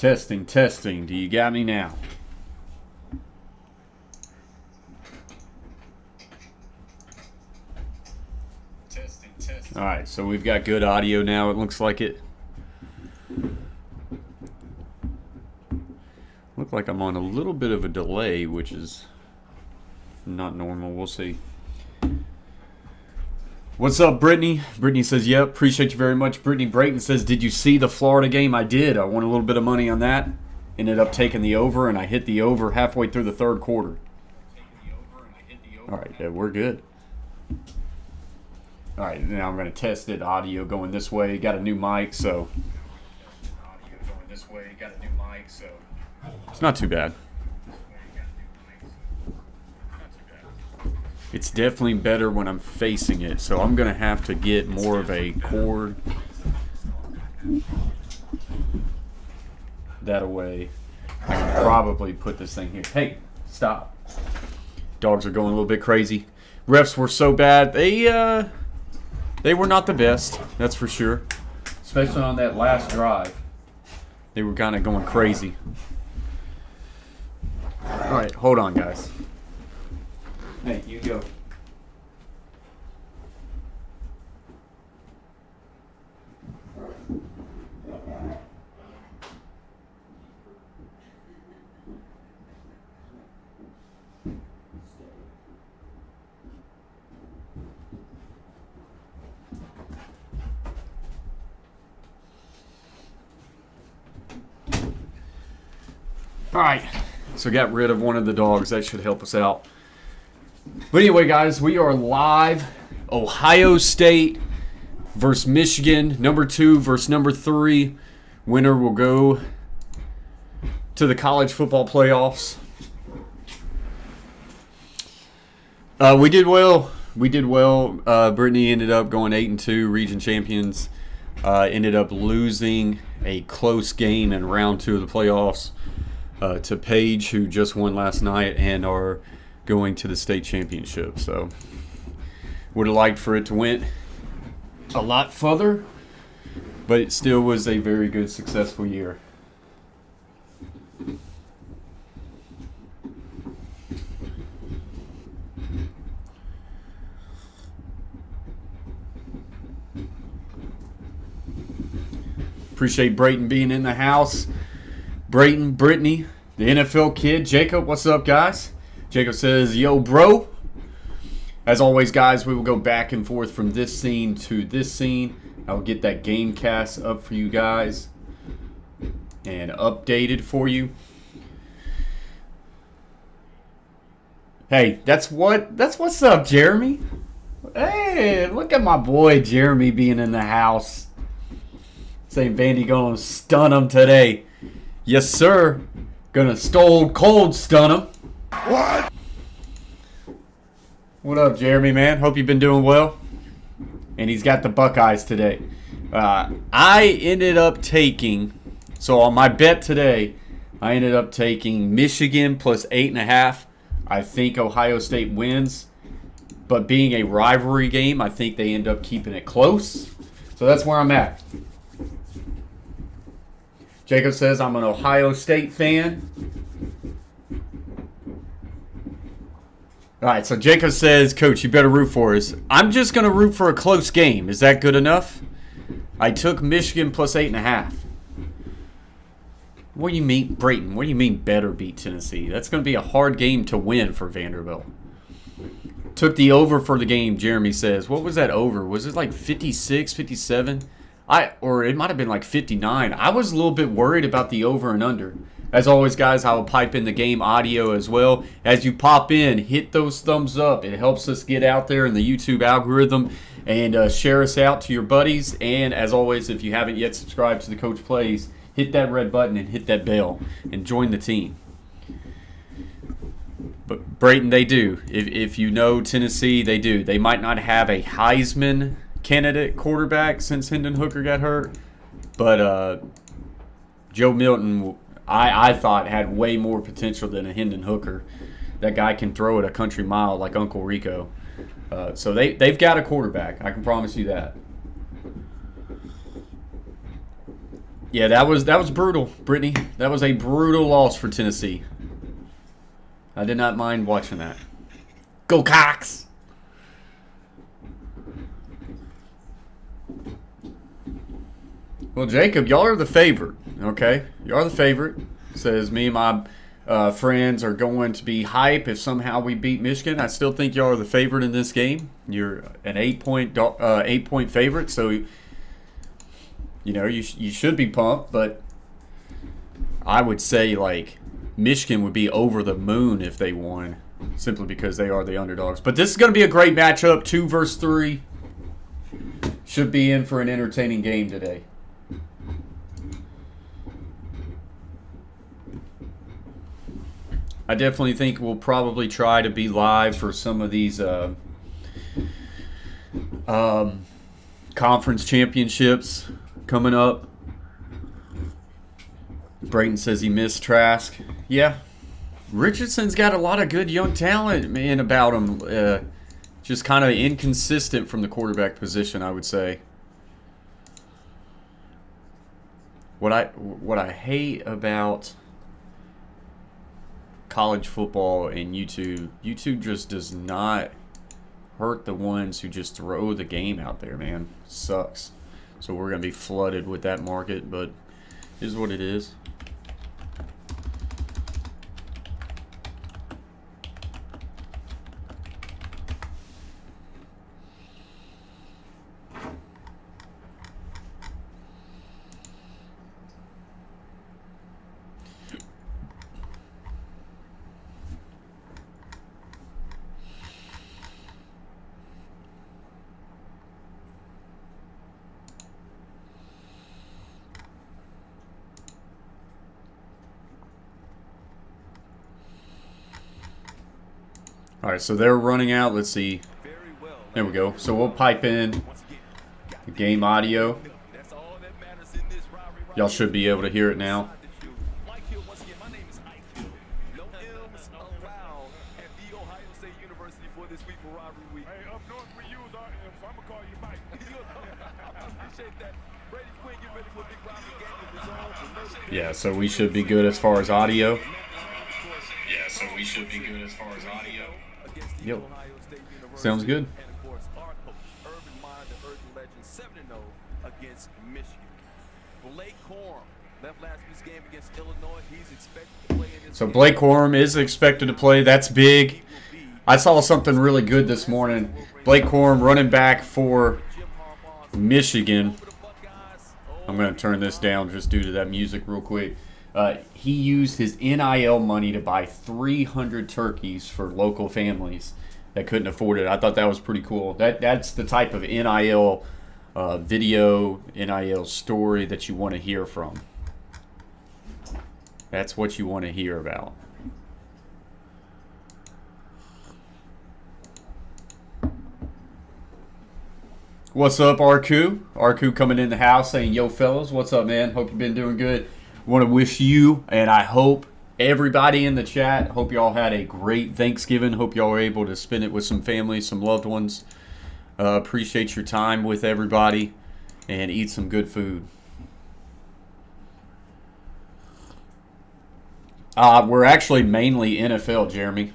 Testing, testing. Do you got me now? Testing, testing. All right, so we've got good audio now. It looks like it. Look like I'm on a little bit of a delay, which is not normal. We'll see. What's up, Brittany? Brittany says, yep, appreciate you very much. Brittany Brayton says, did you see the Florida game? I did. I won a little bit of money on that. Ended up taking the over, and I hit the over halfway through the third quarter. All right, yeah, we're good. All right, now I'm going to test it. Audio going this way. Got a new mic, so. It's not too bad. It's definitely better when I'm facing it, so I'm going to have to get more of a cord. That away. I can probably put this thing here. Hey, stop. Dogs are going a little bit crazy. Refs were so bad. They were not the best, that's for sure. Especially on that last drive. They were kind of going crazy. All right, hold on, guys. Hey, you go. All right, so got rid of one of the dogs. That should help us out. But anyway, guys, we are live. Ohio State versus Michigan. Number 2 versus number 3. Winner will go to the college football playoffs. We did well. Brittany ended up going 8-2, region champions. Ended up losing a close game in round 2 of the playoffs to Paige, who just won last night and are going to the state championship. So would have liked for it to win a lot further, but it still was a very good, successful year. Appreciate Brayton being in the house. Brayton, Brittany, the NFL kid. Jacob, what's up, guys? Jacob says, yo, bro. As always, guys, we will go back and forth from this scene to this scene. I'll get that game cast up for you guys and updated for you. Hey, that's what's up, Jeremy. Hey, look at my boy Jeremy being in the house. Saying Vandy gonna stun him today. Yes, sir. Gonna stone cold stun him. What? What up, Jeremy, man? Hope you've been doing well. And he's got the Buckeyes today. I ended up taking, so on my bet today, I ended up taking Michigan plus 8.5. I think Ohio State wins. But being a rivalry game, I think they end up keeping it close. So that's where I'm at. Jacob says I'm an Ohio State fan. All right, so Jacob says, Coach, you better root for us. I'm just going to root for a close game. Is that good enough? I took Michigan plus 8.5. What do you mean, Brayton? What do you mean better beat Tennessee? That's going to be a hard game to win for Vanderbilt. Took the over for the game, Jeremy says. What was that over? Was it like 56, 57? Or it might have been like 59. I was a little bit worried about the over and under. As always, guys, I will pipe in the game audio as well. As you pop in, hit those thumbs up. It helps us get out there in the YouTube algorithm. And share us out to your buddies. And as always, if you haven't yet subscribed to the Coach Plays, hit that red button and hit that bell. And join the team. But Brayton, they do. If you know Tennessee, they do. They might not have a Heisman candidate quarterback since Hendon Hooker got hurt, but Joe Milton, I thought, had way more potential than a Hendon Hooker. That guy can throw it a country mile like Uncle Rico. So they've got a quarterback. I can promise you that. Yeah, that was brutal, Brittany. That was a brutal loss for Tennessee. I did not mind watching that. Go Cox! Well, Jacob, y'all are the favorite, okay? You are the favorite. Says me and my friends are going to be hype if somehow we beat Michigan. I still think y'all are the favorite in this game. You're an 8-point favorite, so you should be pumped. But I would say like Michigan would be over the moon if they won, simply because they are the underdogs. But this is going to be a great matchup. 2 versus 3 should be in for an entertaining game today. I definitely think we'll probably try to be live for some of these conference championships coming up. Brayton says he missed Trask. Yeah. Richardson's got a lot of good young talent, man, about him. Just kind of inconsistent from the quarterback position, I would say. What I hate about college football and YouTube just does not hurt the ones who just throw the game out there, man. Sucks. So we're going to be flooded with that market, but it is what it is. All right, so they're running out. Let's see. There we go. So we'll pipe in the game audio. Y'all should be able to hear it now. Yeah, so we should be good as far as audio. Yep. Sounds good. So Blake Corum is expected to play. That's big. I saw something really good this morning. Blake Corum, running back for Michigan. I'm going to turn this down just due to that music real quick. He used his NIL money to buy 300 turkeys for local families that couldn't afford it. I thought that was pretty cool. That's the type of NIL video, NIL story that you want to hear from. That's what you want to hear about. What's up, Arku? Arku coming in the house saying, yo, fellas, what's up, man? Hope you've been doing good. Want to wish you, and I hope everybody in the chat, hope y'all had a great Thanksgiving. Hope y'all were able to spend it with some family, some loved ones. Appreciate your time with everybody, and eat some good food. We're actually mainly NFL, Jeremy.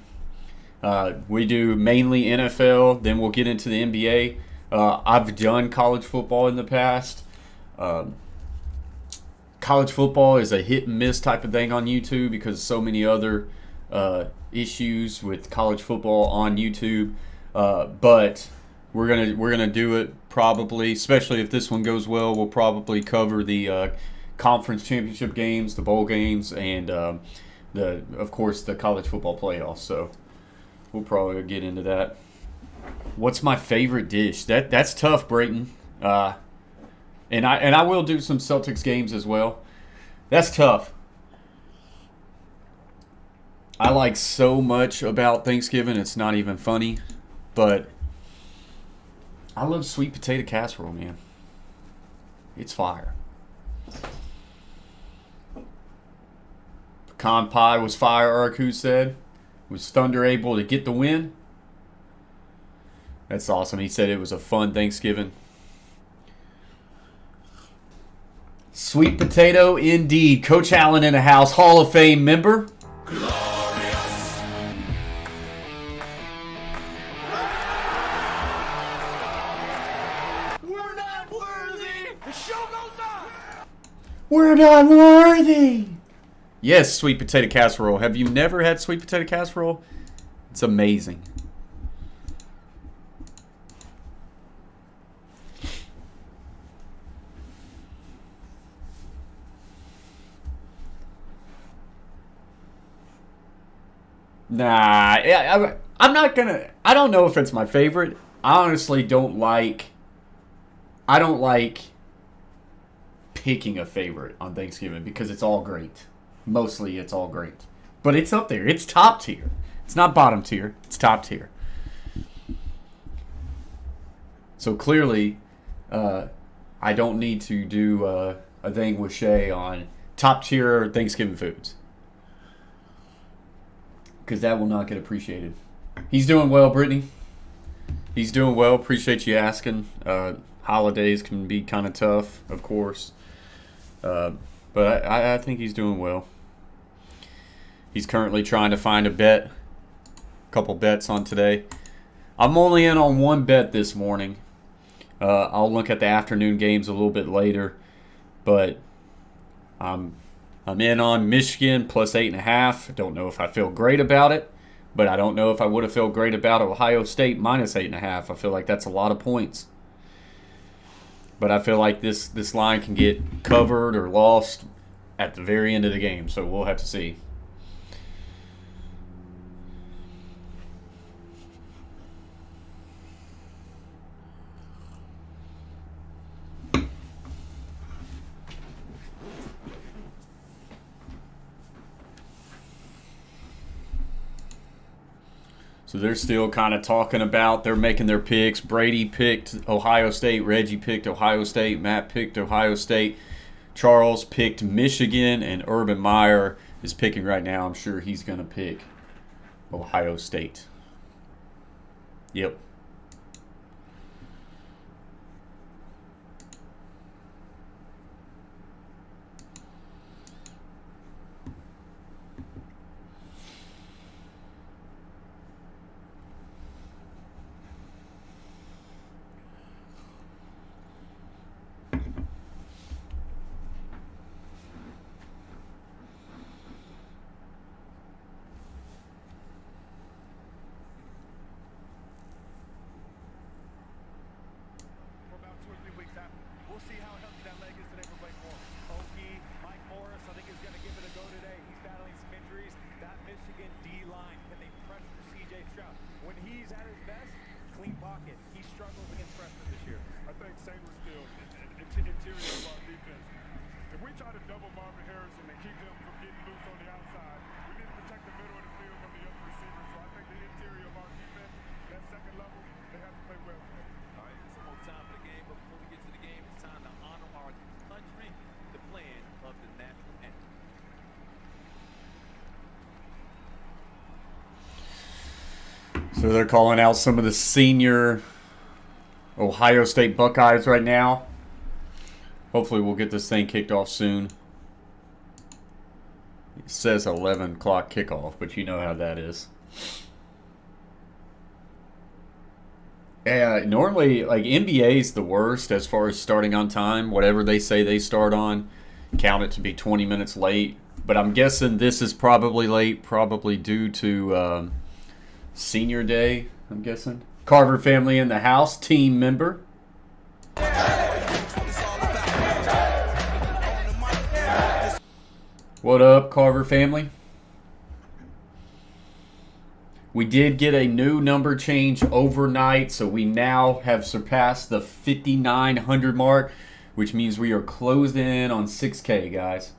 We do mainly NFL, then we'll get into the NBA. I've done college football in the past. College football is a hit and miss type of thing on YouTube because of so many other issues with college football on YouTube. But we're gonna do it probably, especially if this one goes well. We'll probably cover the conference championship games, the bowl games, and of course the college football playoffs. So we'll probably get into that. What's my favorite dish? That's tough, Brayton. And I will do some Celtics games as well. That's tough. I like so much about Thanksgiving, it's not even funny. But I love sweet potato casserole, man. It's fire. Pecan pie was fire, Arku said. Was Thunder able to get the win? That's awesome. He said it was a fun Thanksgiving. Sweet potato indeed. Coach Allen in the house, Hall of Fame member. Glorious. We're not worthy. The show goes on. We're not worthy. Yes, sweet potato casserole. Have you never had sweet potato casserole? It's amazing. Nah, I'm not gonna. I don't know if it's my favorite. I honestly don't like. I don't like picking a favorite on Thanksgiving because it's all great. Mostly, it's all great, but it's up there. It's top tier. It's not bottom tier. It's top tier. So clearly, I don't need to do a thing with Shay on top tier Thanksgiving foods. Because that will not get appreciated. He's doing well, Brittany. He's doing well. Appreciate you asking. Holidays can be kind of tough, of course. But I think he's doing well. He's currently trying to find a couple bets on today. I'm only in on one bet this morning. I'll look at the afternoon games a little bit later. But I'm in on Michigan plus 8.5. Don't know if I feel great about it, but I don't know if I would have felt great about Ohio State minus 8.5. I feel like that's a lot of points. But I feel like this line can get covered or lost at the very end of the game, so we'll have to see. So they're still kind of talking about, they're making their picks. Brady picked Ohio State. Reggie picked Ohio State. Matt picked Ohio State. Charles picked Michigan. And Urban Meyer is picking right now. I'm sure he's going to pick Ohio State. Yep. So they're calling out some of the senior Ohio State Buckeyes right now. Hopefully we'll get this thing kicked off soon. It says 11 o'clock kickoff, but you know how that is. Yeah, normally, like, NBA is the worst as far as starting on time. Whatever they say they start on, count it to be 20 minutes late. But I'm guessing this is probably late, probably due to Senior Day, I'm guessing. Carver family in the house, team member. What up, Carver family? We did get a new number change overnight, so we now have surpassed the 5,900 mark, which means we are closed in on 6K, guys.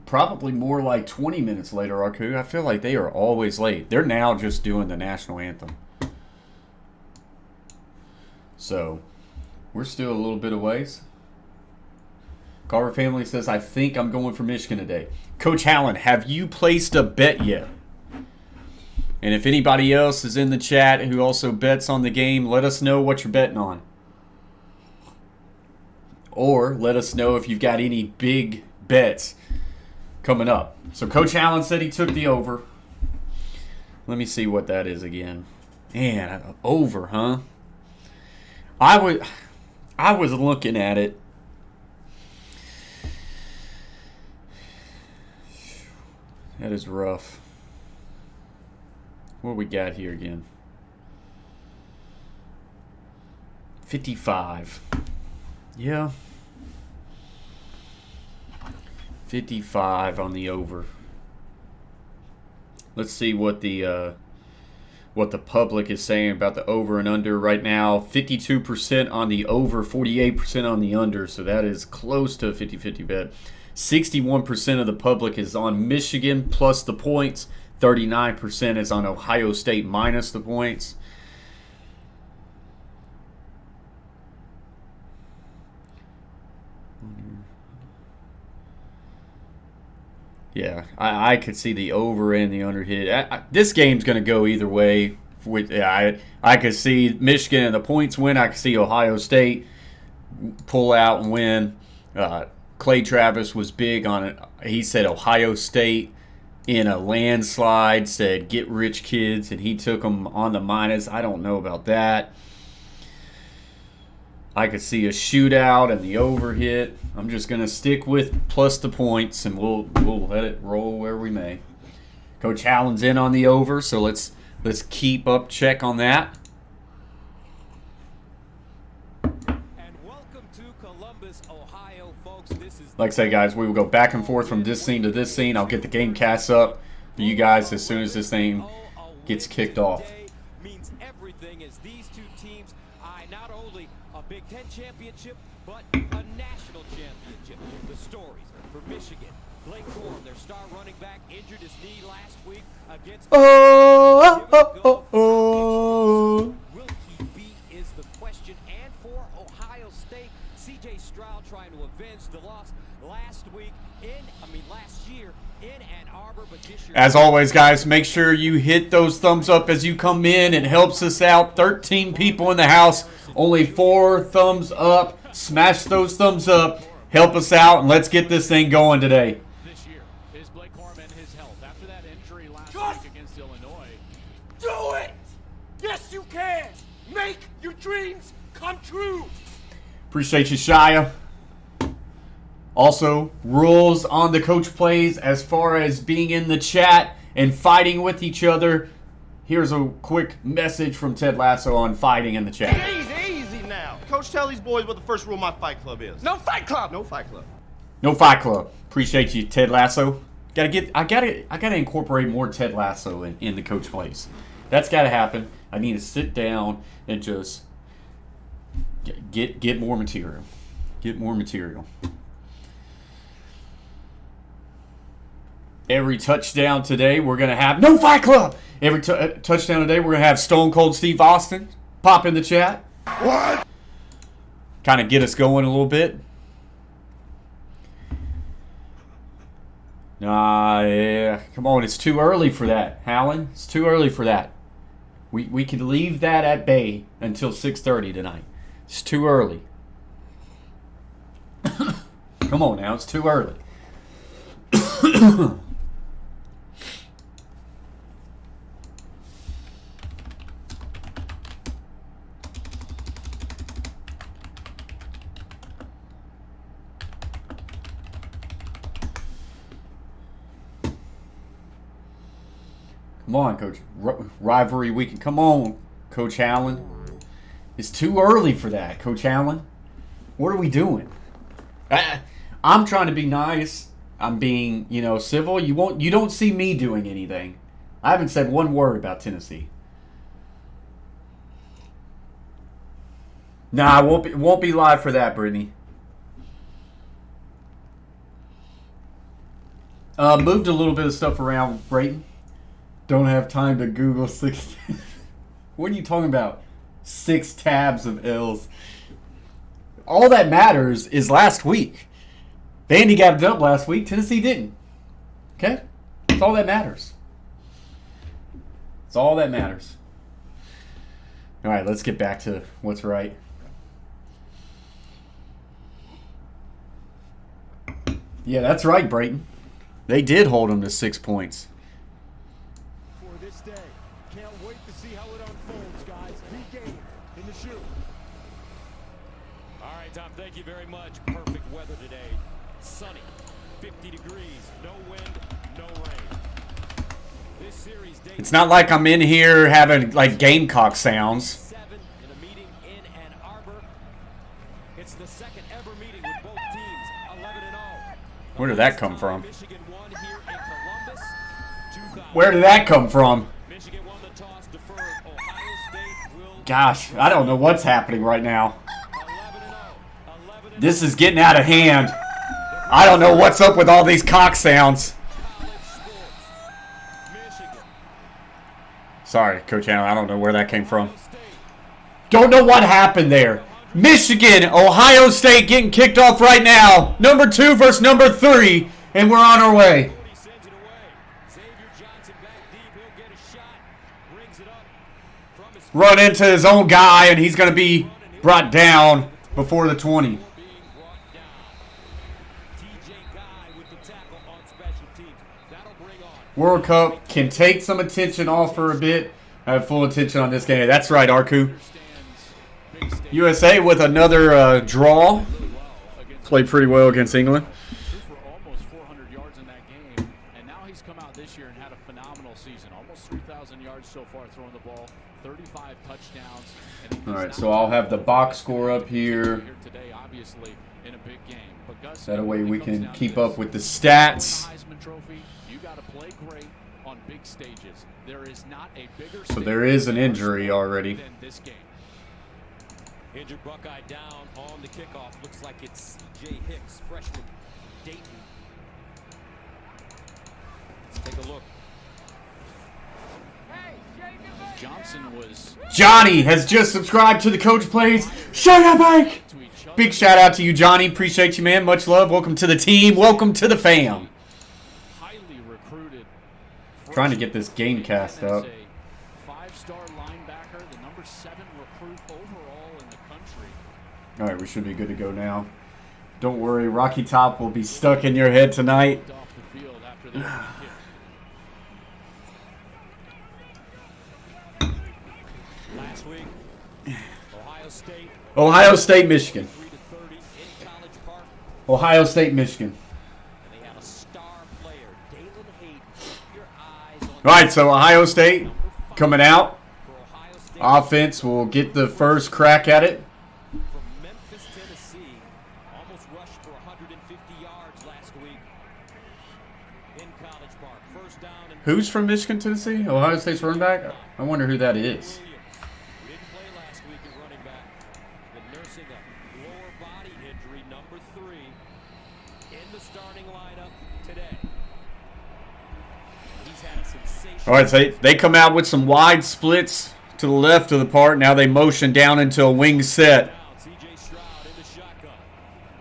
Probably more like 20 minutes later, Arku. I feel like they are always late. They're now just doing the national anthem. So, we're still a little bit of ways. Carver family says, I think I'm going for Michigan today. Coach Allen, have you placed a bet yet? And if anybody else is in the chat who also bets on the game, let us know what you're betting on. Or let us know if you've got any big bets coming up. So Coach Allen said he took the over. Let me see what that is again. Man, over, huh? I was looking at it. That is rough. What we got here again? 55. Yeah. 55 on the over. Let's see what the public is saying about the over and under right now. 52% on the over, 48% on the under. So that is close to a 50-50 bet. 61% of the public is on Michigan plus the points. 39% is on Ohio State minus the points. Yeah, I could see the over and the under hit. This game's going to go either way. I could see Michigan and the points win. I could see Ohio State pull out and win. Clay Travis was big on it. He said Ohio State in a landslide, said get rich kids, and he took them on the minus. I don't know about that. I could see a shootout and the over hit. I'm just going to stick with plus the points, and we'll let it roll where we may. Coach Allen's in on the over, so let's keep up check on that. And welcome to Columbus, Ohio, folks. This is Like I say, guys, we will go back and forth from this scene to this scene. I'll get the game casts up for you guys as soon as this thing gets kicked off. means everything as these two teams eye not only a Big Ten championship, but a national championship. The stories for Michigan. Blake Corum, their star running back, injured his knee last week against. Oh. Will he beat is the question. And for Ohio State, C.J. Stroud trying to avenge the loss last year in Ann Arbor, but this year. As always, guys, make sure you hit those thumbs up as you come in. It helps us out. 13 people in the house, only 4 thumbs up. Smash those thumbs up. Help us out, and let's get this thing going today. This year is Blake Corum and his health after that injury last week against Illinois. Do it! Yes, you can! Make your dreams come true! Appreciate you, Shia. Also, rules on the coach plays as far as being in the chat and fighting with each other. Here's a quick message from Ted Lasso on fighting in the chat. Easy now. Coach, tell these boys what the first rule of my fight club is. No fight club! No fight club. No fight club. Appreciate you, Ted Lasso. I gotta incorporate more Ted Lasso in the coach plays. That's gotta happen. I need to sit down and just get more material. Get more material. Every touchdown today, we're going to have no fight club. Every touchdown today, we're going to have Stone Cold Steve Austin pop in the chat. What? Kind of get us going a little bit. Yeah. Come on, it's too early for that, Hallen. It's too early for that. We could leave that at bay until 6:30 tonight. It's too early. Come on now, it's too early. Come on, Coach. Rivalry weekend. Come on, Coach Allen. It's too early for that, Coach Allen. What are we doing? I'm trying to be nice. I'm being, civil. You don't see me doing anything. I haven't said one word about Tennessee. Nah, won't be live for that, Brittany. Moved a little bit of stuff around, Brayton. Don't have time to Google 6. What are you talking about? 6 tabs of L's. All that matters is last week. Vandy got it up last week. Tennessee didn't. Okay? That's all that matters. It's all that matters. All right, let's get back to what's right. Yeah, that's right, Brayton. They did hold them to 6 points. For this day, can't wait to see how it unfolds, guys. Big game in the shoe. All right, Tom, thank you very much. Perfect weather today. Sunny, 50 degrees, no wind, no rain. This series dates It's not like I'm in here having like Gamecock sounds. 7 in a meeting in Ann Arbor. It's the second ever meeting with both teams, 11-0. Where did that come from? Michigan won here in Columbus. 2000. Where did that come from? Michigan won the toss, deferred. Ohio State will. Gosh, I don't know what's happening right now. 11-0. 11-0. This is getting out of hand. I don't know what's up with all these cock sounds. College sports. Michigan. Sorry, Coach Allen, I don't know where that came from. Don't know what happened there. Michigan, Ohio State getting kicked off right now. Number 2 versus number 3, and we're on our way. He sends it away. Xavier Johnson back deep. He'll get a shot. Brings it up from his Run into his own guy, and he's going to be brought down before the 20. being brought down. TJ Guy with the tackle on special teams. That'll bring on. World Cup can take some attention off for a bit. I have full attention on this game. That's right, Arku. USA with another draw. Played pretty well against England. Threw for almost 400 yards in that game, and now he's come out this year and had a phenomenal season. Almost 3,000 yards so far throwing the ball, 35 touchdowns. And All right, so I'll have the box score up here. Today, obviously, in a big game. But Gus, That way when it we comes can down to keep this, up with the the stats. Heisman Trophy, you got to play great on big stages. There is not a bigger So stage there is an injury already. than this game. Injured Buckeye down on the kickoff. Looks like it's C.J. Hicks, freshman, Dayton. Let's take a look. Johnson was Johnny has just subscribed to the Coach Plays Shout Out Bank. to each other. Big shout out to you, Johnny. Appreciate you, man. Much love. Welcome to the team. Welcome to the fam. Highly recruited. Trying to get this game cast up. As a 5-star linebacker, the number 7 recruit overall in the country. All right, we should be good to go now. Don't worry, Rocky Top will be stuck in your head tonight. Off the field after the kick. Last week, Ohio State Ohio State, Michigan. 3-30 in College Park, Ohio State, Michigan. and they have a star player, Dalen Hayden. Keep your eyes on All right, so Ohio State coming out. for Ohio State Offense will get the first crack at it. from Memphis, Tennessee. Almost rushed for 150 yards last week in College Park. First down and Who's from Michigan, Tennessee? Ohio State's running back? I wonder who that is. Williams, who didn't play last week at running back, been nursing a lower body injury, number 3, in the starting lineup today. He's had a sensational. All right, so they come out with some wide splits to the left of the part. Now they motion down into a wing set. Down, C.J. Stroud in the shotgun.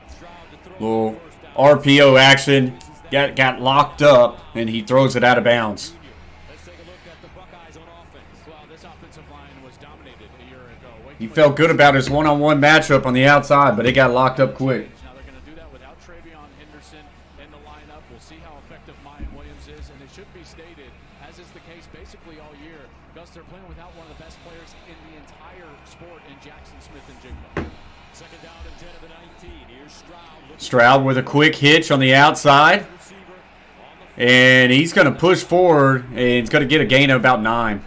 Stroud to throw Little for first down. RPO action. Got locked up, and he throws it out of bounds. Let's take a look at the Buckeyes on offense. Well, this offensive line was dominated a year ago. Way He too felt much good about his one-on-one matchup on the outside, but it got locked up quick. Now they're going to do that without Travion Henderson in the lineup. We'll see how effective Mayan Williams is, and it should be stated, as is the case basically all year, Gus, they're playing without one of the best players in the entire sport in Jackson Smith-Njigba. Second down and 10 of the 19. Here's Stroud. Stroud with a quick hitch on the outside, Receiver on the and he's going to push forward, and he's going to get a gain of about 9.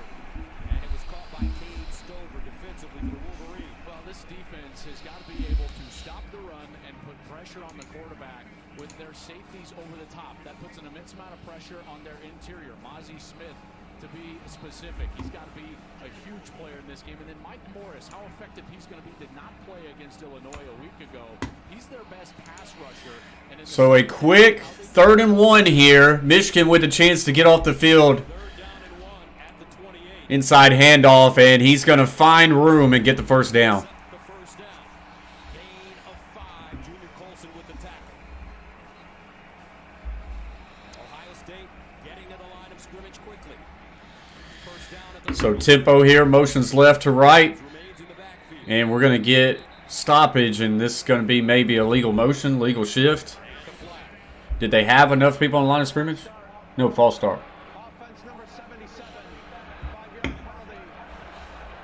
and it was caught by Cade Stover defensively for the Wolverines. Well, this defense has got to be able to stop the run and put pressure on the quarterback with their safeties over the top. That puts an immense amount of pressure on their interior. Mozzie Smith, to be specific, he's got to be a huge player in this game. And then Mike Morris, how effective he's going to be, did not play against Illinois a week ago. He's their best pass rusher. And in the So a quick 3rd and 1 here. Michigan with a chance to get off the field. 3rd down and 1 at the 28. Inside handoff, and he's going to find room and get the first down. The first down. Gain of 5. Junior Colson with the tackle. Ohio State getting to the line of scrimmage quickly. So tempo here, motions left to right. And we're going to get stoppage, and this is going to be maybe a legal motion, legal shift. Did they have enough people on the line of scrimmage? No, false start. Offense number 77. 5-yard penalty.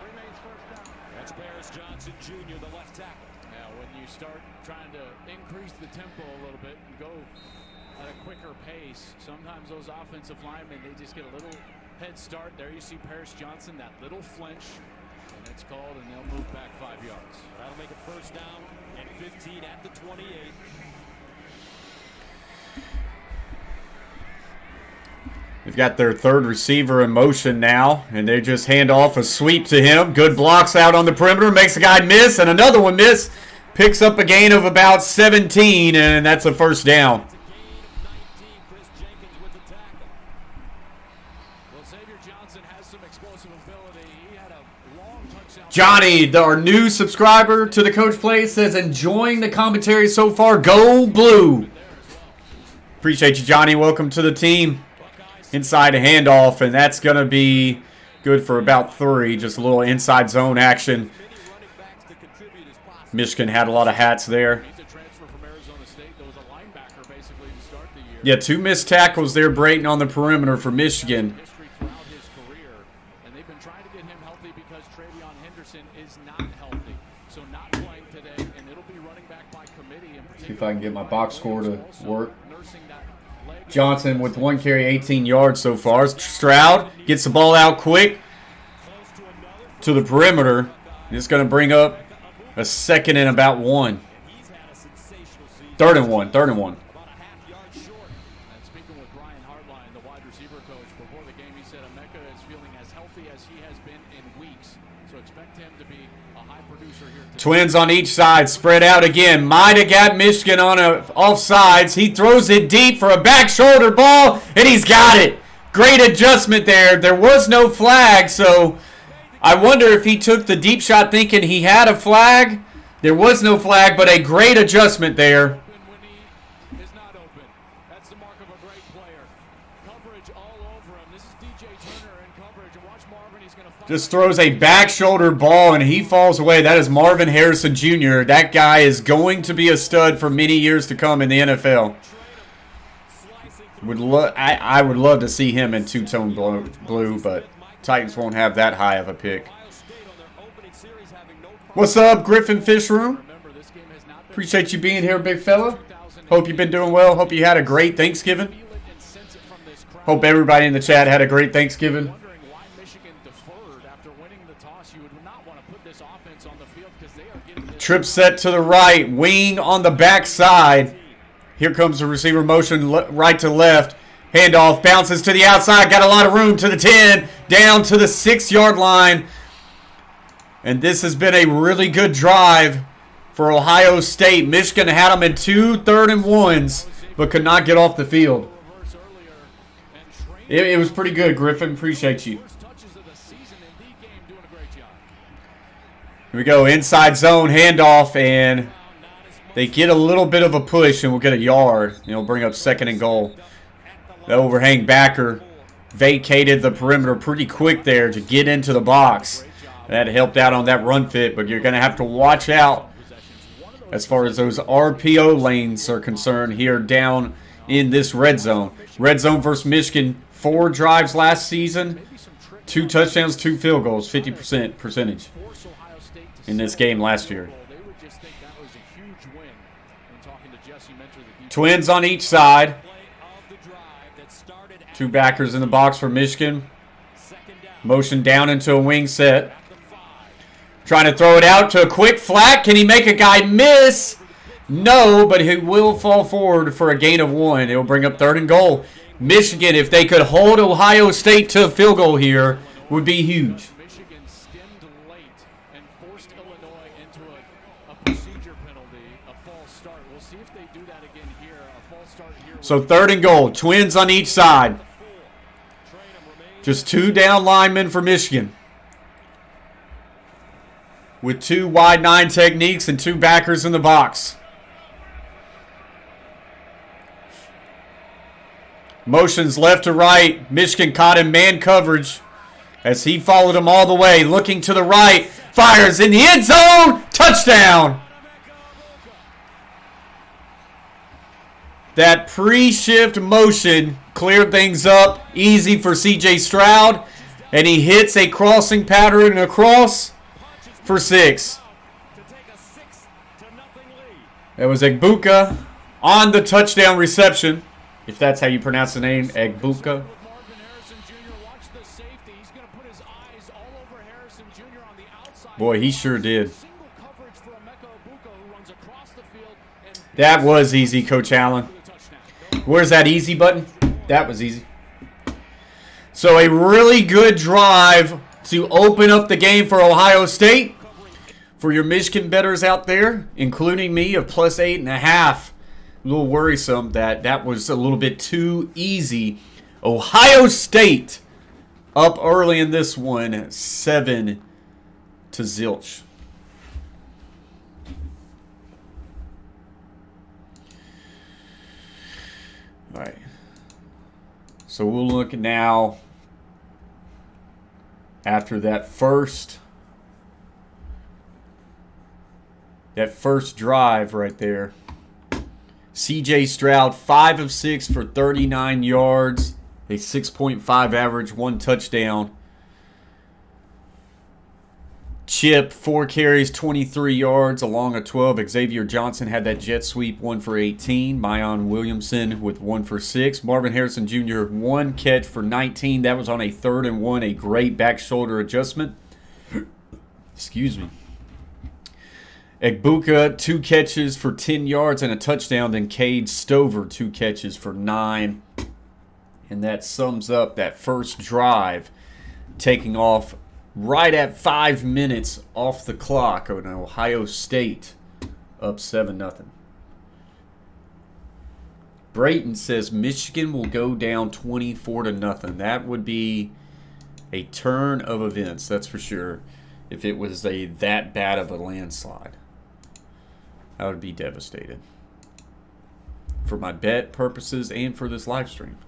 Remains first down. That's Paris Johnson Jr., the left tackle. Now, when you start trying to increase the tempo a little bit and go at a quicker pace, sometimes those offensive linemen, they just get a little head start. There you see Paris Johnson, that little flinch, and it's called, and they'll move back 5 yards. That'll make it first down and 15 at the 28. They've got their third receiver in motion now, and they just hand off a sweep to him. Good blocks out on the perimeter, makes a guy miss, and another one miss. Picks up a gain of about 17, and that's a first down. It's a gain of 19. Chris Jenkins with the tackle. Well, Xavier Johnson has some explosive ability. He had a long touchdown. Johnny, our new subscriber to the Coach Play, says enjoying the commentary so far. Go Blue. Appreciate you, Johnny. Welcome to the team. Inside a handoff, and that's going to be good for about 3. Just a little inside zone action. Michigan had a lot of hats there. He's a transfer from Arizona State. There was a linebacker basically to start the year. Yeah, 2 missed tackles there, Brayton, on the perimeter for Michigan. History throughout his career, and they've been trying to get him healthy because Travion Henderson is not healthy. So not playing today, and it'll be running back by committee. See if I can get my box score to work. Nursing that leg. Johnson with 1 carry, 18 yards so far. Stroud gets the ball out quick to the perimeter. It's going to bring up a second and about 1. Third and one. About a half yard short. And speaking with Brian Hartline, the wide receiver coach, before the game, he said Emeka is feeling as healthy as he has been in weeks. So expect him to be a high producer here today. Twins on each side, spread out again. Might have got Michigan on offsides. He throws it deep for a back shoulder ball, and he's got it. Great adjustment there. There was no flag, so I wonder if he took the deep shot thinking he had a flag. There was no flag, but a great adjustment there. When he is not open, that's the mark of a great player. Coverage all over him. This is DJ Turner in coverage, and watch Marvin. He's going to Just throws a back shoulder ball, and he falls away. That is Marvin Harrison Jr. That guy is going to be a stud for many years to come in the NFL. I would love to see him in two-tone blue, but Titans won't have that high of a pick. What's up, Griffin Fish Room? Appreciate you being here, big fella. Hope you've been doing well. Hope you had a great Thanksgiving. Hope everybody in the chat had a great Thanksgiving. wondering why Michigan deferred after winning the toss. You would not want to put this offense on the field because they are getting this. Trip set to the right, wing on the backside. Here comes the receiver motion right to left. Handoff, bounces to the outside, got a lot of room to the 10, down to the 6-yard line. And this has been a really good drive for Ohio State. Michigan had them in 2 3rd-and-1s, but could not get off the field. It was pretty good, Griffin. Appreciate you. Here we go, inside zone handoff, and they get a little bit of a push, and we'll get a yard. And it'll bring up 2nd and goal. The overhang backer vacated the perimeter pretty quick there to get into the box. That helped out on that run fit, but you're going to have to watch out as far as those RPO lanes are concerned here down in this red zone. Red zone versus Michigan, 4 drives last season, 2 touchdowns, 2 field goals, 50% percentage in this game last year. Twins on each side. 2 backers in the box for Michigan. Motion down into a wing set. Trying to throw it out to a quick flat. Can he make a guy miss? No, but he will fall forward for a gain of 1. It will bring up 3rd and goal. Michigan, if they could hold Ohio State to a field goal here, would be huge. Michigan skimmed late and forced Illinois into a procedure penalty, a false start. We'll see if they do that again here. A false start here. So 3rd and goal. Twins on each side. Just 2 down linemen for Michigan, with 2 wide 9 techniques and 2 backers in the box. Motions left to right. Michigan caught in man coverage. as he followed him all the way, looking to the right, fires in the end zone, touchdown. That pre-shift motion cleared things up, easy for C.J. Stroud, and he hits a crossing pattern across for 6. That was Egbuka on the touchdown reception, if that's how you pronounce the name, Egbuka. Boy, he sure did. That was easy, Coach Allen. Where's that easy button? That was easy. So a really good drive to open up the game for Ohio State. For your Michigan bettors out there, including me, of plus 8.5. A little worrisome that was a little bit too easy. Ohio State up early in this one, 7 to zilch. All right. So we'll look now after that first drive right there. C.J. Stroud, 5 of 6 for 39 yards, a 6.5 average, 1 touchdown. Chip, 4 carries, 23 yards, along a 12. Xavier Johnson had that jet sweep, 1 for 18. Mayan Williamson with 1 for 6. Marvin Harrison Jr., 1 catch for 19. That was on a 3rd and 1, a great back shoulder adjustment. Excuse me. Egbuka, 2 catches for 10 yards and a touchdown. Then Cade Stover, 2 catches for 9. And that sums up that first drive, taking off right at 5 minutes off the clock on Ohio State, up 7-0. Brayton says Michigan will go down 24-0. That would be a turn of events, that's for sure. If it was that bad of a landslide, I would be devastated. For my bet purposes and for this live stream.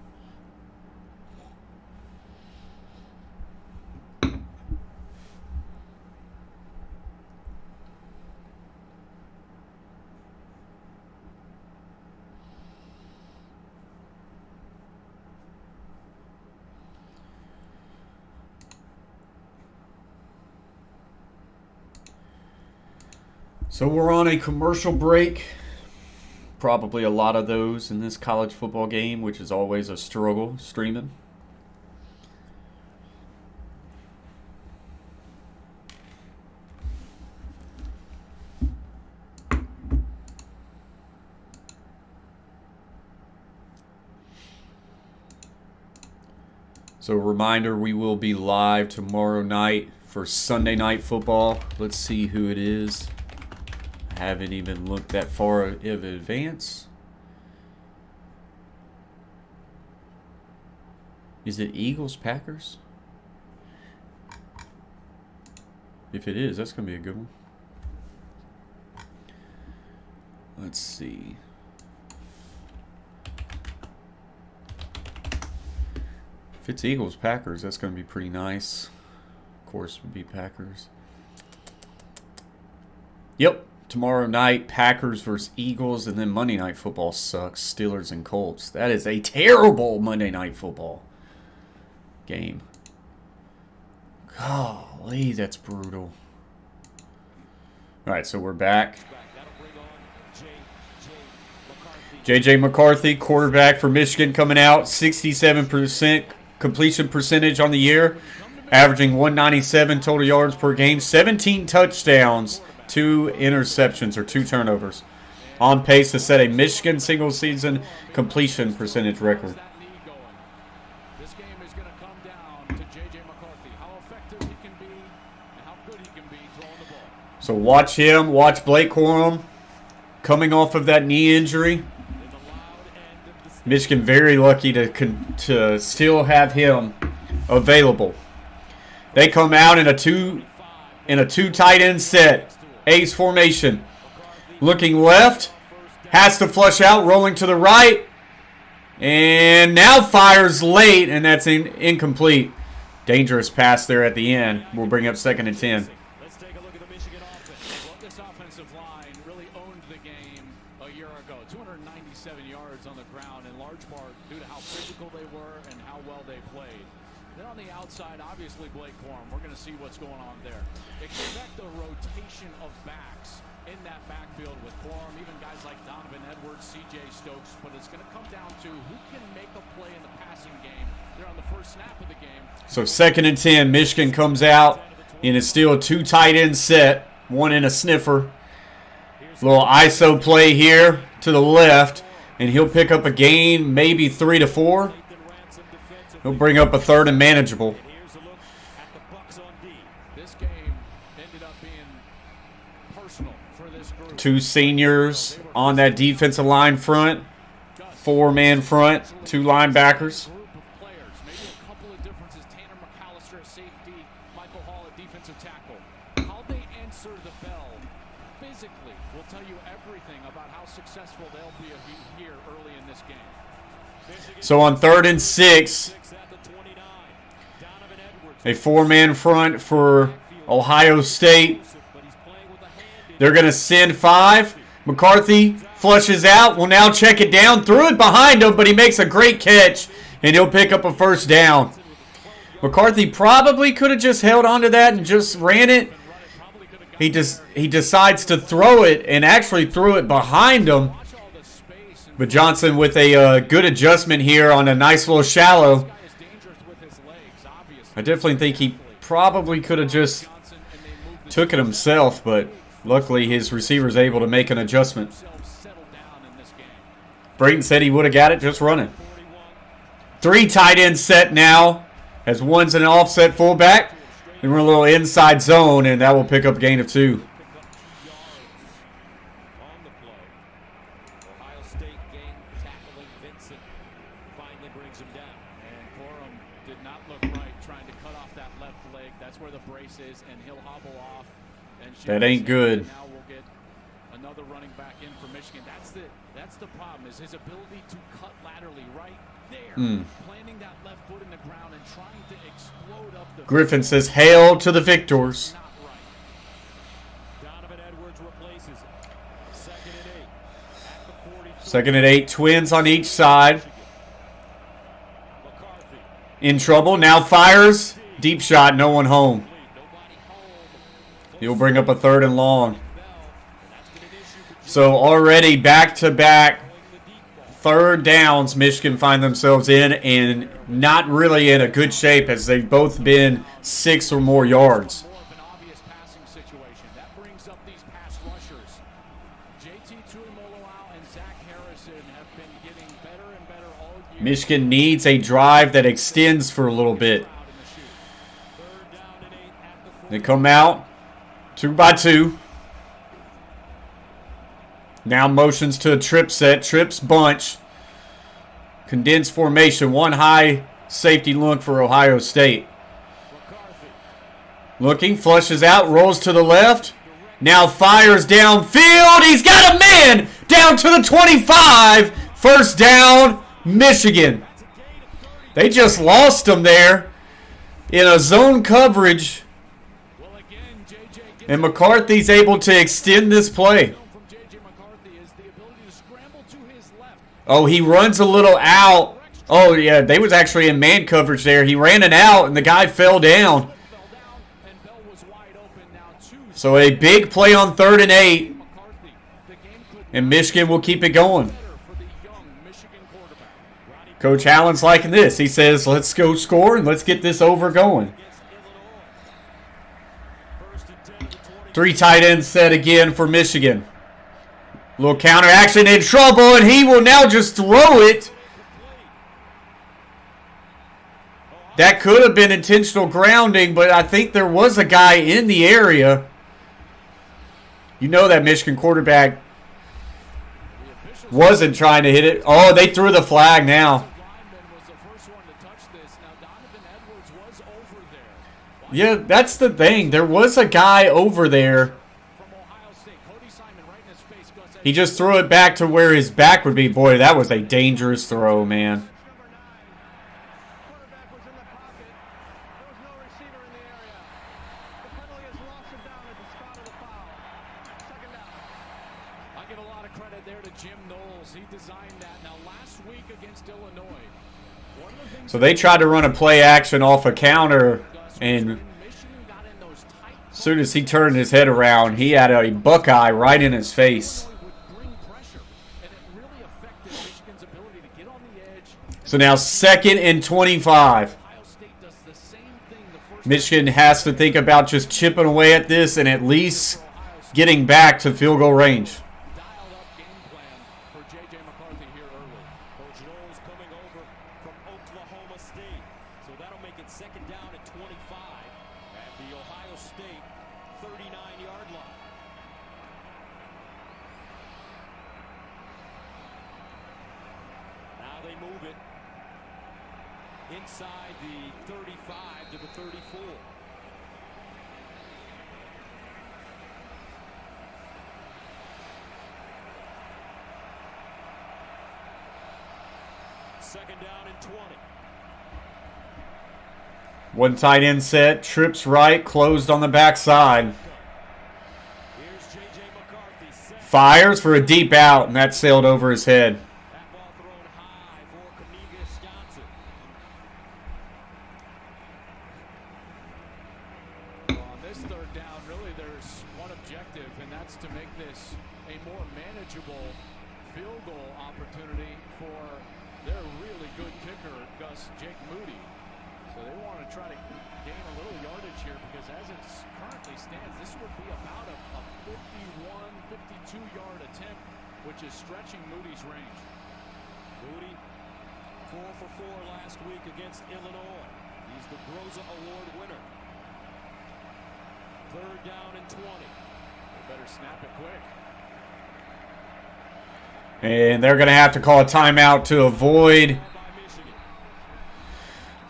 So we're on a commercial break. Probably a lot of those in this college football game, which is always a struggle streaming. So a reminder, we will be live tomorrow night for Sunday Night Football. Let's see who it is. I haven't even looked that far in advance. Is it Eagles Packers? If it is, that's going to be a good one. Let's see. If it's Eagles Packers, that's going to be pretty nice. Of course, it would be Packers. Yep. Tomorrow night, Packers versus Eagles, and then Monday Night Football sucks. Steelers and Colts. That is a terrible Monday Night Football game. Golly, that's brutal. All right, so we're back. J.J. McCarthy, quarterback for Michigan, coming out. 67% completion percentage on the year, averaging 197 total yards per game, 17 touchdowns, 2 interceptions or 2 turnovers. On pace to set a Michigan single-season completion percentage record. This game is going to come down to J.J. McCarthy, how effective he can be and how good he can be throwing the ball. So watch him, watch Blake Corum coming off of that knee injury. Michigan very lucky to still have him available. They come out in a two tight end set. Ace formation. Looking left. Has to flush out. Rolling to the right. And now fires late, and that's incomplete. Dangerous pass there at the end. We'll bring up 2nd and 10. Let's take a look at the Michigan offense. Well, this offensive line really owned the game a year ago. 297 yards on the ground, in large part due to how physical they were and how well they played. Then on the outside, obviously Blake Corum. We're going to see what's going on there. Expect a rotation of backs in that backfield with Corum, even guys like Donovan Edwards, C.J. Stokes. But it's going to come down to who can make a play in the passing game. They're on the first snap of the game. So 2nd and 10, Michigan comes out, and it's still a 2 tight end set, 1 in a sniffer. Little ISO play here to the left, and he'll pick up a gain, maybe 3 to 4. He'll bring up a 3rd and manageable. Here's a look at the Bucks on D. This game ended up being personal for this group. 2 seniors on that defensive line front, 4-man front, 2 linebackers. Group of players, maybe a couple of differences. Tanner McAllister at safety, Michael Hall at defensive tackle. How they answer the bell physically will tell you everything about how successful they'll be here early in this game. So on 3rd and 6, At the 29. Donovan Edwards. a 4-man front for Ohio State. But he's playing with a hand. They're going to send 5. McCarthy flushes out. Will now check it down. Threw it behind him, but he makes a great catch, and he'll pick up a 1st down. McCarthy probably could have just held on to that and just ran it. He decides to throw it and actually threw it behind him. But Johnson with a good adjustment here on a nice little shallow. I definitely think he probably could have just took it himself, but luckily his receiver's able to make an adjustment. Brayton said he would have got it just running. 3 tight end set now, as 1's an offset fullback. Then we're a little inside zone, and that will pick up a gain of 2. On the play. Ohio State gang tackling Vincent. Finally brings him down. And Corum did not look right trying to cut off that left leg. That's where the brace is, and he'll hobble off. And That ain't good. Now we'll get another running back in for Michigan. That's the problem, is his ability to cut laterally right there. Planting that left foot in the ground and trying to explode up the Griffin says, "Hail to the victors." not right. Donovan Edwards replaces him. 2nd and 8. At the 43. 2nd and 8, twins on each side. McCarthy. In trouble, now fires. Deep shot, no one home. Nobody home. He'll bring up a 3rd and long. Bell. That's been an issue for So already back-to-back 3rd downs Michigan find themselves in, and not really in a good shape as they've both been 6 or more yards. More of an obvious passing situation. That brings up these pass rushers. JT Tuimoloau and Zach Harrison have been getting better and better all year. Michigan needs a drive that extends for a little bit. Out in the shoot. 3rd down and 8 at the They come out 2 by 2. Now motions to a trip set. Trips bunch. Condensed formation. 1 high safety look for Ohio State. McCarthy. Looking, flushes out, rolls to the left. Now fires downfield. He's got a man down to the 25. 1st down, Michigan. They just lost him there in a zone coverage. Well, again, JJ gets And McCarthy's able to extend this play. from JJ McCarthy is the ability to scramble to his left. Oh, he runs a little out. Oh, yeah, they was actually in man coverage there. He ran it out, and the guy fell down. Fell down, and Bell was wide open now. 2 So a big play on 3rd and 8, McCarthy. The game could and Michigan will keep it going. better for the young Michigan quarterback. Coach Allen's liking this. He says, let's go score, and let's get this over going. 3 tight ends set again for Michigan. Little counter action, in trouble, and he will now just throw it. That could have been intentional grounding, but I think there was a guy in the area. You know that Michigan quarterback wasn't trying to hit it. Oh, they threw the flag now. Lineman was the first one to touch this. Now Donovan Edwards was over there. Yeah, that's the thing. There was a guy over there. From Ohio State, Cody Simon right in his face. Gus He just threw it back to where his back would be. Boy, that was a dangerous throw, man. give a lot of credit there to Jim Knowles. He designed that. Now, last week against Illinois, one of the things So they tried to run a play action off a counter, and Michigan got in those tight as soon as he turned his head around, he had a Buckeye right in his face. would bring pressure, and it really affected Michigan's ability to get on the edge. So now 2nd and 25. Ohio State does the same thing the first Michigan has to think about just chipping away at this and at least getting back to field goal range. dialed up game plan for J.J. McCarthy here early. Coach Knowles coming over from Oklahoma State. So that'll make it 2nd down at 25 at the Ohio State 39-yard line. Now they move it inside the 35 to the 34. Second down and 20. One tight end set, trips right, closed on the backside. Here's J.J. McCarthy. Set. Fires for a deep out, and that sailed over his head. That ball thrown high for Cornelius Johnson. On this 3rd down, really there's one objective, and that's to make this a more manageable field goal opportunity for their really good kicker, Jake Moody. So they want to try to gain a little yardage here, because as it currently stands, this would be about a 51, 52-yard attempt, which is stretching Moody's range. Moody, 4 for 4 last week against Illinois. He's the Groza Award winner. 3rd down and 20. They better snap it quick. And they're going to have to call a timeout to avoid By Michigan.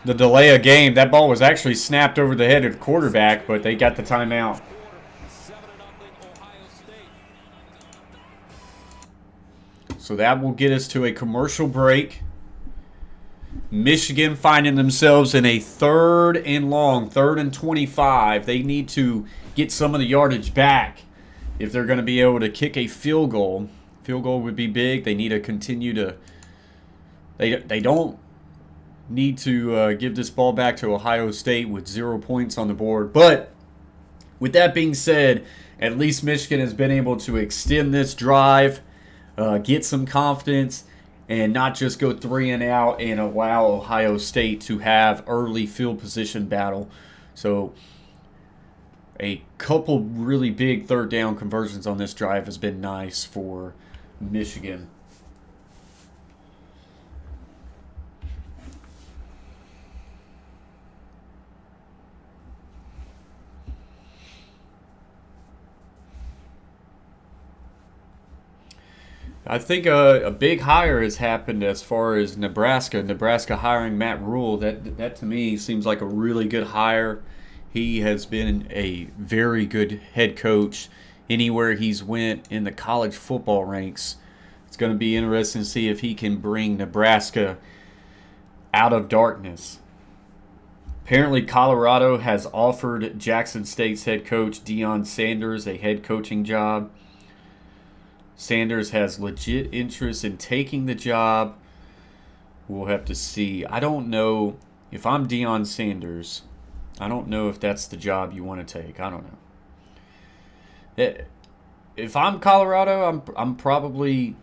the delay of game. That ball was actually snapped over the head of the quarterback, but they got the timeout. Quarter, 7-0 Ohio State. So that will get us to a commercial break. Michigan finding themselves in a 3rd and long, 3rd and 25. They need to get some of the yardage back if they're going to be able to kick a field goal. Field goal would be big. They need to continue to. They don't need to give this ball back to Ohio State with 0 points on the board. But with that being said, at least Michigan has been able to extend this drive, get some confidence, and not just go 3 and out and allow Ohio State to have early field position battle. So a couple really big 3rd down conversions on this drive has been nice for Michigan. I think a big hire has happened as far as Nebraska. Nebraska hiring Matt Rule. That to me seems like a really good hire. He has been a very good head coach anywhere he's went in the college football ranks. It's going to be interesting to see if he can bring Nebraska out of darkness. Apparently, Colorado has offered Jackson State's head coach Deion Sanders a head coaching job. Sanders has legit interest in taking the job. We'll have to see. I don't know if I'm Deion Sanders. I don't know if that's the job you want to take. I don't know. If I'm Colorado, I'm probably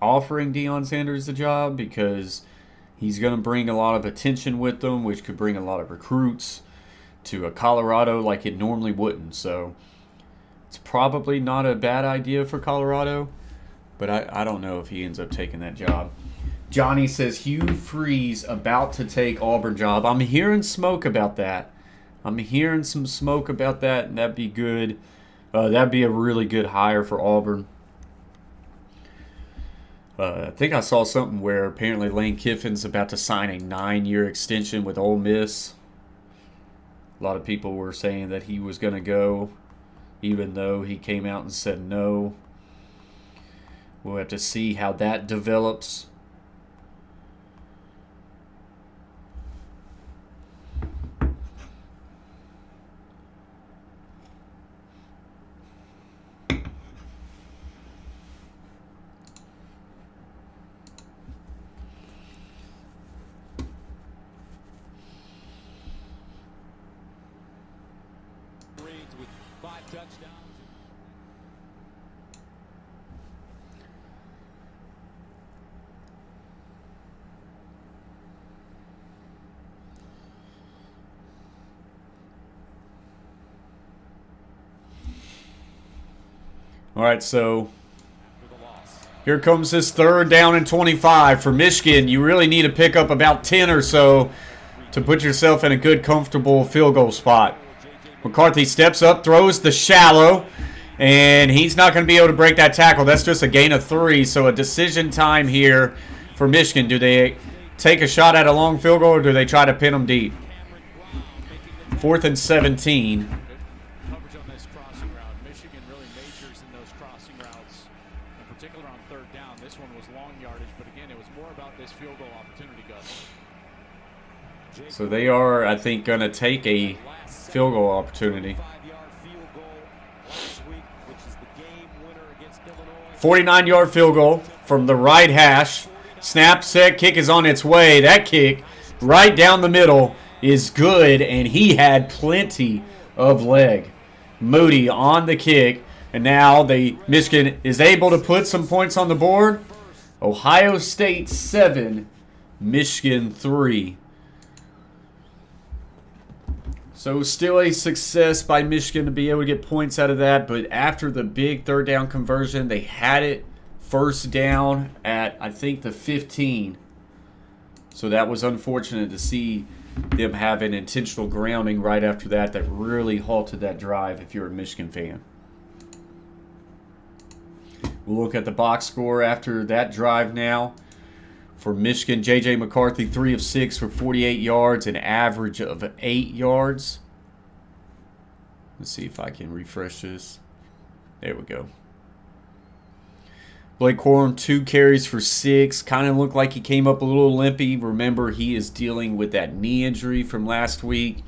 offering Deion Sanders the job because he's going to bring a lot of attention with them, which could bring a lot of recruits to a Colorado like it normally wouldn't. So it's probably not a bad idea for Colorado, but I don't know if he ends up taking that job. Johnny says Hugh Freeze about to take Auburn job. I'm hearing smoke about that. I'm hearing some smoke about that, and that'd be good. That'd be a really good hire for Auburn. I think I saw something where apparently Lane Kiffin's about to sign a 9-year extension with Ole Miss. A lot of people were saying that he was going to go, even though he came out and said no. We'll have to see how that develops. touchdowns. All right, so here comes this 3rd down and 25 for Michigan. You really need to pick up about 10 or so to put yourself in a good, comfortable field goal spot. McCarthy steps up, throws the shallow, and he's not going to be able to break that tackle. That's just a gain of 3, so a decision time here for Michigan. Do they take a shot at a long field goal, or do they try to pin them deep? 4th and 17. Coverage on this crossing route. Michigan really majors in those crossing routes, in particular on 3rd down. This one was long yardage, but again, it was more about this field goal opportunity, Gus. So they are, I think, going to take a field goal opportunity. 49-yard field goal from the right hash. Snap, set, kick is on its way. That kick right down the middle is good, and he had plenty of leg. Moody on the kick, and now Michigan is able to put some points on the board. Ohio State 7, Michigan 3. So still a success by Michigan to be able to get points out of that, but after the big 3rd down conversion, they had it 1st down at, I think, the 15. So that was unfortunate to see them have an intentional grounding right after that really halted that drive if you're a Michigan fan. We'll look at the box score after that drive now. For Michigan, J.J. McCarthy, 3 of 6 for 48 yards, an average of 8 yards. Let's see if I can refresh this. There we go. Blake Corum, 2 carries for 6. Kind of looked like he came up a little limpy. Remember, he is dealing with that knee injury from last week.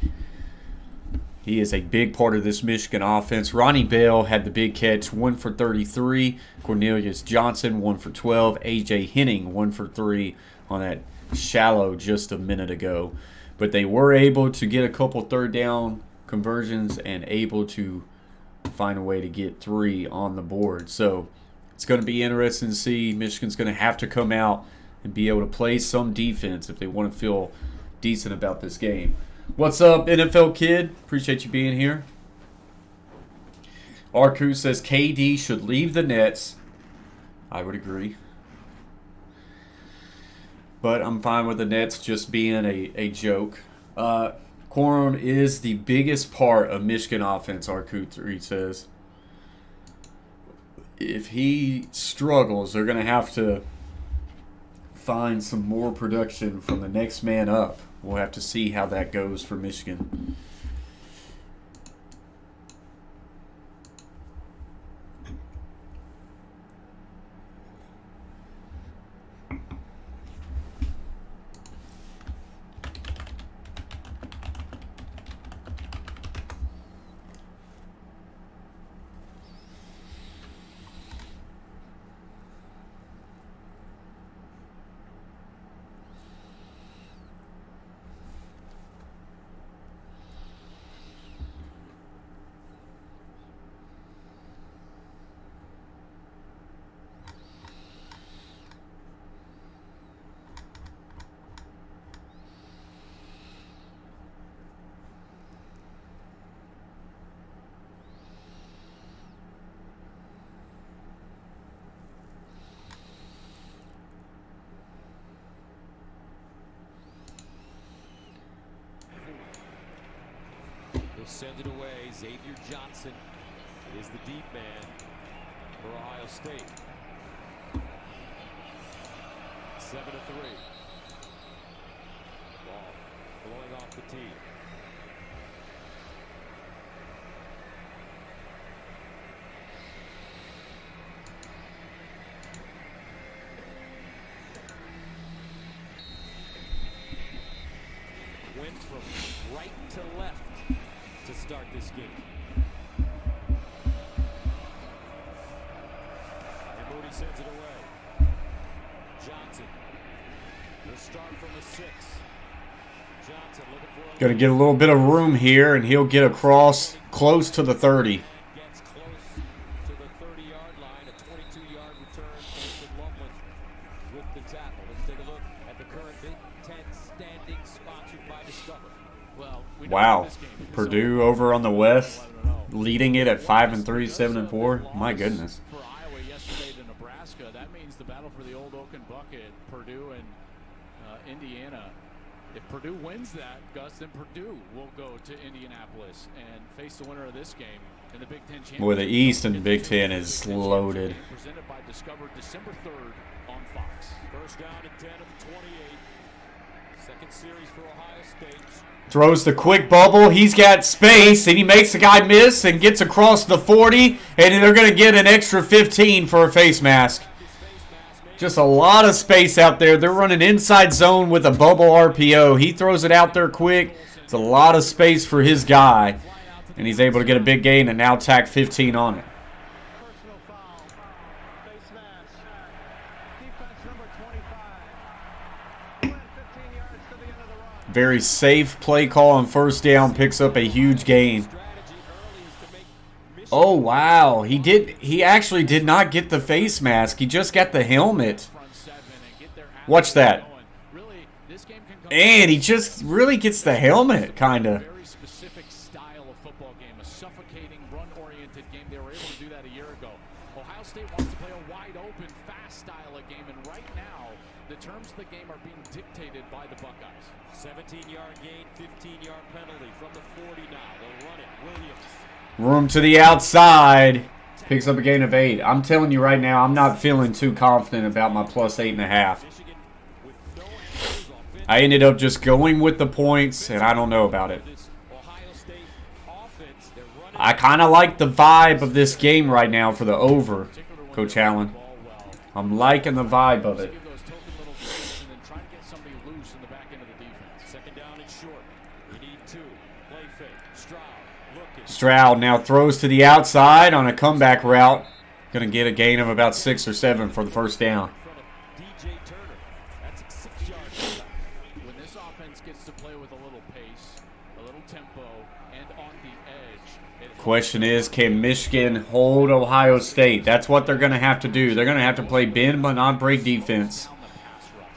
He is a big part of this Michigan offense. Ronnie Bell had the big catch, 1 for 33. Cornelius Johnson, 1 for 12. A.J. Henning, 1 for 3 on that shallow just a minute ago. But they were able to get a couple 3rd down conversions and able to find a way to get 3 on the board. So it's going to be interesting to see. Michigan's going to have to come out and be able to play some defense if they want to feel decent about this game. What's up, NFL Kid? Appreciate you being here. Arku says KD should leave the Nets. I would agree. But I'm fine with the Nets just being a joke. Corum is the biggest part of Michigan offense, Arku3 says. If he struggles, they're going to have to find some more production from the next man up. We'll have to see how that goes for Michigan. Send it away. Xavier Johnson is the deep man for Ohio State. 7-3. Ball blowing off the tee. Went from right to left to start this game. And Moody sends it away. Johnson. The start from the 6. Johnson looking for Going to get a little bit of room here, and he'll get across close to the 30. the tackle. Let's take a look at the current Big Ten standings sponsored by Discover. Well, we know Wow. this game is Purdue over on the West, leading it at 5-3, 7-4. My goodness. For Iowa yesterday to Nebraska, that means the battle for the old Oaken bucket, Purdue and Indiana. If Purdue wins that, Gus, then Purdue will go to Indianapolis and face the winner of this game in the Big Ten Championship. Boy, the East and Big Ten is loaded. Presented by Discover December 3rd on Fox. First down and 10 of the 28. Second series for Ohio State. Throws the quick bubble. He's got space, and he makes the guy miss and gets across the 40, and they're going to get an extra 15 for a face mask. Just a lot of space out there. They're running inside zone with a bubble RPO. He throws it out there quick. It's a lot of space for his guy, and he's able to get a big gain and now tack 15 on it. Personal foul. Face mask. Defense number 25. 15 yards to the end of the run. Very safe play call on first down. Picks up a huge gain. Oh, wow. He actually did not get the face mask. He just got the helmet. Watch that. And he just really gets the helmet, kind of. Very specific style of football game, a suffocating, run-oriented game. They were able to do that a year ago. Ohio State wants to play a wide-open, fast style of game, and right now, the terms of the game are being dictated by the Buckeyes. 17-yard gain, 15-yard penalty from the 40 now. They'll run it. Williams. Room to the outside. Picks up a gain of 8. I'm telling you right now, I'm not feeling too confident about my plus 8.5. I ended up just going with the points, and I don't know about it. I kind of like the vibe of this game right now for the over, Coach Allen. I'm liking the vibe of it. Second down and short. We need 2. Play fake. Stroud looking. Stroud now throws to the outside on a comeback route. Going to get a gain of about 6 or 7 for the first down. In front of DJ Turner. That's a 6-yard. When this offense gets to play with a little pace, a little tempo, and on the edge. Question is, can Michigan hold Ohio State? That's what they're going to have to do. They're going to have to play bend but not break defense. Down the pass rush.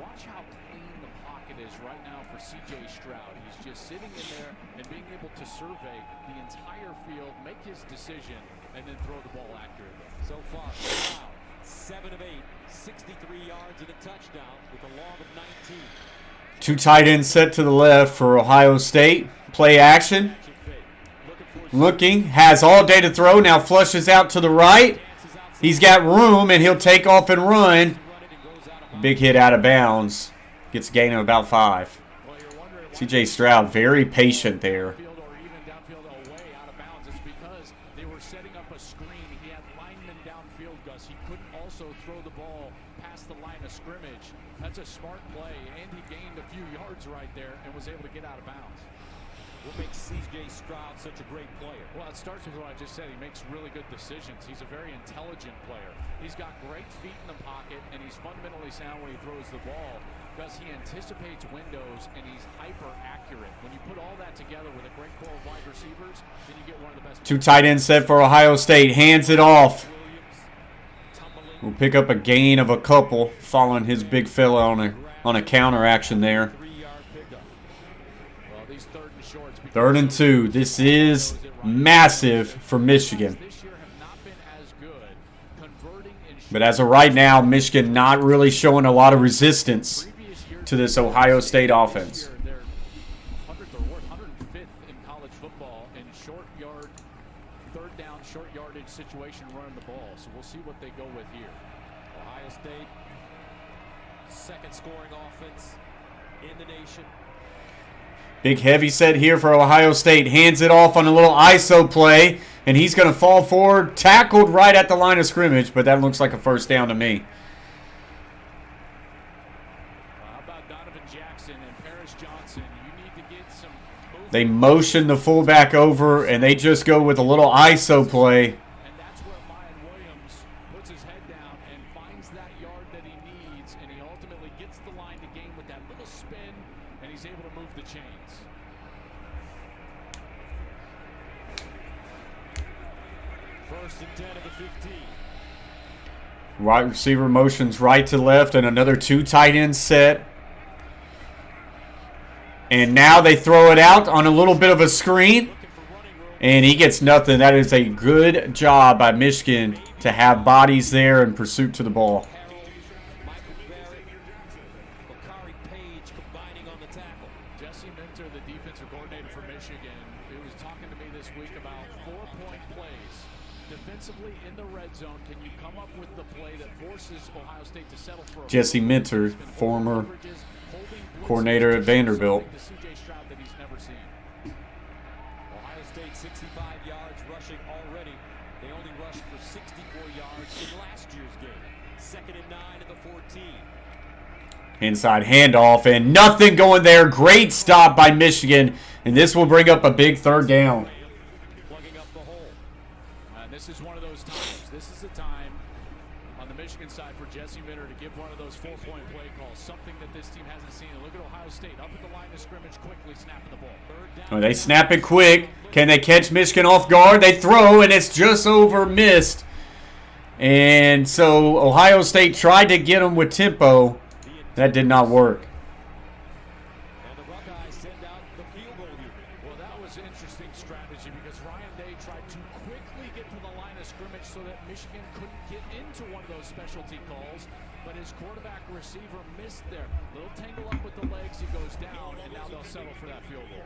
Watch how clean the pocket is right now for C.J. Stroud. He's just sitting in there and being able to survey the entire field, make his decision, and then throw the ball accurately. So far, Stroud, 7 of 8, 63 yards and a touchdown with a long of 19. 2 tight ends set to the left for Ohio State. Play action. Looking, has all day to throw, now flushes out to the right. He's got room, and he'll take off and run. Big hit out of bounds. Gets a gain of about 5. C.J. Stroud, very patient there. Field or even downfield away out of bounds. It's because they were setting up a screen. He had linemen downfield, Gus. He couldn't also throw the ball past the line of scrimmage. That's a smart play, and he gained a few yards right there and was able to get out of bounds. What makes C.J. Stroud such a great player? Well, it starts with what I just said. He makes really good decisions. He's a very intelligent player. He's got great feet in the pocket, and he's fundamentally sound when he throws the ball because he anticipates windows, and he's hyper accurate. When you put all that together with a great core of wide receivers, then you get one of the best. 2 tight ends set for Ohio State. Hands it off. We'll pick up a gain of a couple following his big fella on a counter action there. 3-yard pickup. Well, these 3rd and shorts. 3rd and 2. This is massive for Michigan. This year have not been as good converting in But as of right now, Michigan not really showing a lot of resistance to this Ohio State offense. They're 100th or 105th in college football in short yard, 3rd down, short yardage situation running the ball. So we'll see what they go with here. Ohio State, second scoring offense in the nation. Big heavy set here for Ohio State. Hands it off on a little ISO play. And he's going to fall forward, tackled right at the line of scrimmage. But that looks like a first down to me. How about Donovan Jackson and Paris Johnson? You need to get some movement. They motion the fullback over, and they just go with a little ISO play. And that's where Mayan Williams puts his head down and finds that yard that he needs, and he ultimately gets the line to gain with that little spin, and he's able to move the chains. First and 10 of the 15. Wide receiver motions right to left, and another 2 tight end set. And now they throw it out on a little bit of a screen. And he gets nothing. That is a good job by Michigan to have bodies there in pursuit to the ball. Jesse Minter, the defensive coordinator for Michigan, who was talking to me this week about 4-point plays. Defensively in the red zone, can you come up with the play that forces Ohio State to settle for a Jesse Minter, former coordinator at Vanderbilt. Ohio State 65 yards rushing already. They only rushed for 64 yards in last year's game. 2nd and 9 at the 14. Inside handoff and nothing going there. Great stop by Michigan. And this will bring up a big 3rd down. Plugging up the hole. This is one of those times. This is the time on the Michigan side for Jesse Minter to give one of those 4-point play calls. Something that this team hasn't seen. And look at Ohio State up at the line of scrimmage, quickly snapping the ball. Oh, they snap it quick. Can they catch Michigan off guard? They throw, and it's just over missed. And so Ohio State tried to get them with tempo. That did not work. And the Buckeyes send out the field goal unit. Well, that was an interesting strategy because Ryan Day tried to quickly get to the line of scrimmage so that Michigan couldn't get into one of those specialty calls. But his quarterback receiver missed there. Little tangle up with the legs, he goes down, and now they'll settle for that field goal.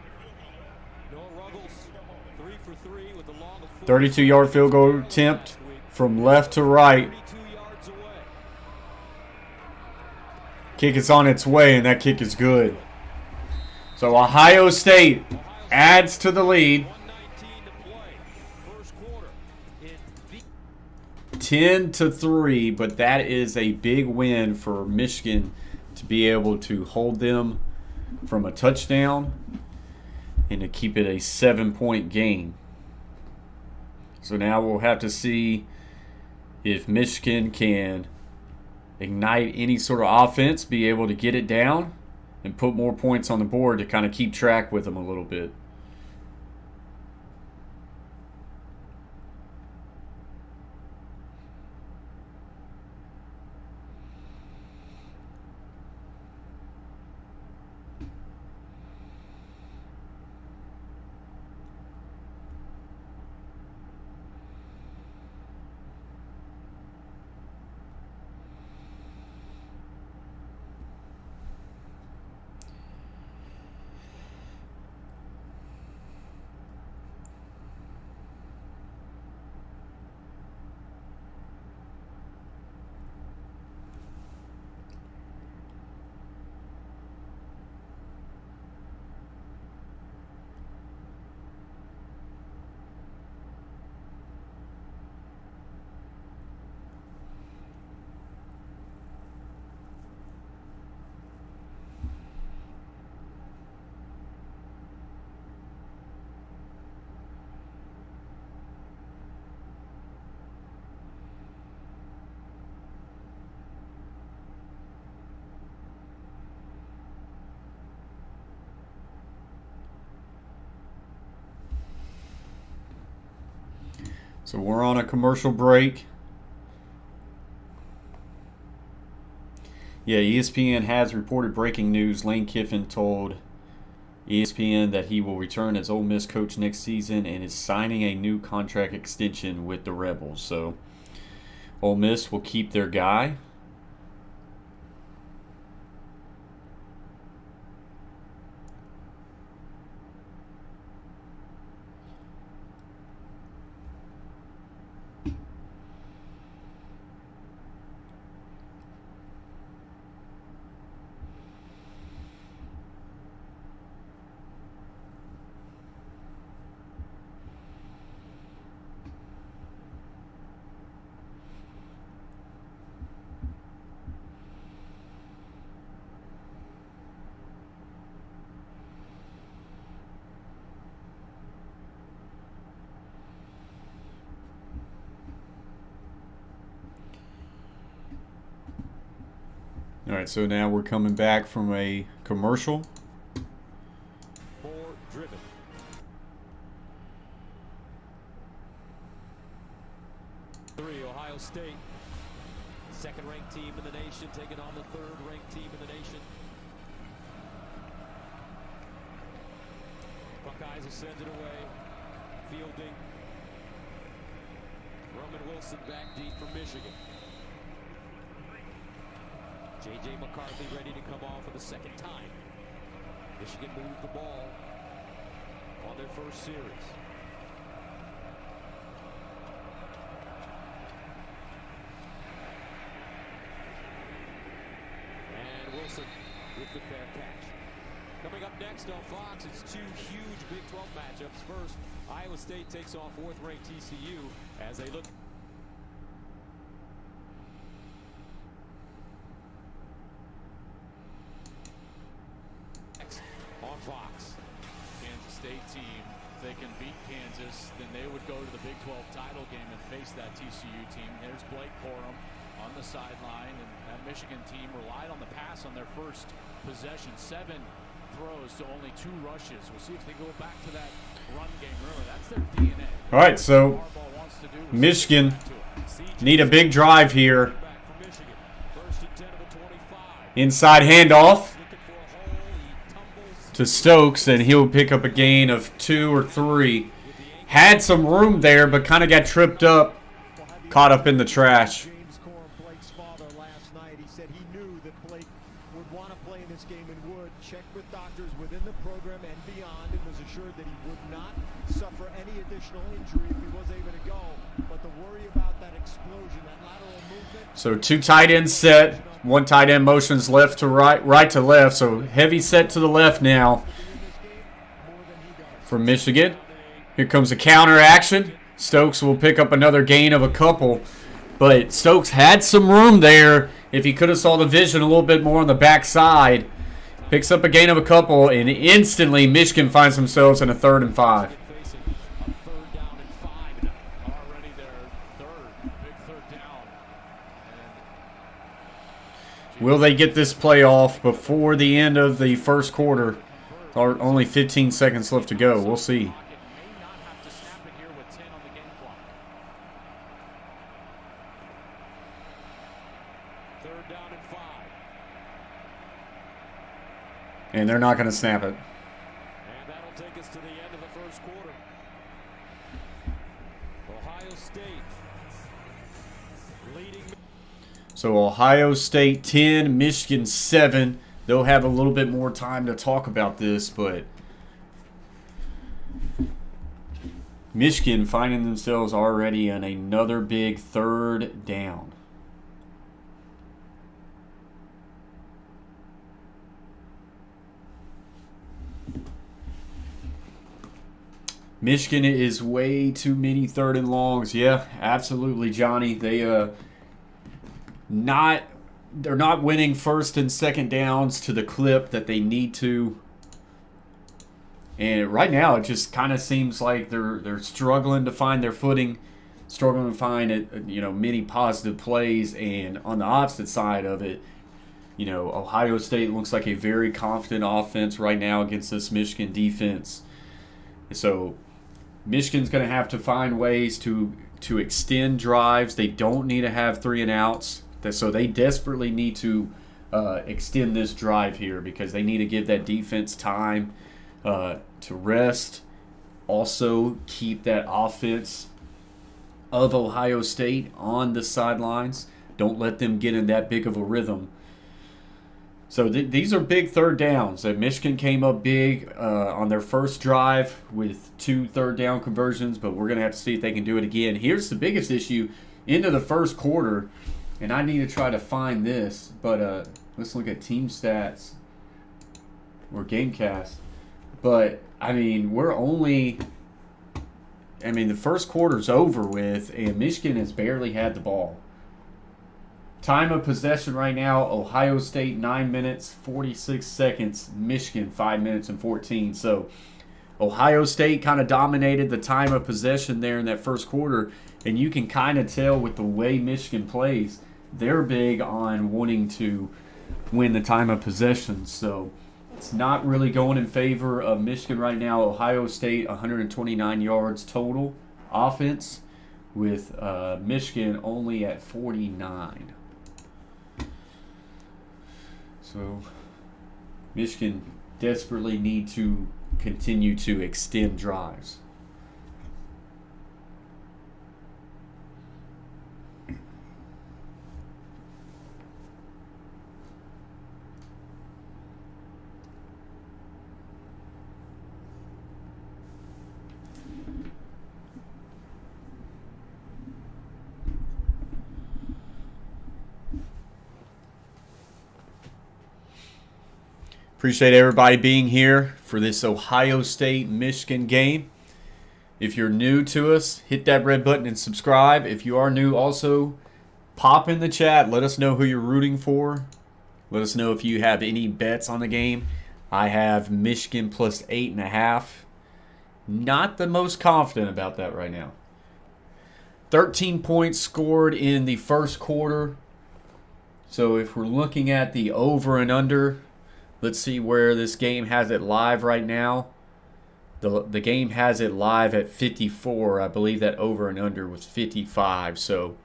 Noah Ruggles, 3 for 3 with the long of 32-yard field goal attempt from left to right. 32 yards away. Kick is on its way, and that kick is good. So Ohio State adds to the lead. 1:19 to play. First quarter. 10-3, but that is a big win for Michigan to be able to hold them from a touchdown and to keep it a 7-point game. So now we'll have to see if Michigan can ignite any sort of offense, be able to get it down and put more points on the board to kind of keep track with them a little bit. So we're on a commercial break. Yeah, ESPN has reported breaking news. Lane Kiffin told ESPN that he will return as Ole Miss coach next season and is signing a new contract extension with the Rebels. So Ole Miss will keep their guy. All right, so now we're coming back from a commercial. More driven. Ohio State second-ranked team in the nation taking on the third-ranked team in the nation. Buckeyes will send it away. Fielding. Roman Wilson back deep from Michigan. J.J. McCarthy ready to come off for the second time. Michigan moved the ball on their first series. And Wilson with the fair catch. Coming up next on Fox, it's two huge Big 12 matchups. First, Iowa State takes on fourth-ranked TCU as they look. On Fox. Kansas State team, if they can beat Kansas, then they would go to the Big 12 title game and face that TCU team. There's Blake Corum on the sideline, and that Michigan team relied on the pass on their first possession. 7 throws to only 2 rushes. We'll see if they go back to that run game. Remember, that's their DNA. All right, so Michigan need a big drive here. Inside handoff to Stokes, and he'll pick up a gain of 2 or 3. Had some room there, but kind of got tripped up, caught up in the trash. James Corum, Blake's father, last night, he said he knew that Blake would want to play in this game and would. Checked with doctors within the program and beyond, and was assured that he would not suffer any additional injury if he was able to go. But the worry about that explosion, that lateral movement. So 2 tight ends set. 1 tight end motions left to right, right to left. So heavy set to the left now for Michigan. Here comes a counter action. Stokes will pick up another gain of a couple. But Stokes had some room there. If he could have saw the vision a little bit more on the backside. Picks up a gain of a couple, and instantly Michigan finds themselves in a 3rd and 5. Will they get this play off before the end of the first quarter? Or only 15 seconds left to go. We'll see. And they're not going to snap it. And that'll take us to the end of the first quarter. Ohio State leading. So Ohio State 10, Michigan 7. They'll have a little bit more time to talk about this, but Michigan finding themselves already in another big 3rd down. Michigan is way too many 3rd and longs. Yeah, absolutely, Johnny. They're not winning 1st and 2nd downs to the clip that they need to. And right now, it just kind of seems like they're struggling to find their footing, struggling to find many positive plays. And on the opposite side of it, Ohio State looks like a very confident offense right now against this Michigan defense. So Michigan's going to have to find ways to extend drives. They don't need to have 3 and outs. So they desperately need to extend this drive here because they need to give that defense time to rest. Also keep that offense of Ohio State on the sidelines. Don't let them get in that big of a rhythm. So these are big 3rd downs. Michigan came up big on their first drive with 2 3rd down conversions, but we're going to have to see if they can do it again. Here's the biggest issue into the first quarter, and I need to try to find this, but let's look at team stats or Gamecast. But, the first quarter's over with, and Michigan has barely had the ball. Time of possession right now, Ohio State 9 minutes, 46 seconds. Michigan 5 minutes and 14. So Ohio State kind of dominated the time of possession there in that first quarter. And you can kind of tell with the way Michigan plays, they're big on wanting to win the time of possession. So it's not really going in favor of Michigan right now. Ohio State 129 yards total offense with Michigan only at 49. So Michigan desperately need to continue to extend drives. Appreciate everybody being here for this Ohio State-Michigan game. If you're new to us, hit that red button and subscribe. If you are new, also pop in the chat. Let us know who you're rooting for. Let us know if you have any bets on the game. I have Michigan plus 8.5. Not the most confident about that right now. 13 points scored in the first quarter. So if we're looking at the over and under, let's see where this game has it live right now. The game has it live at 54. I believe that over and under was 55. So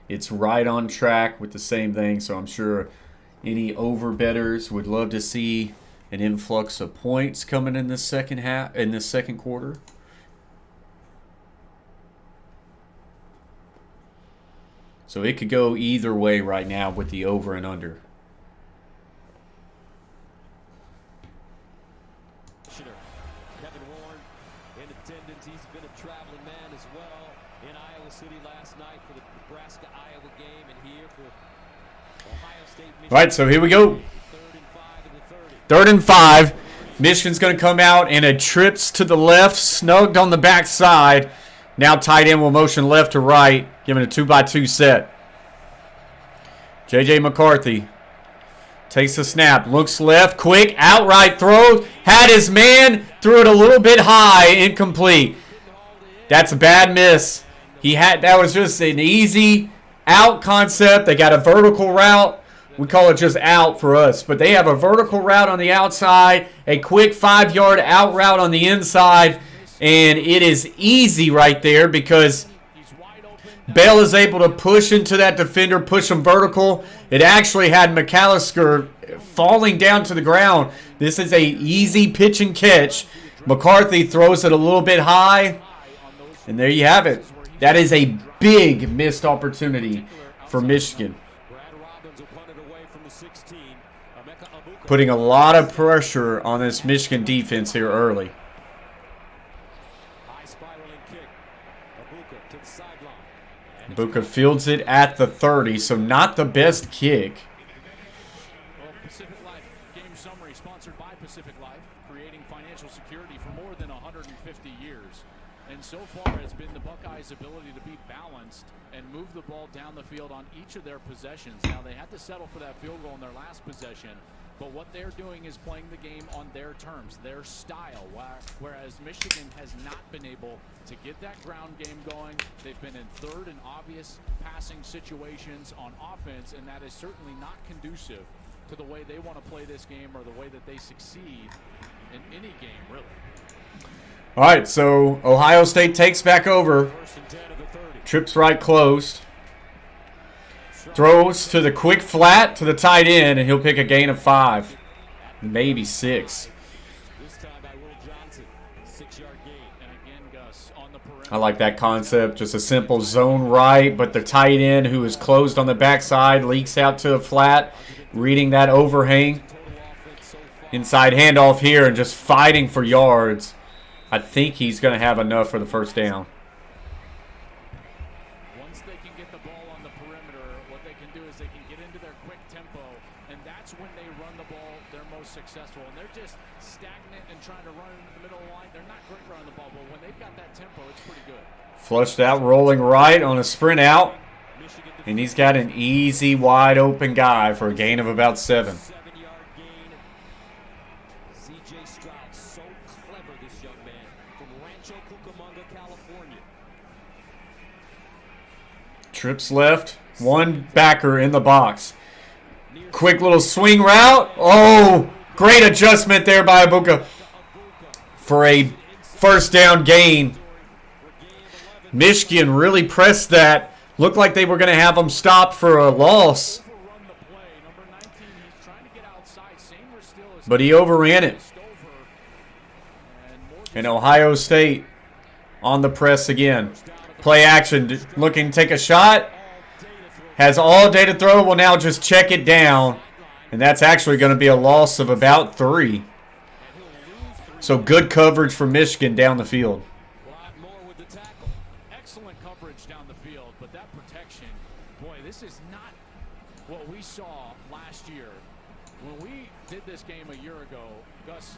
it's right on track with the same thing. So I'm sure any over bettors would love to see an influx of points coming in the second quarter. So it could go either way right now with the over and under. Kevin Warren in attendance. He's been a traveling man as well in Iowa City last night for the Nebraska-Iowa game and here for Ohio State. All right, so here we go. 3rd and 5. Michigan's going to come out and it trips to the left, snugged on the backside. Now tight end will motion left to right, giving a 2x2 set. J.J. McCarthy takes the snap, looks left, quick, outright throw, had his man, threw it a little bit high, incomplete. That's a bad miss. That was just an easy out concept. They got a vertical route. We call it just out for us, but they have a vertical route on the outside, a quick 5-yard out route on the inside, and it is easy right there because Bell is able to push into that defender, push him vertical. It actually had McAllister falling down to the ground. This is a easy pitch and catch. McCarthy throws it a little bit high, and there you have it. That is a big missed opportunity for Michigan. Putting a lot of pressure on this Michigan defense here early. Buka fields it at the 30, so not the best kick. Well, Pacific Life Game Summary, sponsored by Pacific Life, creating financial security for more than 150 years. And so far, it's been the Buckeyes' ability to be balanced and move the ball down the field on each of their possessions. Now, they had to settle for that field goal in their last possession, but what they're doing is playing the game on their terms, their style, whereas Michigan has not been able to get that ground game going. They've been in third and obvious passing situations on offense, and that is certainly not conducive to the way they want to play this game or the way that they succeed in any game, really. All right, so Ohio State takes back over. Trips right closed. Throws to the quick flat to the tight end, and he'll pick a gain of 5, maybe 6. I like that concept. Just a simple zone right, but the tight end who is closed on the backside leaks out to a flat, reading that overhang. Inside handoff here and just fighting for yards. I think he's going to have enough for the first down. Once they can get the ball on the perimeter, what they can do is they can get into their quick tempo, and that's when they run the ball they're most successful. And they're just stagnant and trying to run into the middle of the line. They're not great running the ball, but when they've got that tempo, it's pretty good. Flushed out, rolling right on a sprint out. And he's got an easy, wide open guy for a gain of about 7. Trips left, one backer in the box. Quick little swing route. Oh, great adjustment there by Ibuka for a first down gain. Michigan really pressed that. Looked like they were going to have them stopped for a loss. but he overran it. And Ohio State on the press again. Play action, looking to take a shot. Has all day to throw, will now just check it down. And that's actually going to be a loss of about 3. So good coverage for Michigan down the field. Excellent coverage down the field, but that protection, boy, this is not what we saw last year. When we did this game a year ago, Gus,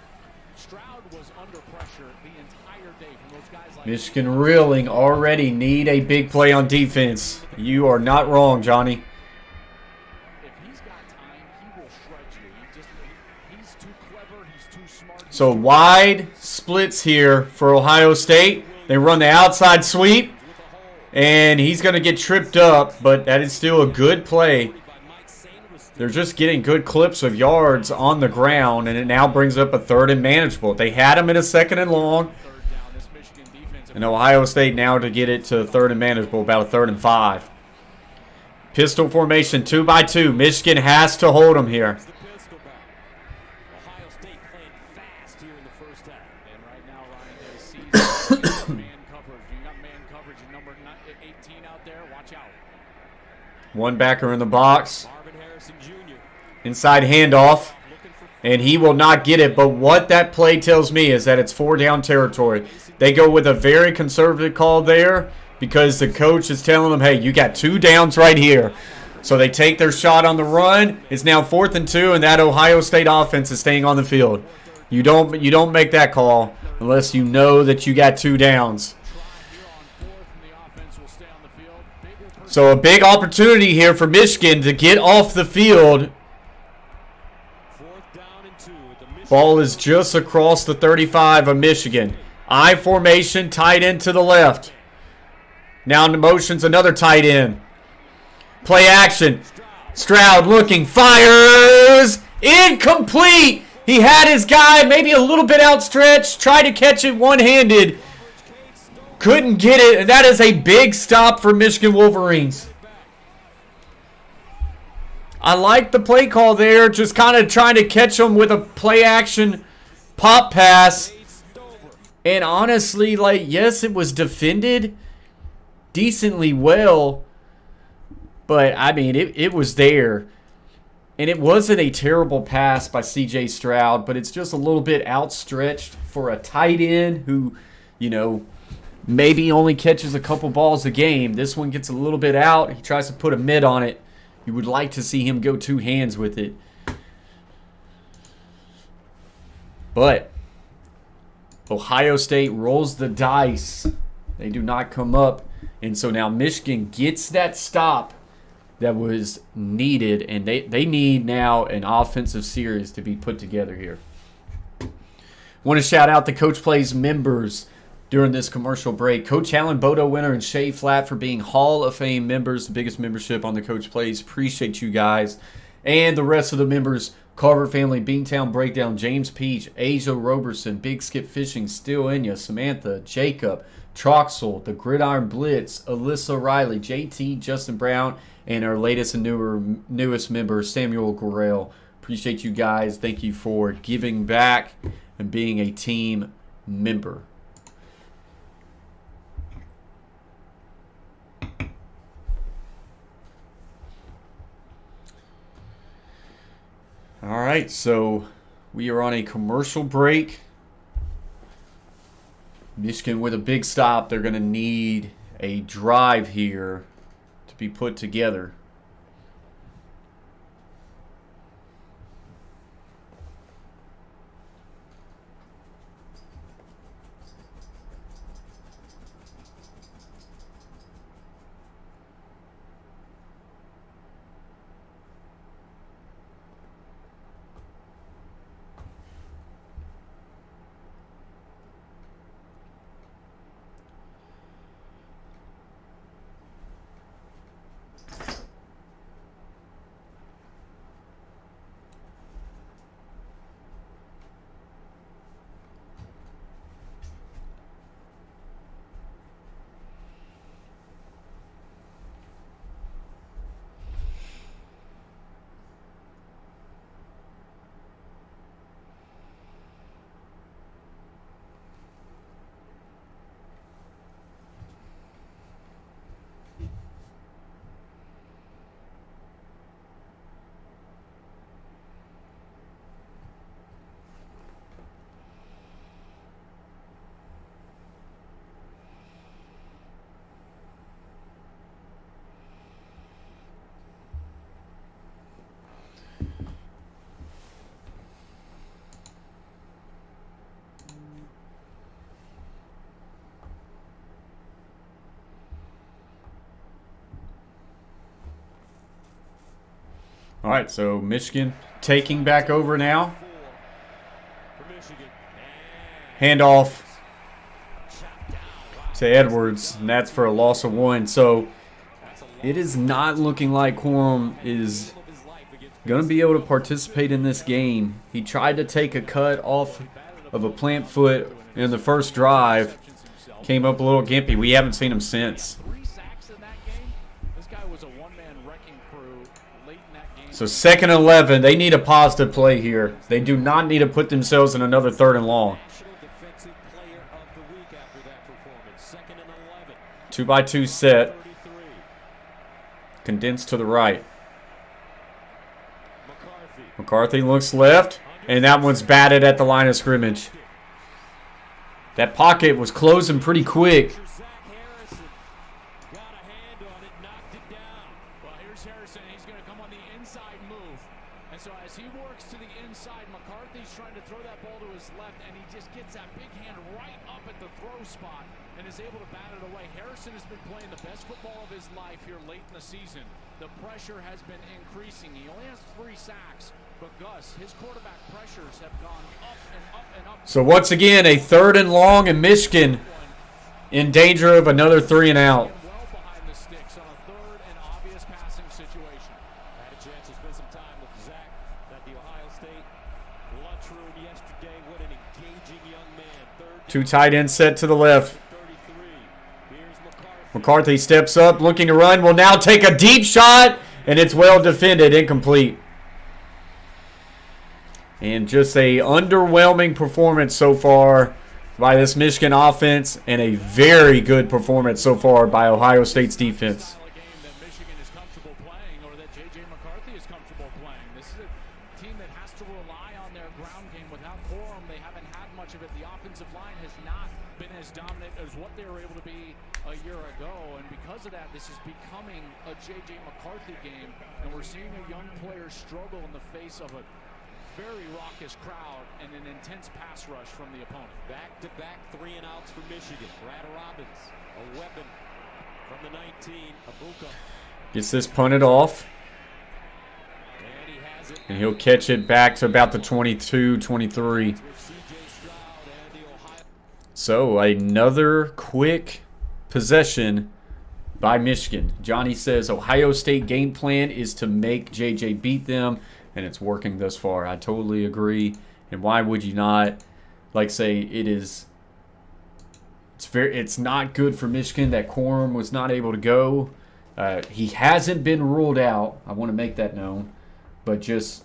Stroud was under pressure the entire day from those guys like Michigan reeling, already need a big play on defense. You are not wrong, Johnny. If he's got time, he will shred you. He's too clever, he's too smart. So wide splits here for Ohio State. They run the outside sweep, and he's going to get tripped up, but that is still a good play. They're just getting good clips of yards on the ground, and it now brings up a 3rd and manageable. They had him in a 2nd and long, and Ohio State now to get it to 3rd and manageable, about a 3rd and 5. Pistol formation, 2 by 2. Michigan has to hold them here. Ohio State playing fast here in the first half. And right now, Ryan, they see man coverage. You got man coverage and number 18 out there. Watch out. One backer in the box. Inside handoff. And he will not get it. But what that play tells me is that it's 4-down territory. They go with a very conservative call there because the coach is telling them, hey, you got 2 downs right here. So they take their shot on the run. It's now 4th and 2, and that Ohio State offense is staying on the field. You don't make that call unless you know that you got 2 downs. So a big opportunity here for Michigan to get off the field. Ball is just across the 35 of Michigan. I formation, tight end to the left. Now in the motion's another tight end. Play action. Stroud looking, fires. Incomplete. He had his guy maybe a little bit outstretched. Tried to catch it one-handed. Couldn't get it. And that is a big stop for Michigan Wolverines. I like the play call there. Just kind of trying to catch him with a play action pop pass. And honestly, like, yes, it was defended decently well. But, I mean, it was there. And it wasn't a terrible pass by C.J. Stroud, but it's just a little bit outstretched for a tight end who, you know, maybe only catches a couple balls a game. This one gets a little bit out. He tries to put a mid on it. You would like to see him go 2 hands with it. But Ohio State rolls the dice. They do not come up. And so now Michigan gets that stop that was needed, and they need now an offensive series to be put together here. Want to shout out the Coach Plays members during this commercial break. Coach Allen, Bodo Winter, and Shay Flatt for being Hall of Fame members, the biggest membership on the Coach Plays. Appreciate you guys. And the rest of the members, Carver Family, Beantown Breakdown, James Peach, Asia Roberson, Big Skip Fishing, Still In Ya, Samantha, Jacob, Troxel, the Gridiron Blitz, Alyssa Riley, JT, Justin Brown, and our latest and newest member, Samuel Gorell. Appreciate you guys. Thank you for giving back and being a team member. All right, so we are on a commercial break. Michigan with a big stop. They're going to need a drive here to be put together. All right, so Michigan taking back over now. Handoff to Edwards, and that's for a loss of 1. So it is not looking like Quorum is going to be able to participate in this game. He tried to take a cut off of a plant foot in the first drive. Came up a little gimpy. We haven't seen him since. 3 sacks in that game. This guy was a one-man wrecking crew late in that game. So 2nd and 11. They need a positive play here. They do not need to put themselves in another 3rd and long. 2-by-2 set. Condensed to the right. McCarthy looks left, and that one's batted at the line of scrimmage. That pocket was closing pretty quick. Well, here's Harrison. He's going to come on the inside move. And so as he works to the inside, McCarthy's trying to throw that ball to his left, and he just gets that big hand right up at the throw spot and is able to bat it away. Harrison has been playing the best football of his life here late in the season. The pressure has been increasing. He only has 3 sacks, but Gus, his quarterback pressures have gone up and up and up. So once again, a 3rd and long, and Michigan in danger of another 3 and out. Well behind the sticks on a 3rd and obvious passing situation. I had a chance to spend some time with Zach at the Ohio State lunchroom yesterday. What an engaging young man. 2 tight ends set to the left. 33. Here's McCarthy. McCarthy steps up, looking to run. Will now take a deep shot, and it's well defended, incomplete. And just a underwhelming performance so far by this Michigan offense, and a very good performance so far by Ohio State's defense. A game that Michigan is comfortable playing, or that J.J. McCarthy is comfortable playing. This is a team that has to rely on their ground game. Without Corum, they haven't had much of it. The offensive line has not been as dominant as what they were able to be a year ago, and because of that, this is becoming a J.J. McCarthy game, and we're seeing a young player struggle in the face of a very raucous crowd and an intense pass rush from the opponent. Back-to-back 3 and outs for Michigan. Brad Robbins, a weapon from the 19. Abuka. Gets this punted off, And he has it. and he'll catch it back to about the 22, 23. With C.J. Stroud and the Ohio. So another quick possession by Michigan. Johnny says Ohio State game plan is to make JJ beat them, and it's working thus far. I totally agree. And why would you not? Like say it's not good for Michigan that Corum was not able to go. He hasn't been ruled out. I want to make that known, but just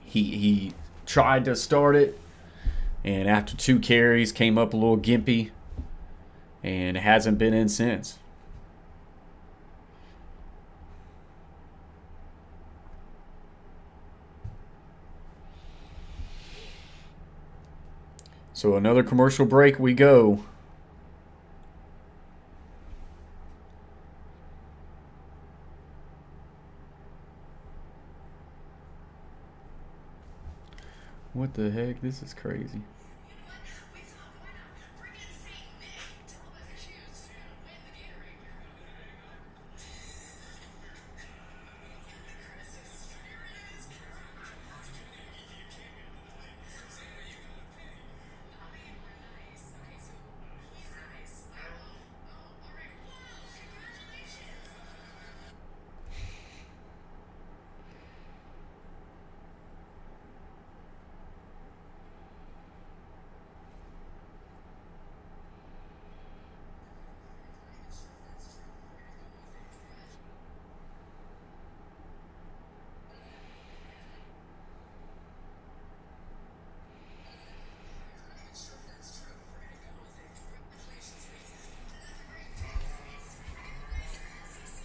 he tried to start it, and after 2 carries came up a little gimpy, and hasn't been in since. So another commercial break we go. What the heck? This is crazy.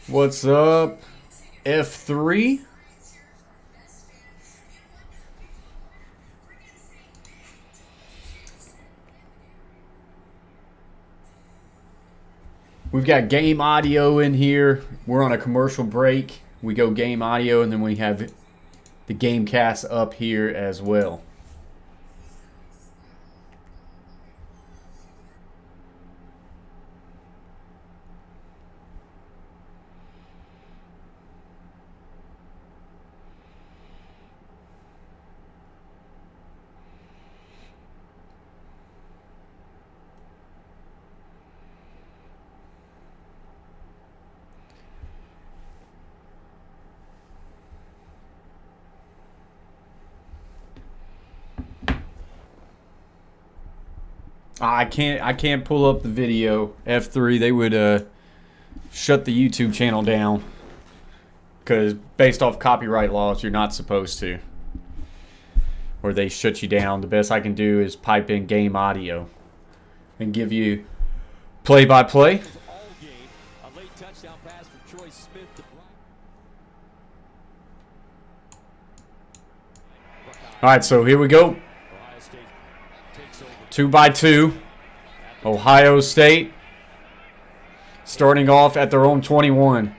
What's up, F3? We've got game audio in here. We're on a commercial break. We go game audio, and then we have the game cast up here as well. I can't pull up the video. F3, they would shut the YouTube channel down. Because based off copyright laws, you're not supposed to. Or they shut you down. The best I can do is pipe in game audio. And give you play-by-play. A late touchdown pass from Troy Smith to Alright, so here we go. 2-by-2. Ohio State starting off at their own 21.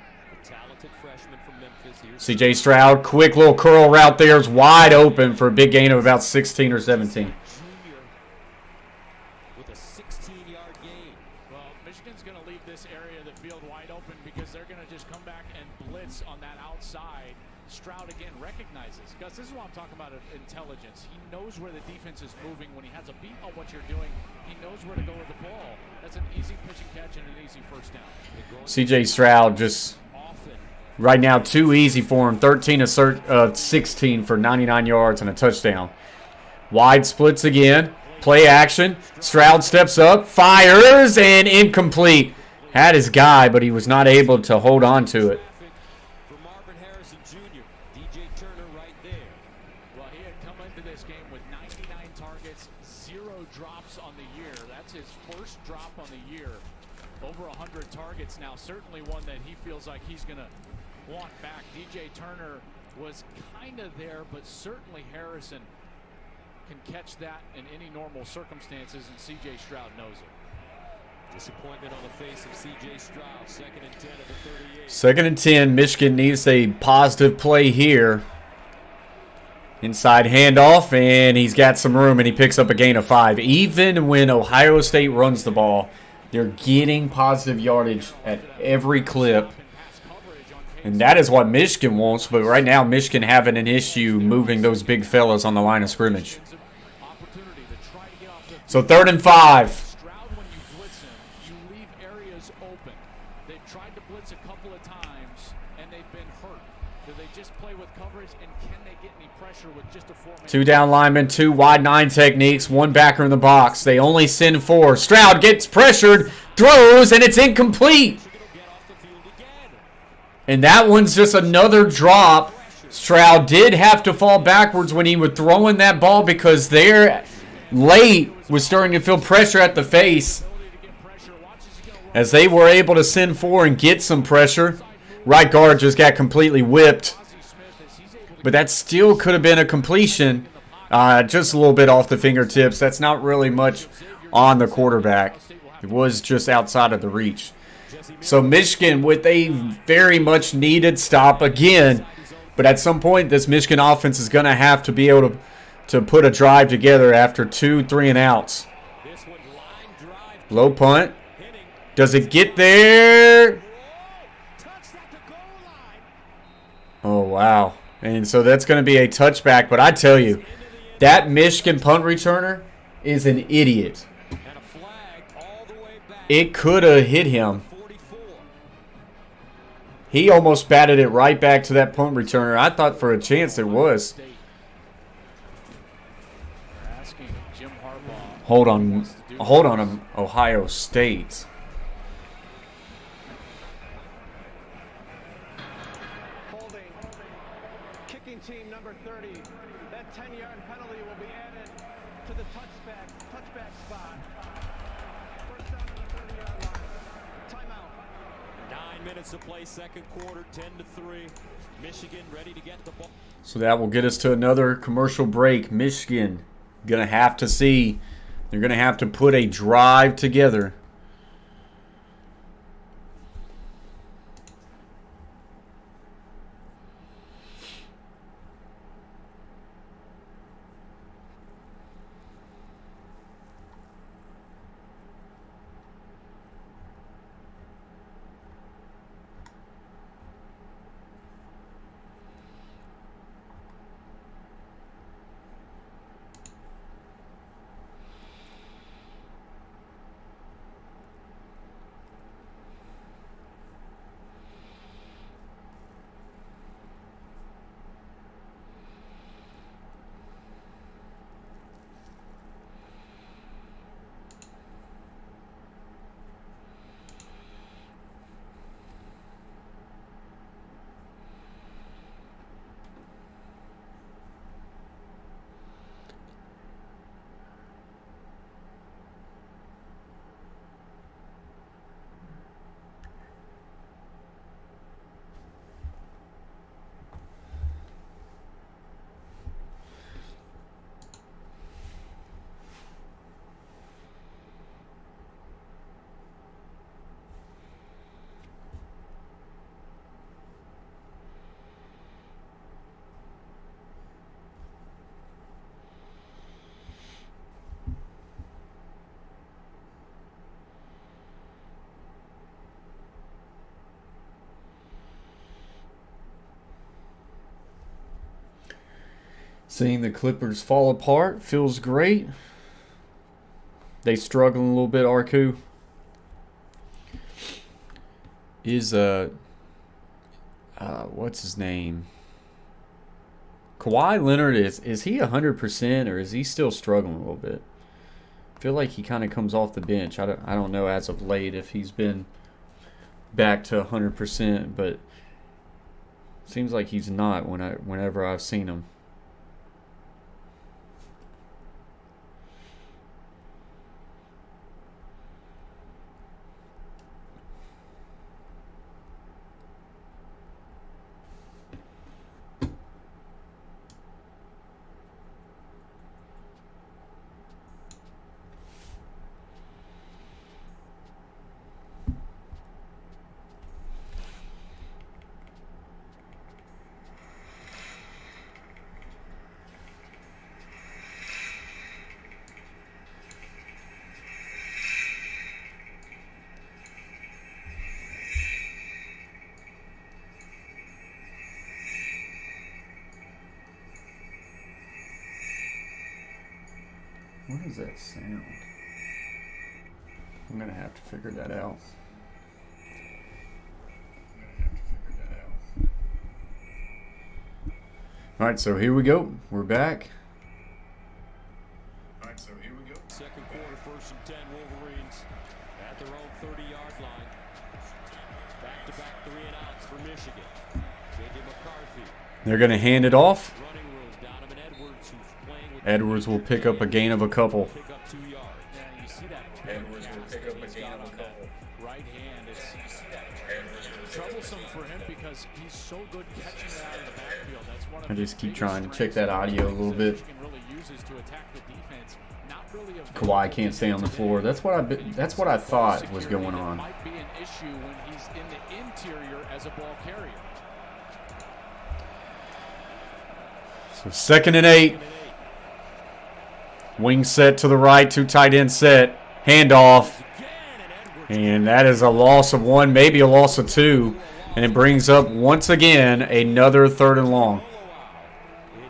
CJ Stroud, quick little curl route there is wide open for a big gain of about 16 or 17. with a 16-yard gain. Well, Michigan's going to leave this area of the field wide open because they're going to just come back and blitz on that outside. Stroud again recognizes. Gus, this is what I'm talking about, intelligence. He knows where the defense is moving. When he has a beat on what you're doing, he knows where to go with the ball. That's an easy pitch and catch and an easy first down. CJ Stroud just right now too easy for him. 13 of 16 for 99 yards and a touchdown. Wide splits again. Play action. Stroud steps up, fires, and incomplete. Had his guy, but he was not able to hold on to it. For Marvin Harrison Jr., DJ Turner right there. Well, he had come into this game with 99 targets, 0 drops on the year. That's his first drop on the year. Over 100 targets now. Certainly one that he feels like he's going to want back. DJ Turner was kind of there, but certainly Harrison can catch that in any normal circumstances, and C.J. Stroud knows it. Disappointment on the face of C.J. Stroud. 2nd and 10 at the 38. 2nd and 10. Michigan needs a positive play here. Inside handoff, and he's got some room, and he picks up a gain of 5. Even when Ohio State runs the ball, they're getting positive yardage at every clip. And that is what Michigan wants, but right now Michigan having an issue moving those big fellas on the line of scrimmage. So 3rd and 5. Stroud, when you blitz him, you leave areas open. They've tried to blitz a couple of times, and they've been hurt. Do they just play with coverage, and can they get any pressure with just a 4-man? 2 down linemen, 2 wide 9 techniques, 1 backer in the box. They only send 4. Stroud gets pressured, throws, and it's incomplete. And that one's just another drop. Stroud did have to fall backwards when he was throwing that ball because they're late was starting to feel pressure at the face. As they were able to send 4 and get some pressure. Right guard just got completely whipped. But that still could have been a completion. Just a little bit off the fingertips. That's not really much on the quarterback. It was just outside of the reach. So Michigan with a very much needed stop again. But at some point, this Michigan offense is going to have to be able to put a drive together after 2 3-and-outs. Low punt. Does it get there? Oh, wow. And so that's going to be a touchback. But I tell you, that Michigan punt returner is an idiot. It could have hit him. He almost batted it right back to that punt returner. I thought for a chance it was. Hold on, Ohio State. Holding. Kicking team number 30. That 10-yard penalty will be added to the touchback spot. First down to the 30-yard line. Timeout. 9 minutes to play, 2nd quarter, 10-3. Michigan ready to get the ball. So that will get us to another commercial break. Michigan going to have to see. They're going to have to put a drive together. Seeing the Clippers fall apart feels great. They struggling a little bit, Arku. Is what's his name? Kawhi Leonard, is he 100% or is he still struggling a little bit? I feel like he kind of comes off the bench. I don't know as of late if he's been back to 100%, but seems like he's not whenever I've seen him. What is that sound? I'm going to have to figure that out. All right, so here we go. We're back. Second quarter, 1st and 10, Wolverines at their own 30-yard line. Back-to-back 3 and outs for Michigan. J.J. McCarthy. They're going to hand it off. Running room, Donovan Edwards, who's playing with Edwards will pick up a gain of a couple. pick up 2 yards. Yeah, you see that. Edwards will pick up a gain of a couple. Right hand. It's troublesome for him because he's so good catching it out of the backfield. That's one of I his just keep biggest trying to check strengths that and audio a things little that bit. Michigan really uses to attack the defense. Not really a Kawhi can't stay on the floor. That's what I thought was going Security that on. might be an issue when he's in the interior as a ball carrier. So 2nd and 8. Wing set to the right, 2 tight end set. Handoff. And that is a loss of 1, maybe a loss of 2. And it brings up, once again, another 3rd and long.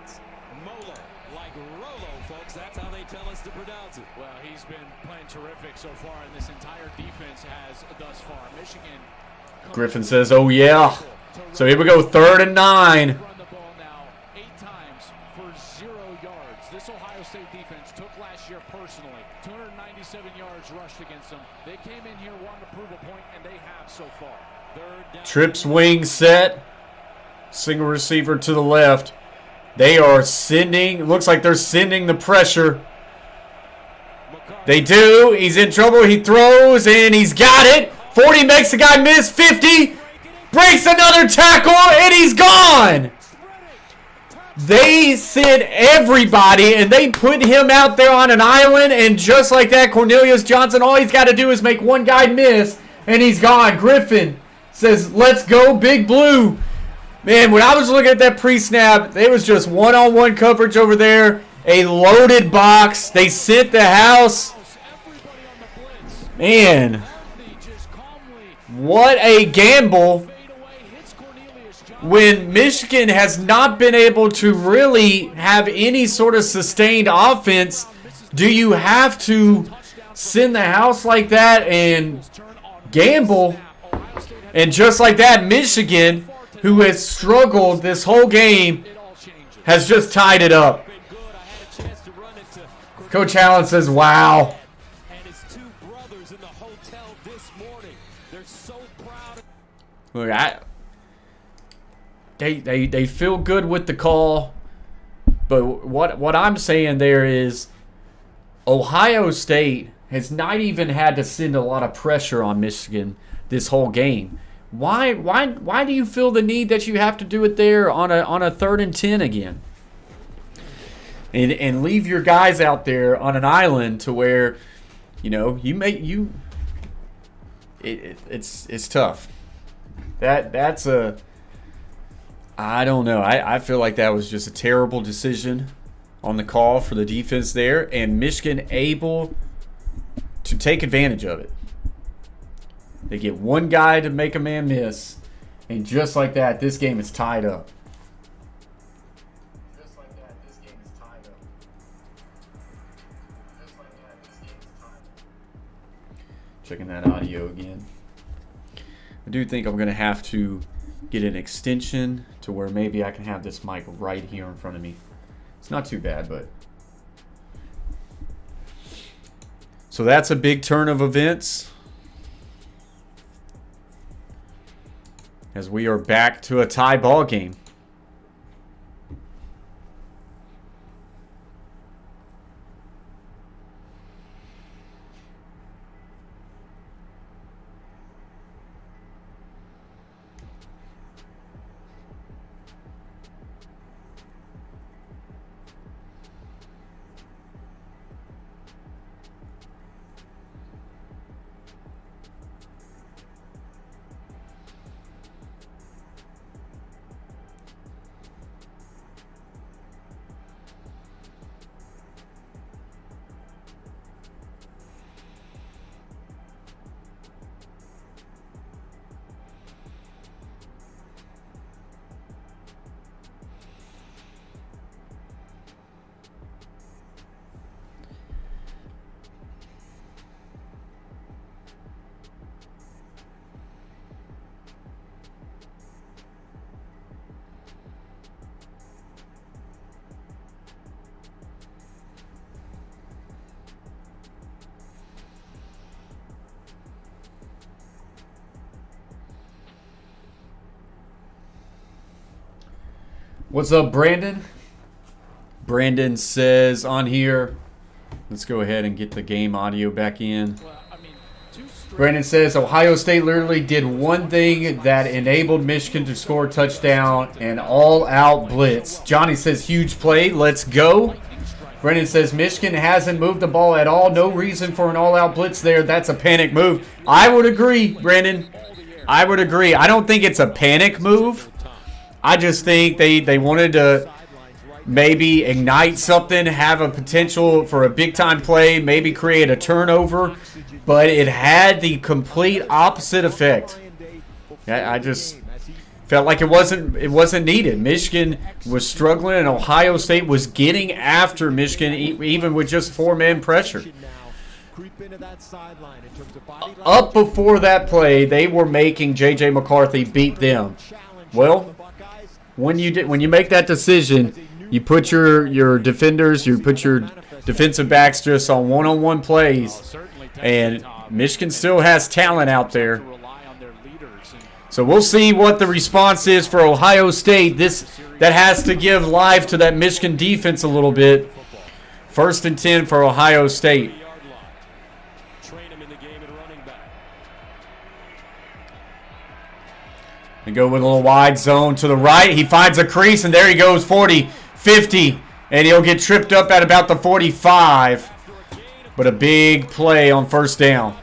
It's Molo, like Rolo, folks. That's how they tell us to pronounce it. Well, he's been playing terrific so far, and this entire defense has thus far. Michigan. Griffin says, oh, yeah. So here we go, 3rd and 9. Run the ball now 8 times for 0 yards. This Ohio State defense took last year personally. 297 yards rushed against them. They came in here wanting to prove a point, and they have so far. Trips wing set. Single receiver to the left. They are sending, looks like they're sending the pressure. They do. He's in trouble. He throws, and he's got it. 40 makes the guy miss. 50. Breaks another tackle, and he's gone. They sent everybody, and they put him out there on an island, and just like that, Cornelius Johnson, all he's got to do is make one guy miss, and he's gone. Griffin says, let's go, Big Blue. Man, when I was looking at that pre-snap, it was just one-on-one coverage over there, a loaded box. They sent the house. Man, what a gamble when Michigan has not been able to really have any sort of sustained offense. Do you have to send the house like that and gamble? And just like that, Michigan, who has struggled this whole game, has just tied it up. Coach Allen says, wow. And his 2 brothers in the hotel this morning. They're so proud. Look, they feel good with the call, but what I'm saying there is Ohio State has not even had to send a lot of pressure on Michigan this whole game. Why do you feel the need that you have to do it there on a 3rd and 10 again? And leave your guys out there on an island to where, you know, it's tough. That's a, I don't know. I feel like that was just a terrible decision on the call for the defense there, and Michigan able to take advantage of it. They get one guy to make a man miss, and just like that, this game is tied up. Just like that, this game is Checking that audio again. I do think I'm going to have to get an extension to where maybe I can have this mic right here in front of me. It's not too bad, but... So that's a big turn of events. As we are back to a tie ball game. What's up, Brandon? Brandon says on here, let's go ahead and get the game audio back in. Brandon says Ohio State literally did one thing that enabled Michigan to score a touchdown, an all-out blitz. Johnny says huge play, let's go. Brandon says Michigan hasn't moved the ball at all, no reason for an all-out blitz there. That's a panic move. I would agree, Brandon. I would agree. I don't think it's a panic move. I just think they wanted to maybe ignite something, have a potential for a big-time play, maybe create a turnover, but it had the complete opposite effect. I just felt like it wasn't needed. Michigan was struggling, and Ohio State was getting after Michigan, even with just four-man pressure. Up before that play, they were making J.J. McCarthy beat them. Well, when you make that decision, you put your defenders, you put your defensive backs just on one-on-one plays, and Michigan still has talent out there. So we'll see what the response is for Ohio State. That has to give life to that Michigan defense a little bit. 1st and 10 for Ohio State. And go with a little wide zone to the right. He finds a crease, and there he goes, 40, 50. And he'll get tripped up at about the 45. But a big play on 1st down.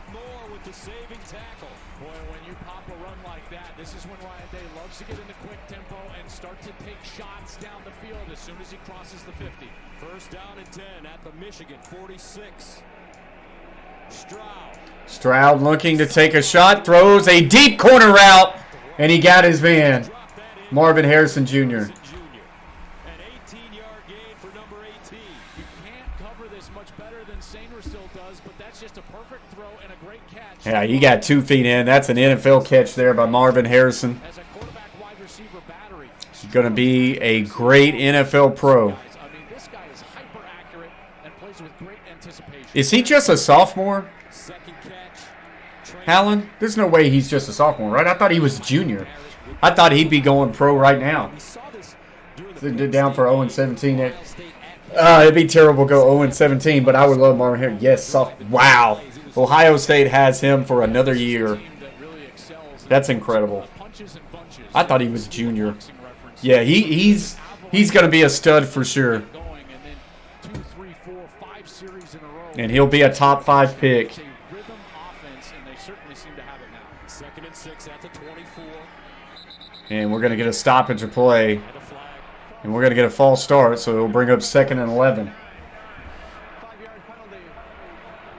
Stroud looking to take a shot. Throws a deep corner route. And he got his man, Marvin Harrison Jr. An 18-yard gain for number 18. You can't cover this much better than Sainer still does, but that's just a perfect throw and a great catch. Yeah, he got 2 feet in. That's an NFL catch there by Marvin Harrison. As a quarterback wide receiver battery. He's going to be a great NFL pro. I mean, this guy is hyper accurate and plays with great anticipation. Is he just a sophomore? Hallen? There's no way he's just a sophomore, right? I thought he was a junior. I thought he'd be going pro right now. Down for 0-17. It'd be terrible to go 0-17, but I would love Marvin Harrison. Yes, wow. Ohio State has him for another year. That's incredible. I thought he was a junior. Yeah, he's going to be a stud for sure. And he'll be a top 5 pick. And we're going to get a stoppage of play. And we're going to get a false start, so it'll bring up 2nd and 11. 5-yard penalty.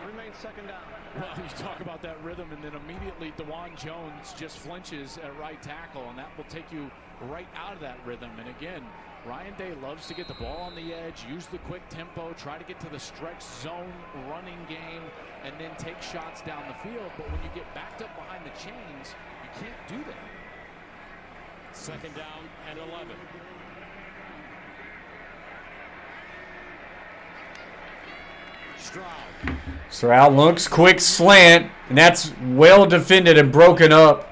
Remains 2nd down. Well, you talk about that rhythm, and then immediately DeJuan Jones just flinches at right tackle, and that will take you right out of that rhythm. And again, Ryan Day loves to get the ball on the edge, use the quick tempo, try to get to the stretch zone running game, and then take shots down the field. But when you get backed up behind the chains, you can't do that. 2nd down and 11. Stroud looks, quick slant, and that's well defended and broken up.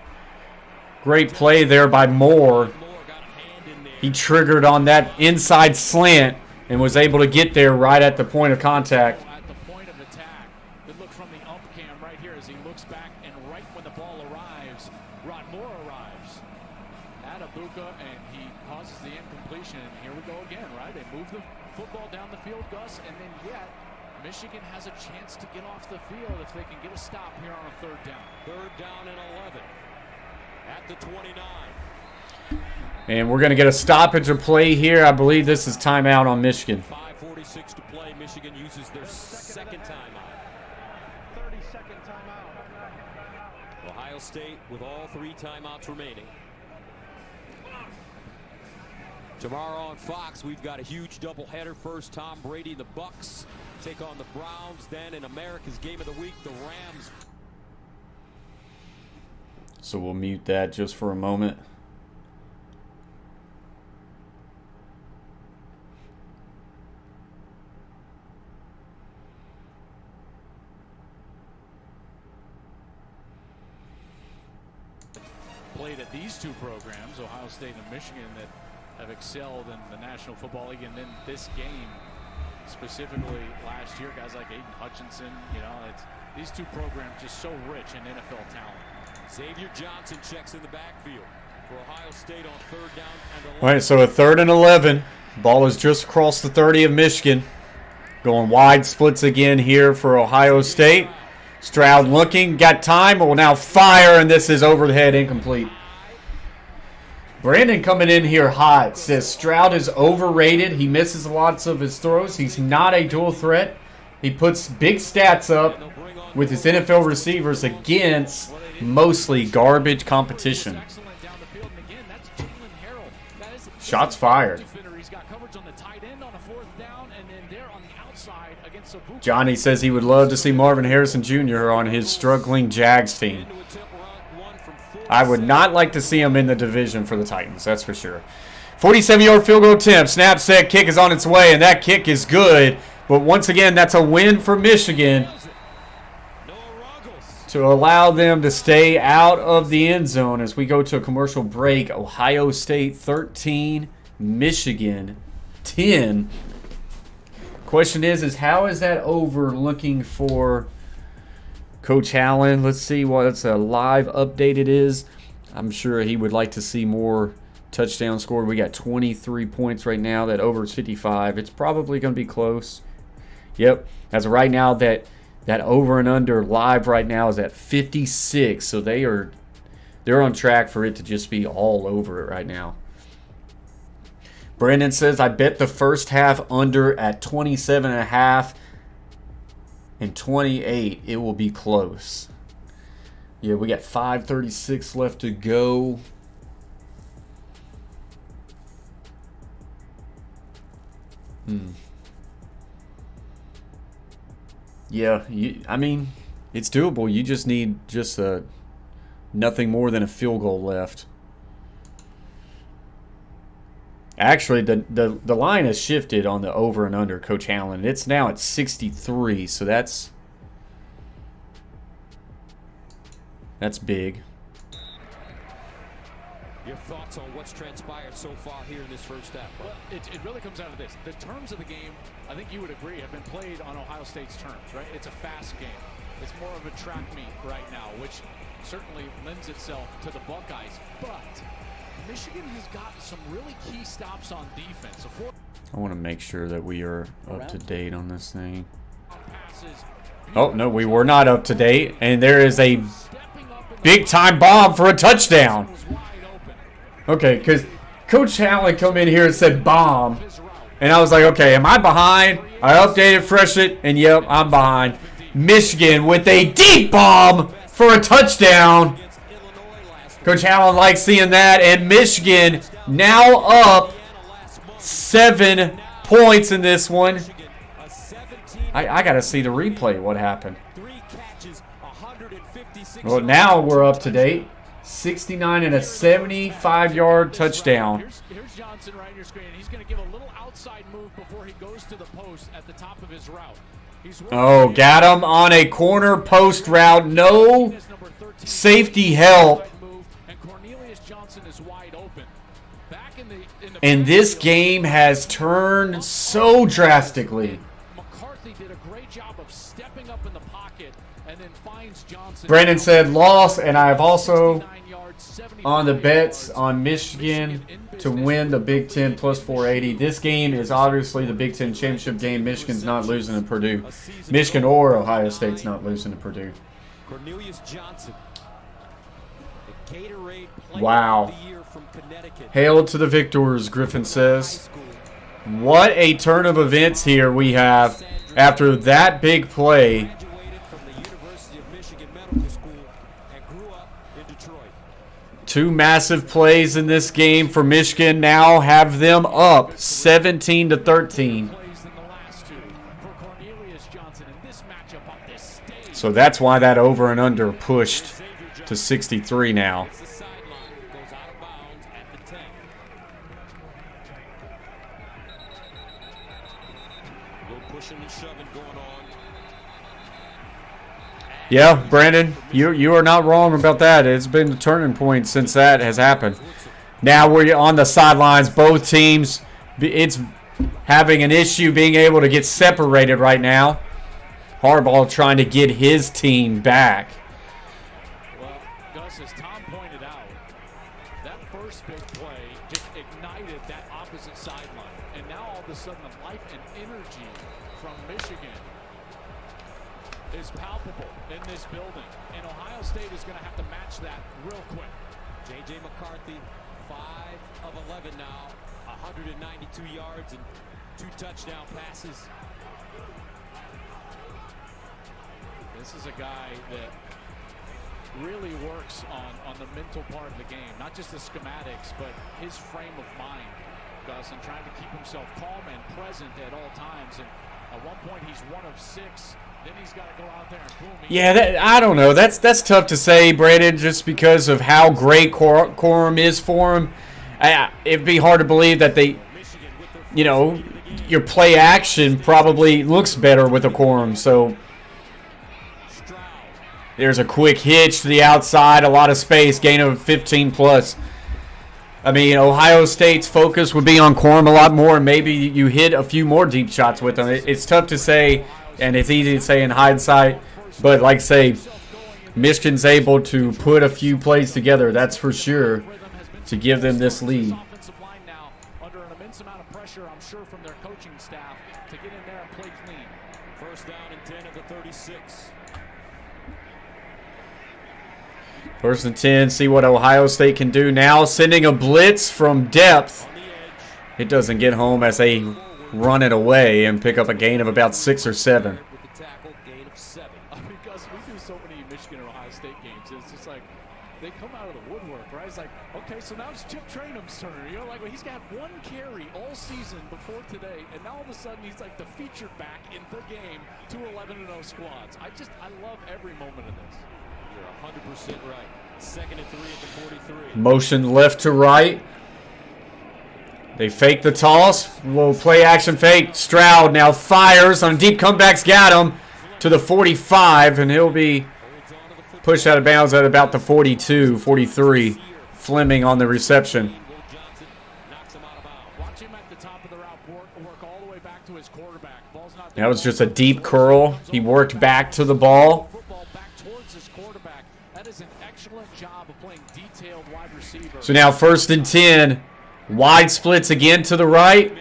Great play there by Moore. He triggered on that inside slant and was able to get there right at the point of contact. At the point of attack. Good look from the up cam right here as he looks back, and right when the ball arrives, Rod Moore arrives at Abuka, and he causes the incompletion. And here we go again, right? They move the football down the field, Gus, and then yet Michigan has a chance to get off the field if they can get a stop here on a 3rd down. 3rd down and 11 at the 29. And we're going to get a stoppage of play here. I believe this is timeout on Michigan. 5:46 to play. Michigan uses their 2nd timeout. 30-second timeout. Ohio State with all 3 timeouts remaining. Tomorrow on Fox, we've got a huge doubleheader. First, Tom Brady and the Bucks take on the Browns. Then in America's Game of the Week, the Rams. So we'll mute that just for a moment. Played at these 2 programs, Ohio State and Michigan, that have excelled in the National Football League, and then this game specifically last year, guys like Aiden Hutchinson, you know, these 2 programs just so rich in NFL talent. Xavier Johnson checks in the backfield for Ohio State on 3rd down and 11. All right, so a 3rd and 11. Ball is just across the 30 of Michigan. Going wide splits again here for Ohio State. Stroud looking, got time, but will now fire, and this is over the head, incomplete. Brandon coming in here hot, says Stroud is overrated. He misses lots of his throws. He's not a dual threat. He puts big stats up with his NFL receivers against mostly garbage competition. Shots fired. Johnny says he would love to see Marvin Harrison Jr. on his struggling Jags team. I would not like to see him in the division for the Titans, that's for sure. 47-yard field goal attempt. Snap, set, kick is on its way, and that kick is good. But once again, that's a win for Michigan to allow them to stay out of the end zone as we go to a commercial break. Ohio State 13, Michigan 10. Question is how is that over looking for Coach Allen? Let's see what a live update it is. I'm sure he would like to see more touchdowns scored. We got 23 points right now. That over is 55. It's probably going to be close. Yep. As of right now, that over and under live right now is at 56. So they're on track for it to just be all over it right now. Brandon says, I bet the first half under at 27.5 and 28. It will be close. Yeah, we got 5:36 left to go. Yeah, I mean, it's doable. You just need nothing more than a field goal left. Actually, the line has shifted on the over and under, Coach Allen. It's now at 63, so that's big. Your thoughts on what's transpired so far here in this first half? Well, it really comes down to this. The terms of the game, I think you would agree, have been played on Ohio State's terms, right? It's a fast game. It's more of a track meet right now, which certainly lends itself to the Buckeyes. But Michigan has got some really key stops on defense. I want to make sure that we are up to date on this thing. Oh, no, we were not up to date. And there is a big-time bomb for a touchdown. Okay, because Coach Allen come in here and said bomb. And I was like, okay, am I behind? I updated, freshed it, and yep, I'm behind. Michigan with a deep bomb for a touchdown. Coach Allen likes seeing that, and Michigan now up 7 points in this one. I got to see the replay. What happened? Well, now we're up to date. 69 and a 75-yard touchdown. Here's Johnson right in your screen. He's going to give a little outside move before he goes to the post at the top of his route. Oh, got him on a corner post route. No safety help. And this game has turned so drastically. McCarthy did a great job of stepping up in the pocket and then finds Johnson. Brandon said loss, and I've also on the bets on Michigan to win the Big Ten plus 480. This game is obviously the Big Ten championship game. Michigan's not losing to Purdue. Michigan or Ohio State's not losing to Purdue. Cornelius Johnson, the Gatorade Player Wow. of the Year from Connecticut. Hail to the victors, Griffin says. What a turn of events here we have after that big play. Graduated from the University of Michigan Medical School and grew up in Detroit. 2 massive plays in this game for Michigan now have them up 17-13. So that's why that over and under pushed to 63 now. It's the sideline, goes out of bounds at the 10. A little pushing and shoving going on. Yeah, Brandon, you are not wrong about that. It's been a turning point since that has happened. Now we're on the sidelines. Both teams, it's having an issue being able to get separated right now. Harbaugh trying to get his team back. Well, Gus, as Tom pointed out, that first big play just ignited that opposite sideline. And now all of a sudden the life and energy from Michigan is palpable in this building. And Ohio State is going to have to match that real quick. J.J. McCarthy, 5 of 11 now, 192 yards and 2 touchdown passes. This is a guy that really works on the mental part of the game, not just the schematics, but his frame of mind, Gus, and trying to keep himself calm and present at all times. And at one point, he's 1 of 6. Then he's got to go out there and boom. Yeah, I don't know. That's tough to say, Brandon, just because of how great Corum is for him. It'd be hard to believe that they, your play action probably looks better with a Corum. So there's a quick hitch to the outside, a lot of space, gain of 15 plus. I mean, Ohio State's focus would be on Corum a lot more, and maybe you hit a few more deep shots with them. It's tough to say, and it's easy to say in hindsight, but like I say, Michigan's able to put a few plays together, that's for sure, to give them this lead. Under an immense amount of pressure, I'm sure, from their coaching staff to get in there and play clean. First down and 10 at the 36. First and 10, see what Ohio State can do now. Sending a blitz from depth. It doesn't get home as they run it away and pick up a gain of about 6 or 7. With the tackle, gain of 7. I mean, Gus, we do so many Michigan and Ohio State games. It's just like they come out of the woodwork, right? It's like, okay, so now it's Chip Trainum's turn. Like he's got 1 carry all season before today, and now all of a sudden he's like the featured back in the game, 2 11-0 squads. I love every moment of this. You're 100% right. 2nd and 3 at the 43. Motion left to right. They fake the toss. Little play action fake. Stroud now fires on deep comebacks. Got him to the 45, and he'll be pushed out of bounds at about the 42, 43. Fleming on the reception. That was just a deep curl. He worked back to the ball. So now 1st and 10. Wide splits again to the right.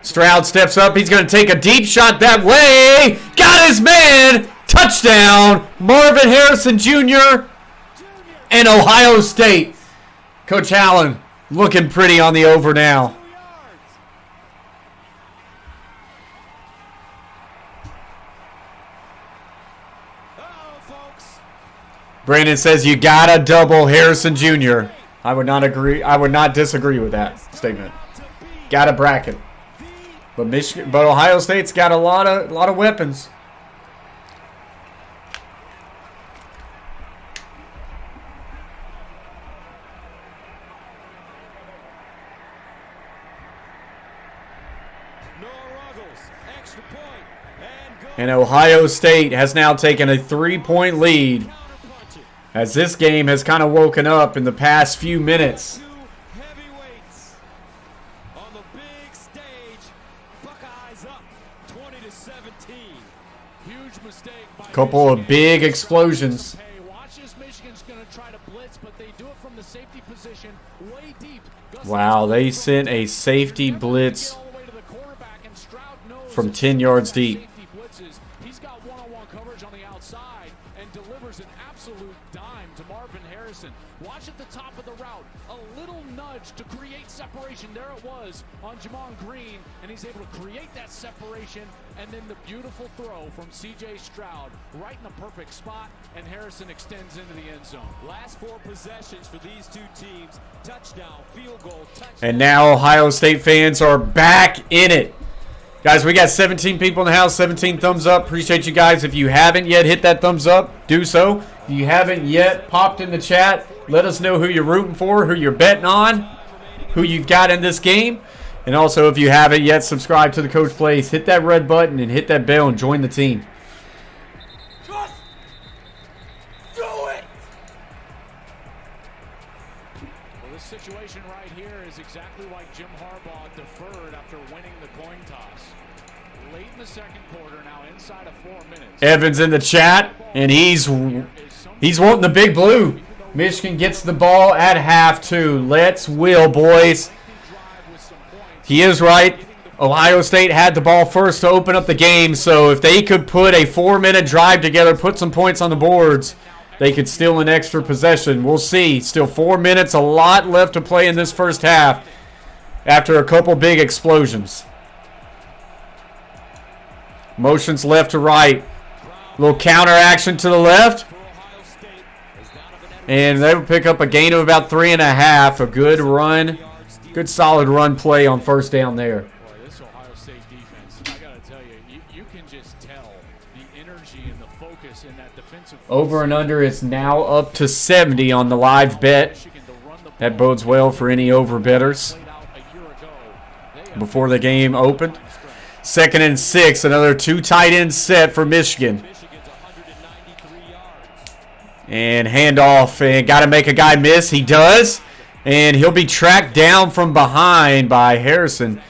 Stroud steps up. He's going to take a deep shot that way. Got his man. Touchdown. Marvin Harrison Jr. and Ohio State. Coach Allen looking pretty on the over now. Brandon says you got to double Harrison Jr. I would not agree. I would not disagree with that statement. Got a bracket, but Ohio State's got a lot of weapons. And Ohio State has now taken a 3-point lead as this game has kind of woken up in the past few minutes. On the big stage, Buckeyes up 20-17. Huge mistake by Couple of Michigan. big explosions. Hey, watch this. Michigan's going to try to blitz, but they do it from the safety position way deep. Wow, they sent a safety blitz from 10 yards deep. He's got one-on-one coverage on the outside and delivers an absolute dime to Marvin Harrison. Watch at the top of the route. A little nudge to create separation. There it was on Jamon Green, and he's able to create that separation. And then the beautiful throw from C.J. Stroud right in the perfect spot, and Harrison extends into the end zone. Last 4 possessions for these two teams. Touchdown, field goal, touchdown. And now Ohio State fans are back in it. Guys, we got 17 people in the house, 17 thumbs up. Appreciate you guys. If you haven't yet hit that thumbs up, do so. If you haven't yet popped in the chat, let us know who you're rooting for, who you're betting on, who you've got in this game. And also, if you haven't yet subscribed to the Coach Plays, hit that red button and hit that bell and join the team. Just do it! Well, this situation right here is exactly like Jim Harbaugh deferred after winning the coin toss. Late in the second quarter, now inside of 4 minutes. Evans in the chat, and he's wanting the big blue. Michigan gets the ball at half, too. Let's will, boys. He is right. Ohio State had the ball first to open up the game, so if they could put a 4-minute drive together, put some points on the boards, they could steal an extra possession. We'll see. Still 4 minutes, a lot left to play in this first half after a couple big explosions. Motions left to right. Little counter action to the left. And they will pick up a gain of about 3.5. A good run. Good solid run play on first down there. Boy, this Ohio State defense, I got to tell you, you can just tell the energy and the focus in that defensive. Over and under is now up to 70 on the live bet. That bodes well for any over bettors before the game opened. 2nd and 6, another 2 tight end set for Michigan. And handoff, and got to make a guy miss. He does. And he'll be tracked down from behind by Harrison.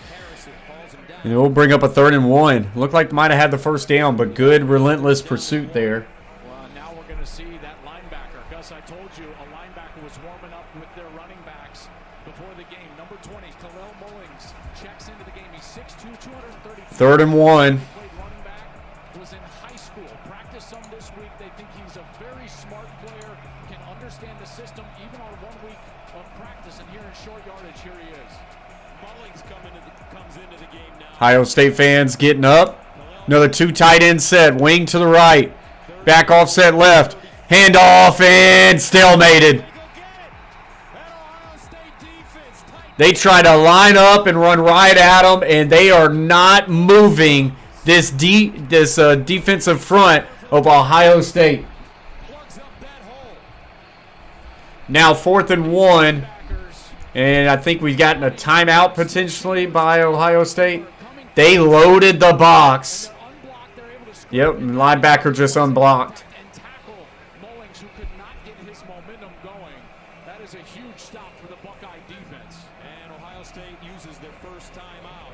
And we'll bring up a 3rd and 1. Looked like might have had the first down, but good relentless pursuit there. Well, now we're going to see that linebacker. Gus, I told you a linebacker was warming up with their running backs before the game. Number 20, Khalil Mullings, checks into the game. He's 6'2", 230. 3rd and 1. Running back was in high school. Practiced some this week. They think he's a very smart player, can understand the system even on 1 week of practice. And here in short yardage, here he is. Mullings comes into the game now. Ohio State fans getting up. Another 2 tight end set. Wing to the right. Back offset left. Handoff and stalemated. They try to line up and run right at them, and they are not moving this defensive front of Ohio State. Now 4th and 1, and I think we've gotten a timeout potentially by Ohio State. They loaded the box. Yep, linebacker just unblocked. And tackle Mullings, who could not get his momentum going. That is a huge stop for the Buckeye defense. And Ohio State uses their first timeout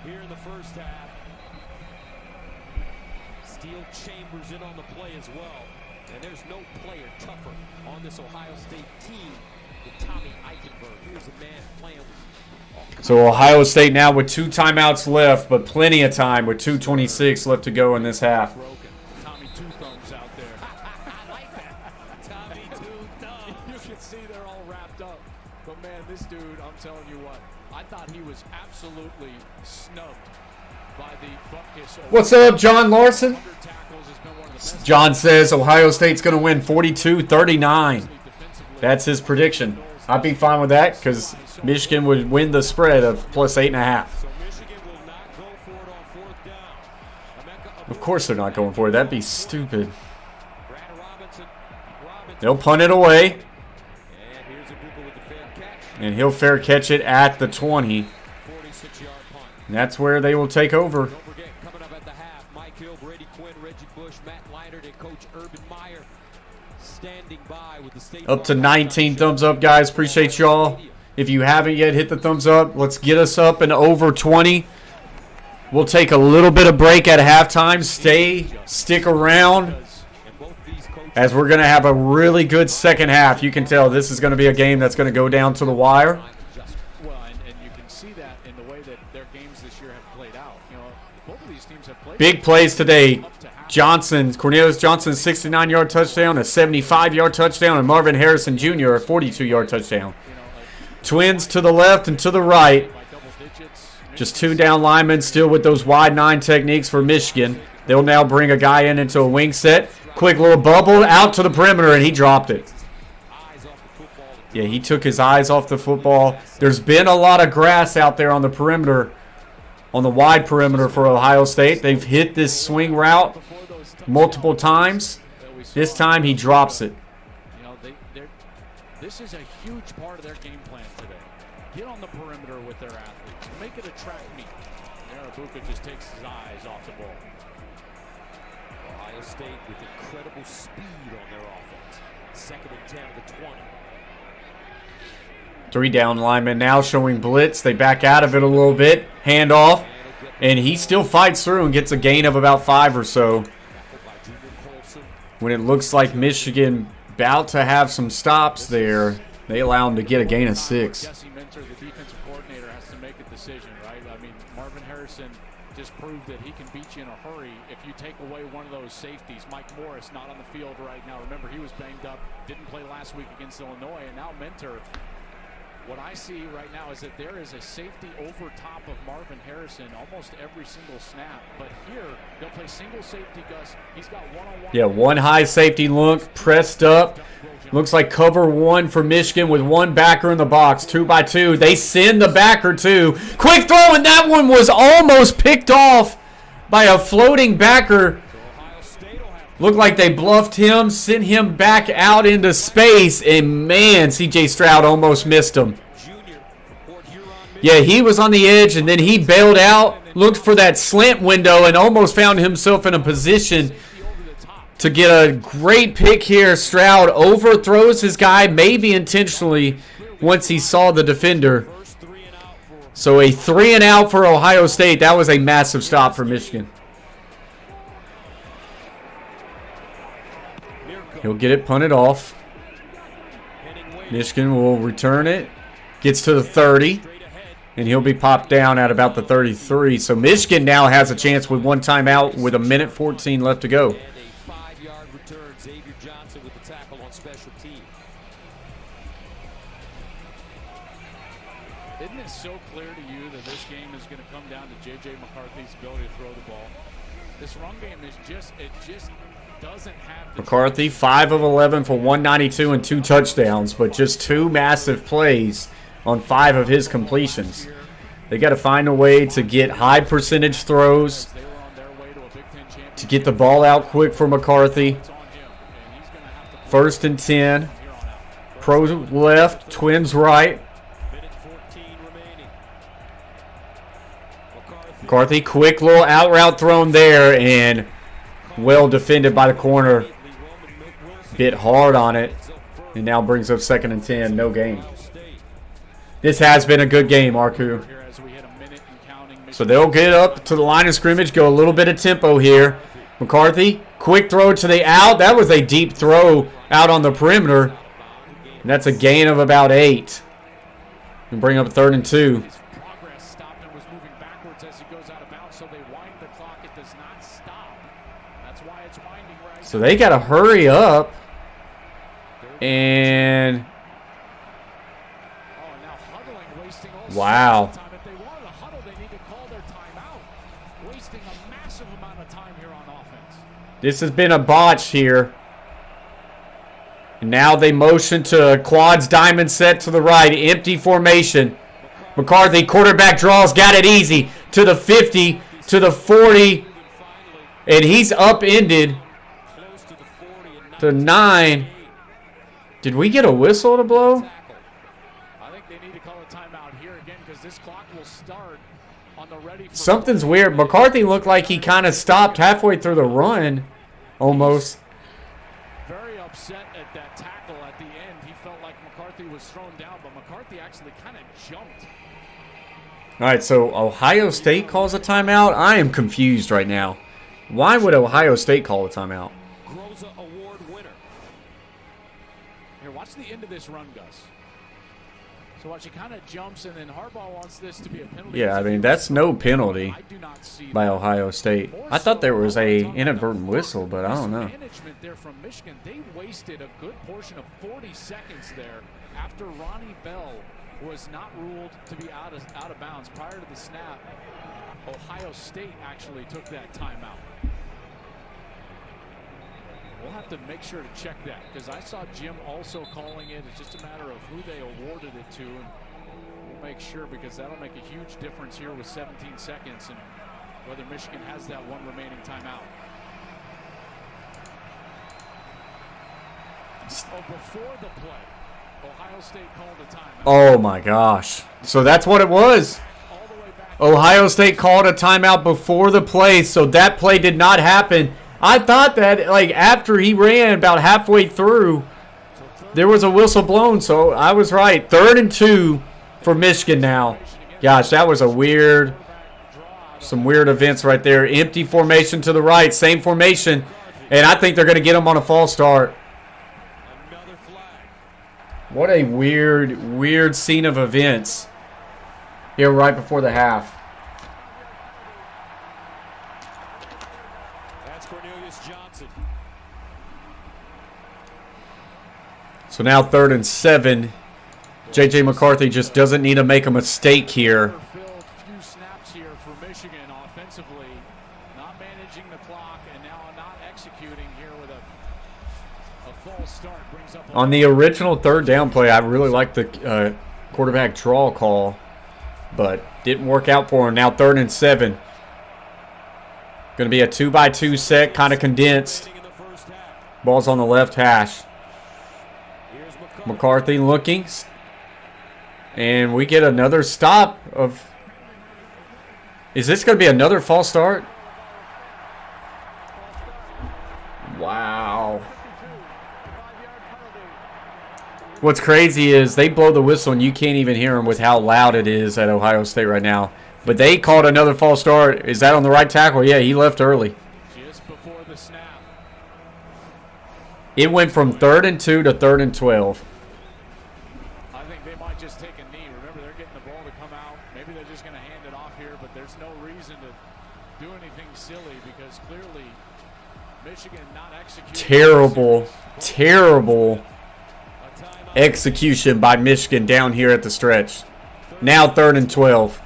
here in the first half. Steel Chambers in on the play as well. And there's no player tougher on this Ohio State team than Tommy Eichenberg. Here's a man playing with. So Ohio State now with 2 timeouts left, but plenty of time with 2:26 left to go in this half. Tommy Two Thumbs out there. I like that. Tommy Two Thumbs. You can see they're all wrapped up. But, man, this dude, I'm telling you what, I thought he was absolutely snubbed by the Buckeyes. What's up, John Larson? Tackles has been one of the best. John says Ohio State's going to win 42-39. Defensively That's his prediction. I'd be fine with that because Michigan would win the spread of plus 8.5. Of course they're not going for it. That'd be stupid. They'll punt it away. And he'll fair catch it at the 20. And that's where they will take over. Don't forget, coming up at the half, Mike Hill, Brady Quinn, Reggie Bush, Matt Leinart, and Coach Urban Meyer standing by with the state. Up to 19 thumbs up, guys. Appreciate y'all. If you haven't yet, hit the thumbs up. Let's get us up and over 20. We'll take a little bit of break at halftime. Stick around, as we're going to have a really good second half. You can tell this is going to be a game that's going to go down to the wire. Well, and you can see that in the way that their games this year have played out. You know, both of these teams have played. Big plays today. Cornelius Johnson, 69-yard touchdown, a 75-yard touchdown, and Marvin Harrison Jr., a 42-yard touchdown. Twins to the left and to the right. Just 2 down linemen still with those wide 9 techniques for Michigan. They'll now bring a guy in into a wing set. Quick little bubble out to the perimeter, and he dropped it. Yeah, he took his eyes off the football. There's been a lot of grass out there on the perimeter, on the wide perimeter for Ohio State. They've hit this swing route multiple times. This time he drops it. You know, this is a huge part of their game plan today. Get on the perimeter with their athletes. Make it a track meet. Arabuka just takes his eyes off the ball. Ohio State with incredible speed on their offense. 2nd and 10 to the 20. 3 down linemen now showing blitz. They back out of it a little bit. Hand off. And he still fights through and gets a gain of about 5 or so. When it looks like Michigan about to have some stops there, they allow him to get a gain of 6. Jesse Minter, the defensive coordinator, has to make a decision, right? I mean, Marvin Harrison just proved that he can beat you in a hurry if you take away one of those safeties. Mike Morris not on the field right now. Remember, he was banged up, didn't play last week against Illinois, and now Minter. What I see right now is that there is a safety over top of Marvin Harrison almost every single snap. But here, they'll play single safety, Gus. He's got one-on-one. Yeah, one high safety look, pressed up. Looks like cover 1 for Michigan with 1 backer in the box, 2 by 2. They send the backer too. Quick throw, and that one was almost picked off by a floating backer. Looked like they bluffed him, sent him back out into space, and man, C.J. Stroud almost missed him. Yeah, he was on the edge, and then he bailed out, looked for that slant window, and almost found himself in a position to get a great pick here. Stroud overthrows his guy, maybe intentionally, once he saw the defender. So a 3 and out for Ohio State. That was a massive stop for Michigan. He'll get it punted off. Michigan will return it. Gets to the 30. And he'll be popped down at about the 33. So Michigan now has a chance with 1 timeout with 1:14 left to go. And a 5-yard return. Xavier Johnson with the tackle on special teams. Isn't it so clear to you that this game is going to come down to J.J. McCarthy's ability to throw the ball? This run game is just doesn't have the McCarthy, 5 of 11 for 192 and 2 touchdowns, but just 2 massive plays on 5 of his completions. They got to find a way to get high percentage throws, to get the ball out quick for McCarthy. 1st and 10. Pro left, Twins right. McCarthy, quick little out route thrown there, and well defended by the corner. Bit hard on it, and now brings up 2nd and 10, no gain. This has been a good game, Arku. So they'll get up to the line of scrimmage, go a little bit of tempo here. McCarthy, quick throw to the out. That was a deep throw out on the perimeter. And that's a gain of about 8. And bring up 3rd and 2. So they got to hurry up. And wow. This has been a botch here. And now they motion to quads diamond set to the right. Empty formation. McCarthy, quarterback draws, got it easy. To the 50, to the 40. And he's upended to 9. Did we get a whistle to blow? I think they need to call a timeout here again because this clock will start on the ready for Something's weird. McCarthy looked like he kind of stopped halfway through the run, almost. very upset at that tackle at the end. He felt like McCarthy was thrown down, but McCarthy actually kind of jumped. All right, so Ohio State calls a timeout. I am confused right now. Why would Ohio State call a timeout? Groza Award winner. Here, watch the end of this run, Gus. So watch, he kind of jumps, and then Harbaugh wants this to be a penalty. Yeah, I mean, that's no penalty I do not see by that. Ohio State. I thought there was a inadvertent whistle, but I don't know. Management there from Michigan, they wasted a good portion of 40 seconds there after Ronnie Bell was not ruled to be out of bounds prior to the snap. Ohio State actually took that timeout. We'll have to make sure to check that because I saw Jim also calling it. It's just a matter of who they awarded it to, and we'll make sure because that'll make a huge difference here with 17 seconds and whether Michigan has that one remaining timeout. Oh, before the play, Ohio State called a timeout. Oh, my gosh. So that's what it was. All the way back. Ohio State called a timeout before the play, so that play did not happen. I thought that, like, after he ran about halfway through, there was a whistle blown, so I was right. 3rd and 2 for Michigan now. Gosh, that was some weird events right there. Empty formation to the right, same formation, and I think they're going to get him on a false start. Another flag. What a weird scene of events here right before the half. That's Cornelius Johnson. So now 3rd and 7. J.J. McCarthy just doesn't need to make a mistake here. Filled few snaps here for Michigan offensively, not managing the clock and now not executing here with a false start brings up On the original 3rd down play, I really liked the quarterback draw call, but didn't work out for him. Now 3rd and 7. Going to be a 2-by-2 set, kind of condensed. in the first half. Ball's on the left hash. Here's McCarthy looking. And we get another stop of... Is this going to be another false start? Wow. What's crazy is they blow the whistle and you can't even hear them with how loud it is at Ohio State right now. But they called another false start. Is that on the right tackle? Yeah, he left early. just before the snap. It went from 3rd and 2 to 3rd and 12. I think they might just take a knee. Remember, they're getting the ball to come out. Maybe they're just going to hand it off here, but there's no reason to do anything silly because clearly Michigan not executing. Terrible execution by Michigan down here at the stretch. Now 3rd and 12.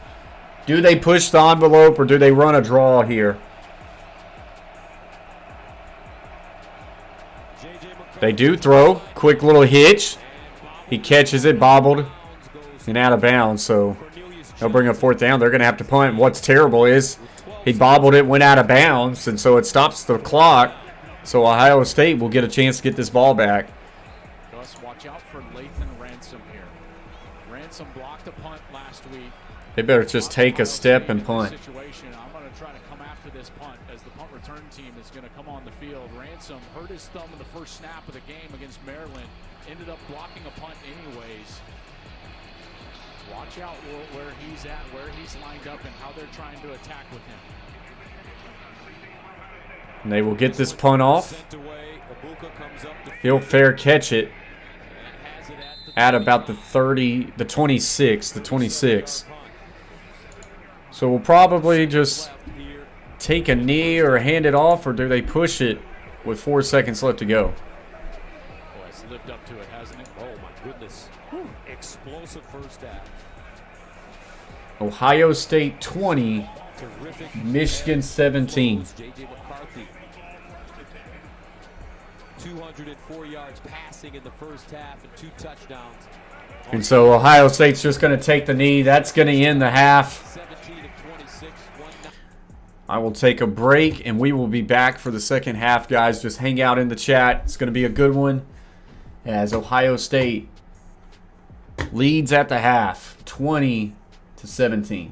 Do they push the envelope or do they run a draw here? They do throw. Quick little hitch. He catches it, bobbled, and out of bounds. So they'll bring a 4th down. They're going to have to punt. What's terrible is he bobbled it, went out of bounds, and so it stops the clock. So Ohio State will get a chance to get this ball back. Gus, watch out for Lathan Ransom here. Ransom blocked a punt last week. They better just take a step and punt. Situation. I'm going to try to come after this punt as the punt return team is going to come on the field. Ransom hurt his thumb in the first snap of the game against Maryland. Ended up blocking a punt anyways. Watch out where he's at, where he's lined up, and how they're trying to attack with him. And they will get this punt off. Sent away. Ibuka comes up the He'll fair catch it and has it at the at about the 30, the 26, the 26. So we'll probably just here. take a knee or hand it off, or do they push it with 4 seconds left to go? Boy, it's lived up to it, hasn't it? Oh my goodness. Explosive first half. Ohio State 20, Terrific. Michigan 17. J.J. McCarthy. 204 yards passing in the first half and 2 touchdowns. And so Ohio State's just going to take the knee. That's going to end the half. 17 of 26, I will take a break, and we will be back for the second half, guys. Just hang out in the chat. It's going to be a good one as Ohio State leads at the half, 20-17.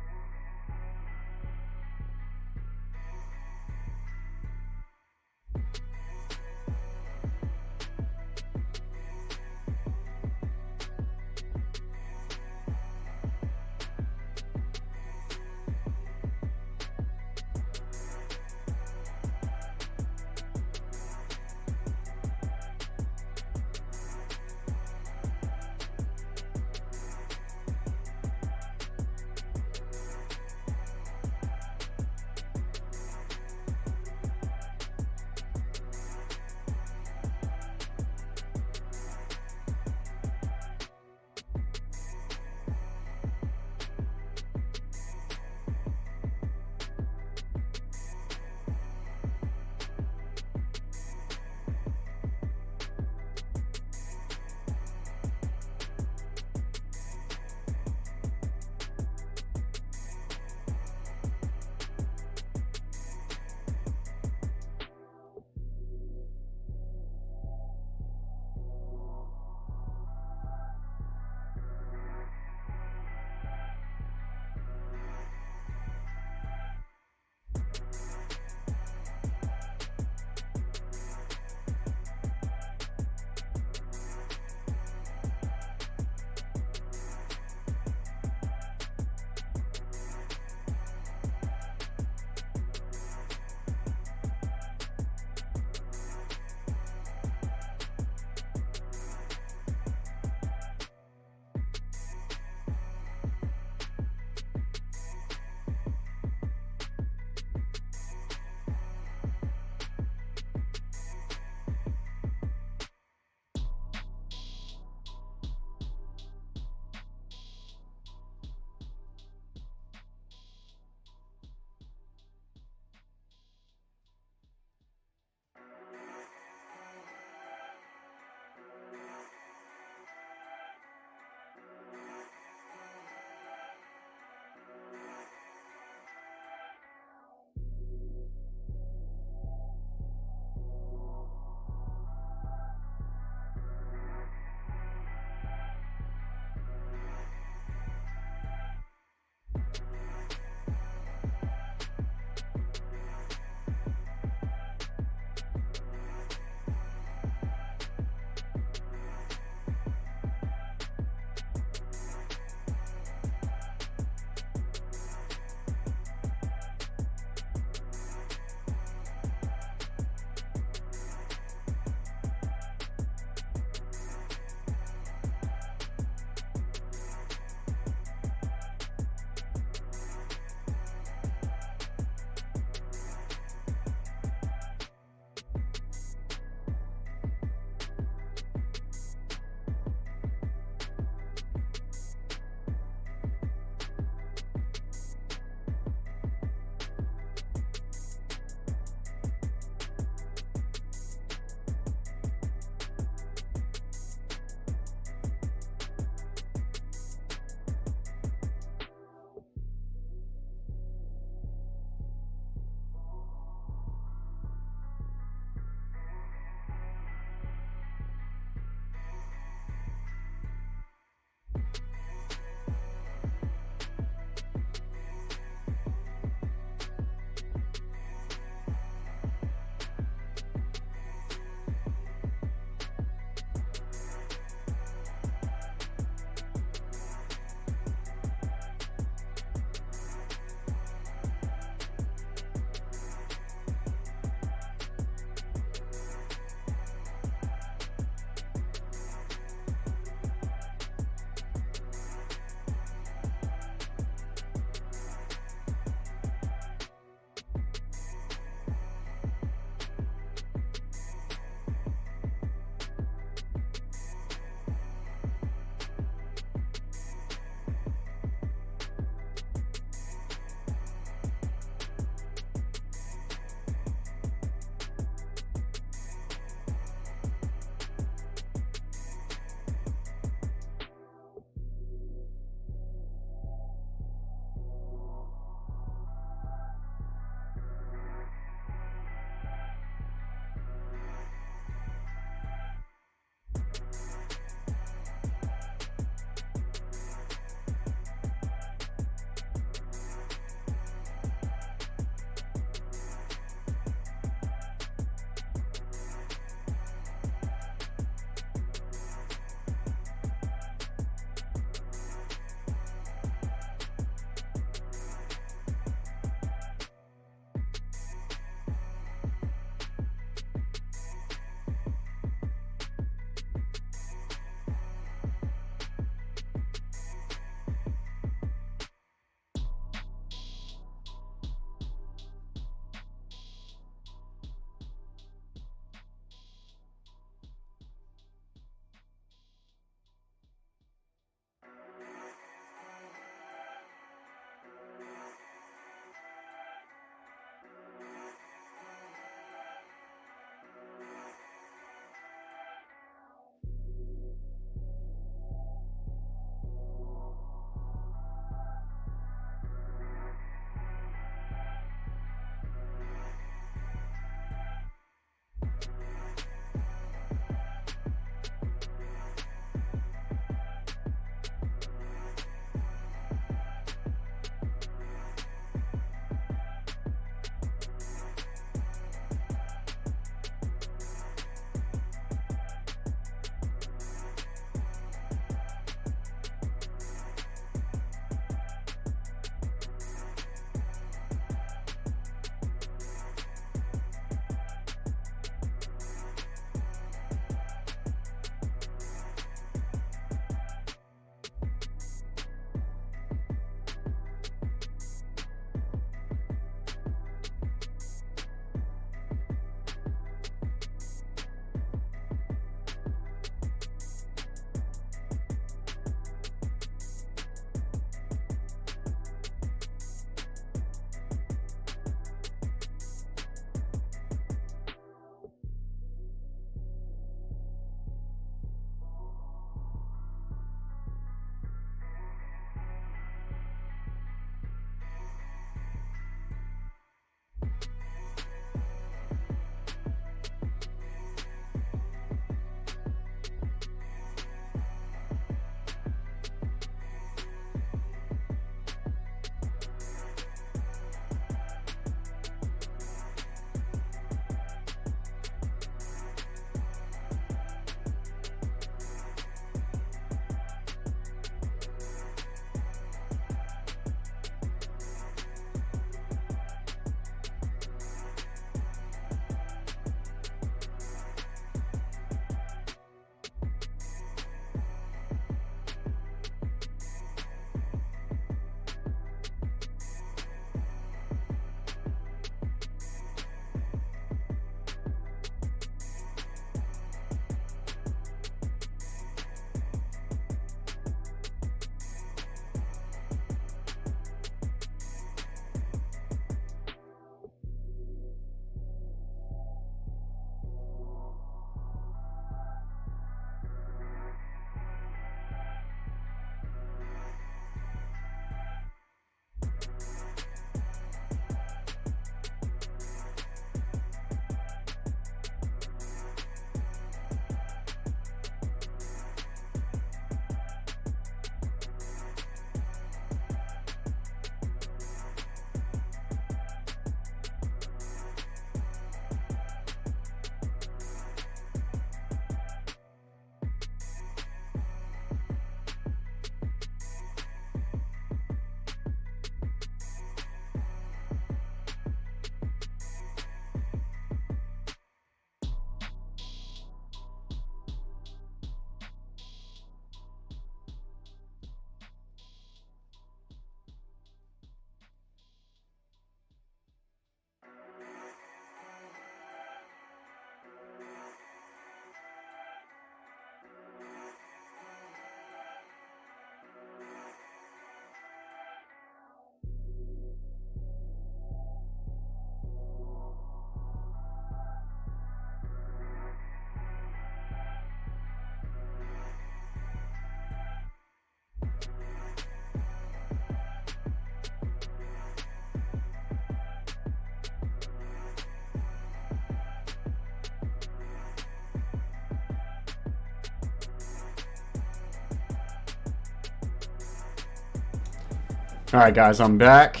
All right, guys, I'm back.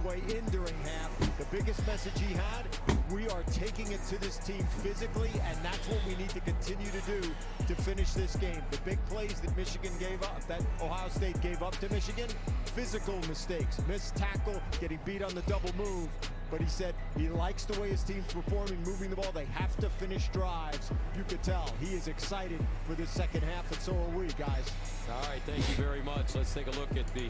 Way in during half. The biggest message he had, we are taking it to this team physically, and that's what we need to continue to do to finish this game. The big plays that Michigan gave up, that Ohio State gave up to Michigan, physical mistakes, missed tackle, getting beat on the double move. But he said he likes the way his team's performing, moving the ball. They have to finish drives. You could tell he is excited for the second half, and so are we, guys. All right, thank you very much. Let's take a look at the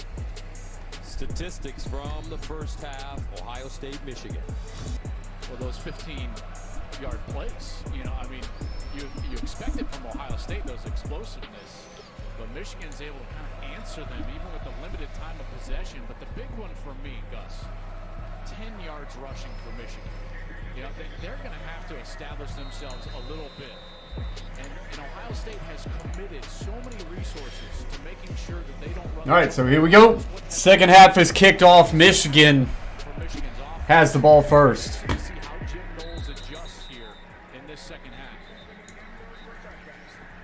statistics from the first half. Ohio State, Michigan. Well, those 15-yard plays, you know, I mean, you expect it from Ohio State, those explosiveness. But Michigan's able to kind of answer them even with the limited time of possession. But the big one for me, Gus, 10 yards rushing for Michigan. You know, they're going to have to establish themselves a little bit. And Ohio State has committed so many resources to making sure that they don't run. All right, so here we go. Second half is kicked off. Michigan has the ball first. See how Jim Knowles adjusts here in this second half.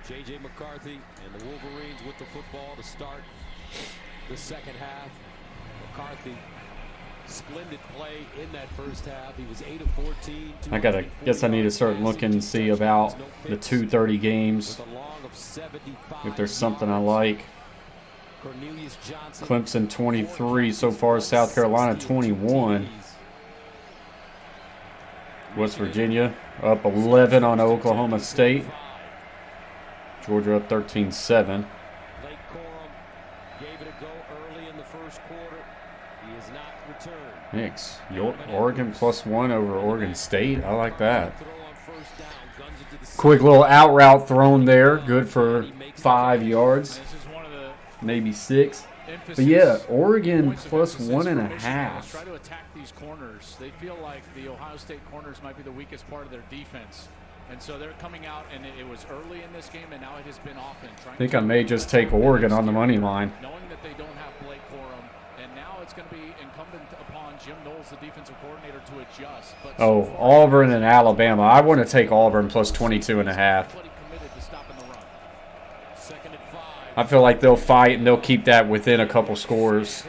J.J. McCarthy and the Wolverines with the football to start the second half. McCarthy, splendid play in that first half. He was 8 of 14. Guess I need to start looking and see about the 2:30 games. If there's something I like. Clemson 23 so far. South Carolina 21. West Virginia up 11 on Oklahoma State. Georgia up 13-7. Thanks. Oregon +1 over Oregon State. I like that. Quick little out route thrown there. Good for 5 yards. Maybe 6. But yeah, Oregon +1.5. Try to attack these corners. They feel like the Ohio State corners might be the weakest part of their defense. And so they're coming out, and it was early in this game, and now it has been often. I think I may just take Oregon on the money line. Knowing that they don't have Blake Corum, and now it's going to be incumbent upon Jim Knowles, the defensive coordinator, to adjust. But oh, Auburn and Alabama. I want to take Auburn +22.5. I feel like they'll fight and they'll keep that within a couple scores.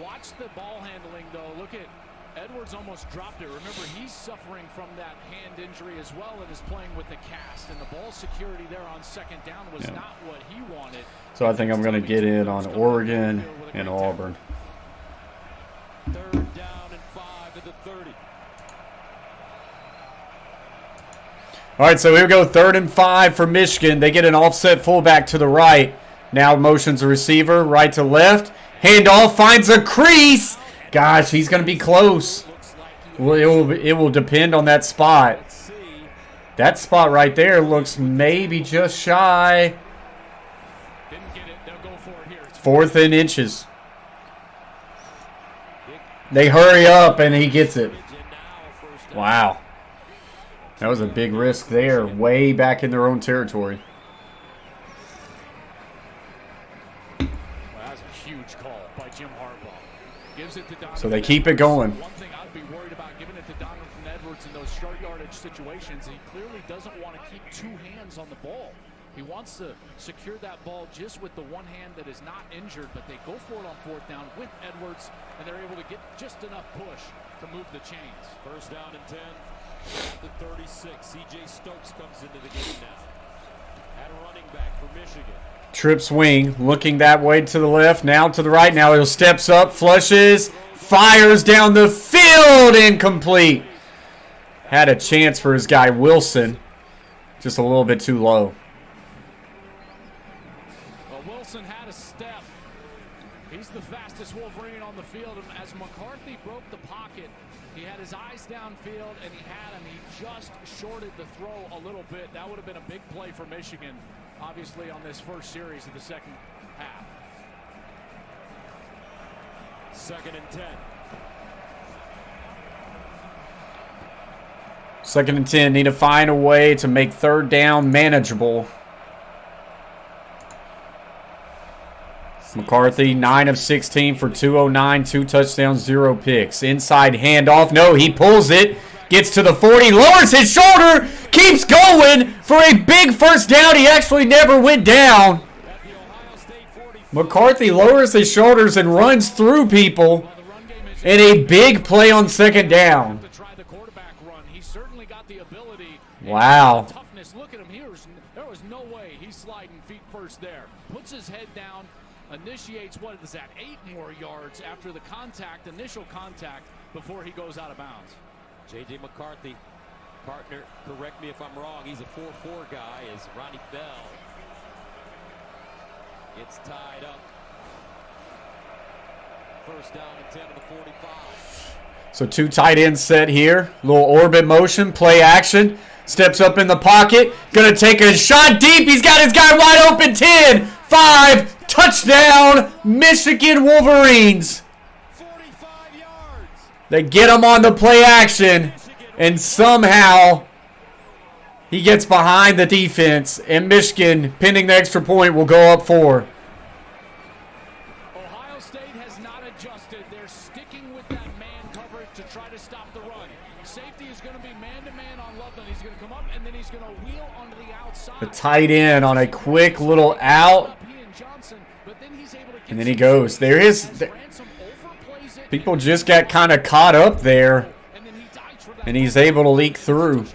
Watch the ball handling, though. Look at Edwards almost dropped it. Remember, he's suffering from that hand injury as well and is playing with the cast. And the ball security there on second down was not what he wanted. So I think I'm going to get in on Oregon and Auburn. 3rd down and 5 at the 30. All right, so here we go. 3rd and 5 for Michigan. They get an offset fullback to the right. Now motions a receiver right to left. Handoff finds a crease. Gosh, he's going to be close. Well, it will depend on that spot. That spot right there looks maybe just shy. 4th and inches. They hurry up, and he gets it. Wow. That was a big risk there, way back in their own territory. So they keep it going. One thing I'd be worried about giving it to Donovan Edwards in those short yardage situations. He clearly doesn't want to keep 2 hands on the ball. He wants to secure that ball just with the one hand that is not injured, but they go for it on 4th down with Edwards, and they're able to get just enough push to move the chains. 1st down and 10 at the 36. C.J. Stokes comes into the game now. At running back for Michigan. Trips wing, looking that way to the left, now to the right. Now he steps up, flushes, fires down the field, incomplete. Had a chance for his guy Wilson, just a little bit too low. Well, Wilson had a step. He's the fastest Wolverine on the field. As McCarthy broke the pocket, he had his eyes downfield, and he had him. He just shorted the throw a little bit. That would have been a big play for Michigan, obviously, on this first series of the second half. 2nd and 10. 2nd and 10. Need to find a way to make 3rd down manageable. McCarthy, 9 of 16 for 209, 2 touchdowns, 0 picks. Inside handoff. No, he pulls it. Gets to the 40, lowers his shoulder, keeps going for a big first down. He actually never went down. McCarthy lowers his shoulders and runs through people in a big play on second down. Wow. Look at him here. There was no way he's sliding feet first there. Puts his head down, initiates, what is that, 8 more yards after the initial contact before he goes out of bounds. J.J. McCarthy, partner, correct me if I'm wrong, he's a 4-4 guy, is Ronnie Bell. Gets tied up. First down and 10 to the 45. So 2 tight ends set here. Little orbit motion, play action. Steps up in the pocket. Gonna take a shot deep. He's got his guy wide open. 10, 5, touchdown, Michigan Wolverines. 45 yards. They get him on the play action, and somehow he gets behind the defense, and Michigan, pending the extra point, will go up 4. Ohio State has not adjusted. They're sticking with that man coverage to try to stop the run. Safety is going to be man-to-man on Loveland. He's going to come up, and then he's going to wheel onto the outside. The tight end on a quick little out, and then he goes. There is... People just got kind of caught up there, and he's able to leak through.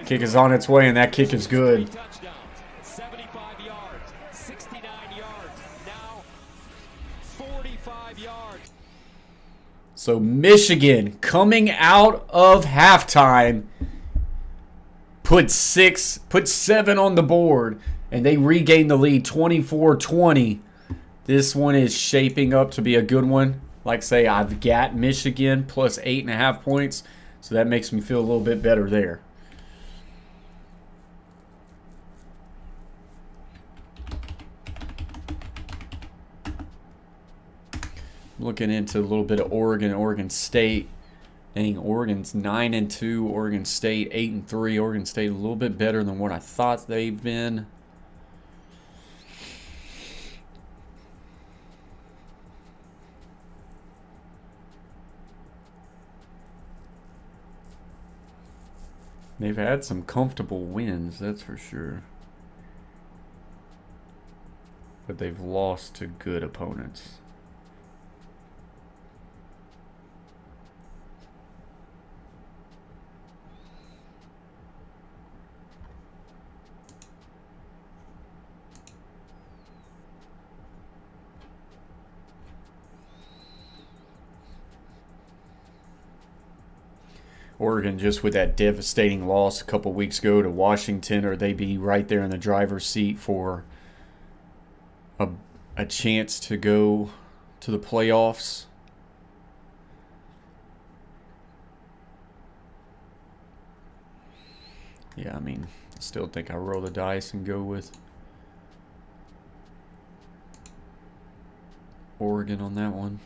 Kick is on its way, and that kick is good. 75 yards, 69 yards, now 45 yards. So Michigan, coming out of halftime, put 7 on the board, and they regain the lead 24-20. This one is shaping up to be a good one. Like I say, I've got Michigan plus 8.5 points, so that makes me feel a little bit better there. Looking into a little bit of Oregon State. Dang, Oregon's 9-2, Oregon State 8-3. Oregon State a little bit better than what I thought they've been. They've had some comfortable wins, that's for sure. But they've lost to good opponents. Oregon just with that devastating loss a couple weeks ago to Washington, or they be right there in the driver's seat for a chance to go to the playoffs. Yeah, I mean, I still think I roll the dice and go with Oregon on that one.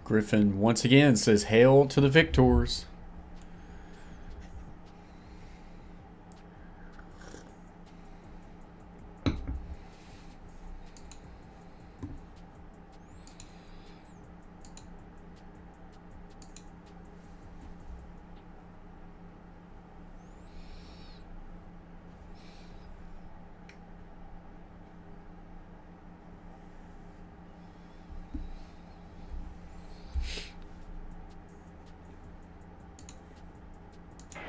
Griffin once again says, "Hail to the victors."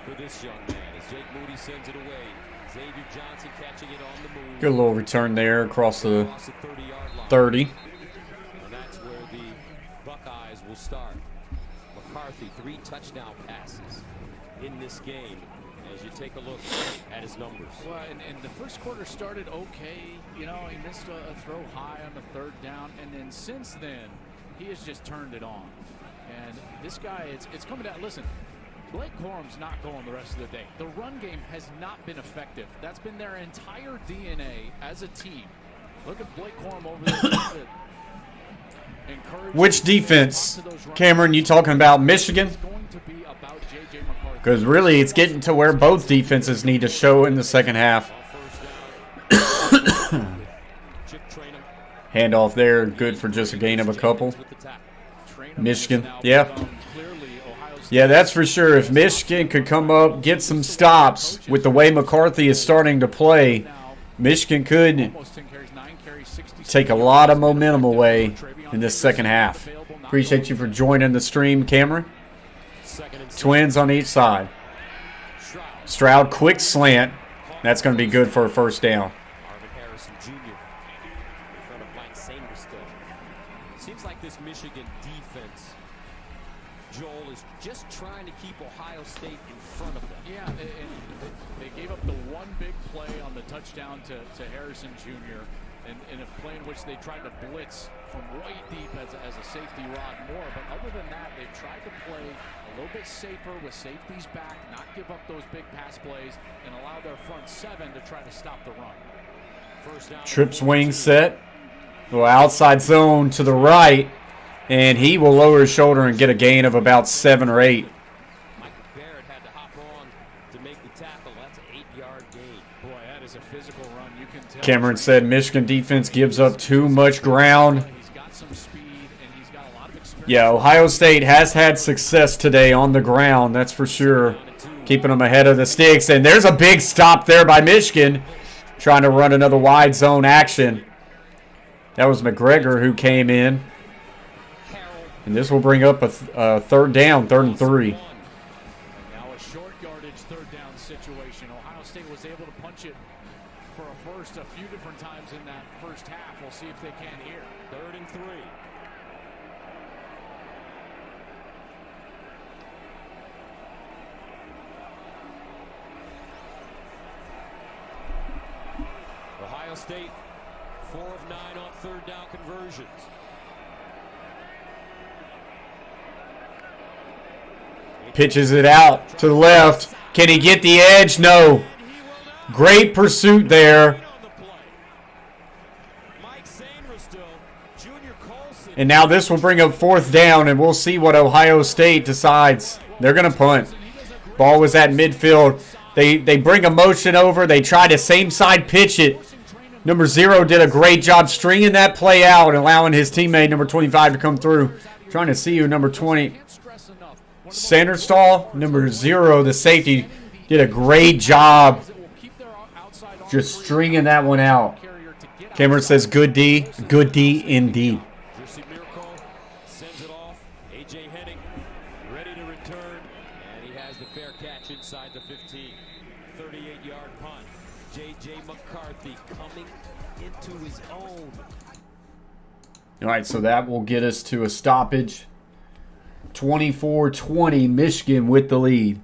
For this young man, as Jake Moody sends it away, Xavier Johnson catching it on the move. Good little return there across the 30. And that's where the Buckeyes will start. McCarthy, 3 touchdown passes in this game. As you take a look at his numbers. Well, and the first quarter started okay. You know, he missed a throw high on the 3rd down, and then since then, he has just turned it on. And this guy, it's coming down. Listen, Blake Corum's not going the rest of the day. The run game has not been effective. That's been their entire DNA as a team. Look at Blake Corum over there. Which defense, Cameron, you talking about Michigan? Because really, it's getting to where both defenses need to show in the second half. Handoff there, good for just a gain of a couple. Michigan, yeah. Yeah, that's for sure. If Michigan could come up, get some stops with the way McCarthy is starting to play, Michigan could take a lot of momentum away in this second half. Appreciate you for joining the stream, Cameron. Twins on each side. Stroud, quick slant. That's going to be good for a first down. Seems like this Michigan defense, Joel, is just trying to keep Ohio State in front of them. Yeah, and they gave up the one big play on the touchdown to Harrison Jr. in a play in which they tried to blitz from way deep as a safety rod more. But other than that, they've tried to play a little bit safer with safeties back, not give up those big pass plays, and allow their front 7 to try to stop the run. First down. Trip swing set. Well, outside zone to the right, and he will lower his shoulder and get a gain of about 7 or 8. Michael Barrett had to hop on to make the tackle. That's an 8-yard gain. Boy, that is a physical run. You can tell. Cameron said Michigan defense gives up too much ground. He's got some speed, and he's got a lot of experience. Yeah, Ohio State has had success today on the ground, that's for sure. Keeping them ahead of the sticks. And there's a big stop there by Michigan, trying to run another wide zone action. That was McGregor who came in. And this will bring up a 3rd down, 3rd and 3. Now a short yardage 3rd down situation. Ohio State was able to punch it for a first a few different times in that first half. We'll see if they can here. 3rd and 3. Ohio State, 4 of 9 on 3rd down conversions. Pitches it out to the left. Can he get the edge? No. Great pursuit there. And now this will bring up 4th down, and we'll see what Ohio State decides. They're going to punt. Ball was at midfield. They bring a motion over. They try to same side pitch it. Number 0 did a great job stringing that play out and allowing his teammate, number 25, to come through. Trying to see who number 20. Sanderstall, number 0, the safety, did a great job just stringing that one out. Cameron says, good D indeed. Sends it off. A.J. Henning ready to return, and he has the fair catch inside the 15. 38-yard punt. J.J. McCarthy coming into his own. All right, so that will get us to a stoppage. 24-20, Michigan with the lead.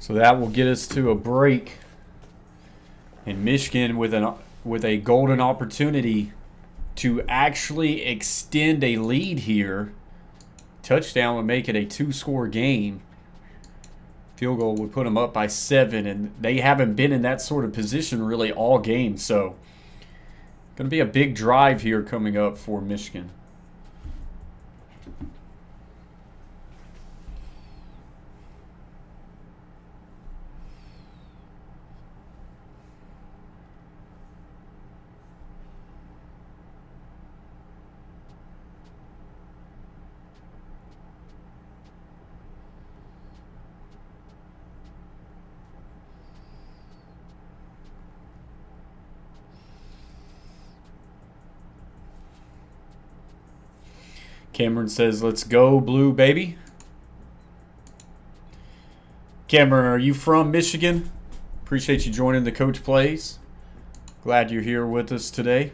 So that will get us to a break. And Michigan with a golden opportunity to actually extend a lead here. Touchdown would make it a 2-score game. Field goal would put them up by 7, and they haven't been in that sort of position really all game. So, going to be a big drive here coming up for Michigan. Cameron says, let's go, Blue baby. Cameron, are you from Michigan? Appreciate you joining the Coach Plays. Glad you're here with us today.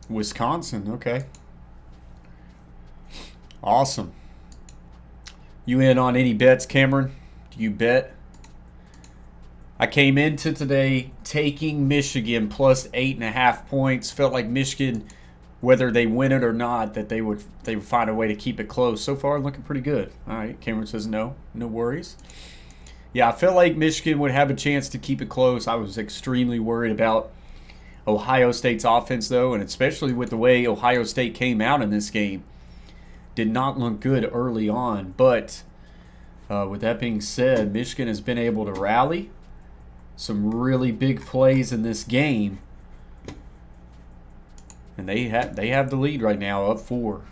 Wisconsin, okay. Awesome. You in on any bets, Cameron? Do you bet? I came into today taking Michigan plus 8.5 points. Felt like Michigan, whether they win it or not, that they would find a way to keep it close. So far, looking pretty good. All right, Cameron says no worries. Yeah, I felt like Michigan would have a chance to keep it close. I was extremely worried about Ohio State's offense, though, and especially with the way Ohio State came out in this game. Did not look good early on, but with that being said, Michigan has been able to rally. Some really big plays in this game, and they have the lead right now, up 4.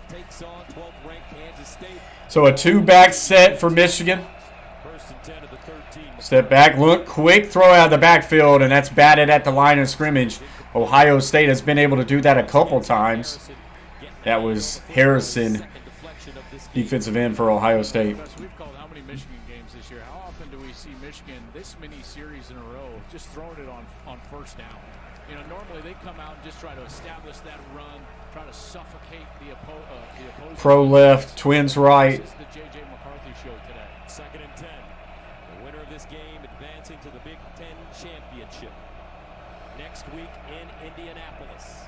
Takes on 12th ranked Kansas State. So a 2-back set for Michigan. First and 10 of the 13. Step back, look, quick throw out of the backfield, and that's batted at the line of scrimmage. Ohio State has been able to do that a couple times. That was Harrison, defensive end for Ohio State. We've called how many Michigan games this year? How often do we see Michigan this many series in a row just throwing it on first down? You know, normally they come out and just try to establish that run, try to suffocate the opposing. Pro left, twins right. This is the J.J. McCarthy show today. Second and 10. The winner of this game advancing to the Big Ten Championship next week in Indianapolis.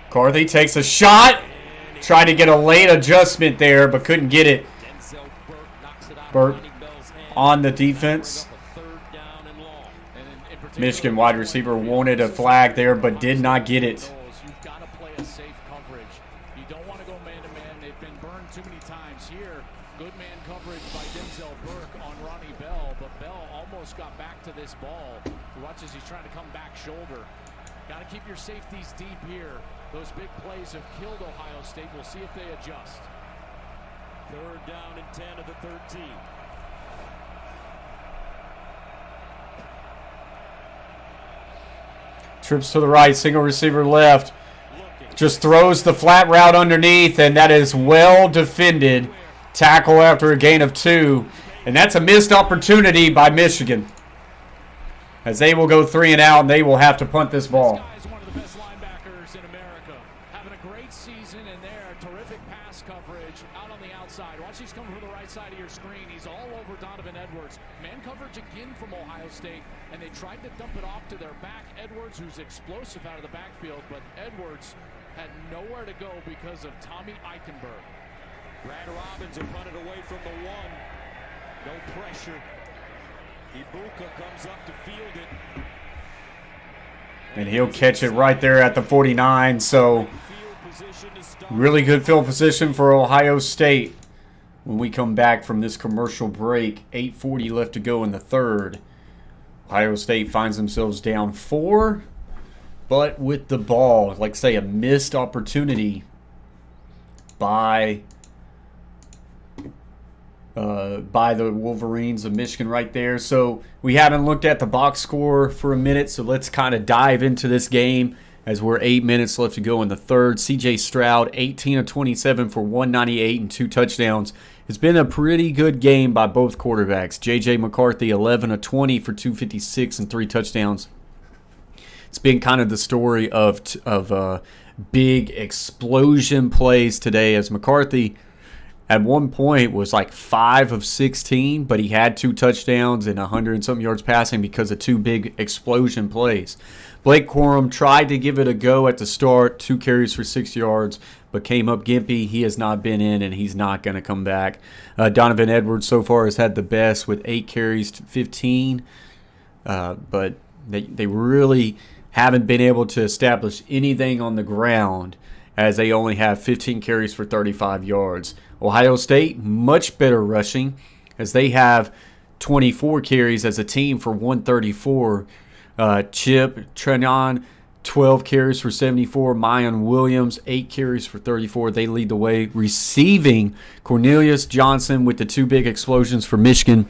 McCarthy takes a shot. Tried to get a late adjustment there, but couldn't get it. Burke on the defense. Michigan wide receiver wanted a flag there, but did not get it. You've got to play a safe coverage. You don't want to go man-to-man. They've been burned too many times here. Good man coverage by Denzel Burke on Ronnie Bell, but Bell almost got back to this ball. Watch as he's trying to come back shoulder. Got to keep your safeties deep here. Those big plays have killed Ohio State. We'll see if they adjust. Third down and 10 of the 13. Trips to the right, single receiver left. Just throws the flat route underneath, and that is well defended. Tackle after a gain of 2. And that's a missed opportunity by Michigan, as they will go 3 and out, and they will have to punt this ball. This guy's one of the best linebackers in America. Having a great season in there. Terrific pass coverage out on the outside. Watch, he's coming from the right side of your screen. He's all over Donovan Edwards. Man coverage again from Ohio State, and they tried to dump it off to their back. Edwards, who's explosive out of the backfield, but Edwards had nowhere to go because of Tommy Eichenberg. Brad Robbins will run it away from the 1. No pressure. Ibuka comes up to field it. And he'll catch it right there at the 49. So really good field position for Ohio State when we come back from this commercial break. 8:40 left to go in the third. Ohio State finds themselves down 4, but with the ball, like say a missed opportunity by the Wolverines of Michigan right there. So we haven't looked at the box score for a minute, so let's kind of dive into this game as we're 8 minutes left to go in the third. C.J. Stroud, 18 of 27 for 198 and 2 touchdowns. It's been a pretty good game by both quarterbacks. J.J. McCarthy, 11 of 20 for 256 and 3 touchdowns. It's been kind of the story of big explosion plays today, as McCarthy at one point was like 5 of 16, but he had 2 touchdowns and 100 and something yards passing because of 2 big explosion plays. Blake Corum tried to give it a go at the start, 2 carries for 6 yards, but came up gimpy. He has not been in, and he's not going to come back. Donovan Edwards so far has had the best with 8 carries to 15, but they really haven't been able to establish anything on the ground, as they only have 15 carries for 35 yards. Ohio State, much better rushing, as they have 24 carries as a team for 134. Chip Trenon, 12 carries for 74. Mayan Williams, 8 carries for 34. They lead the way. Receiving, Cornelius Johnson with the 2 big explosions for Michigan.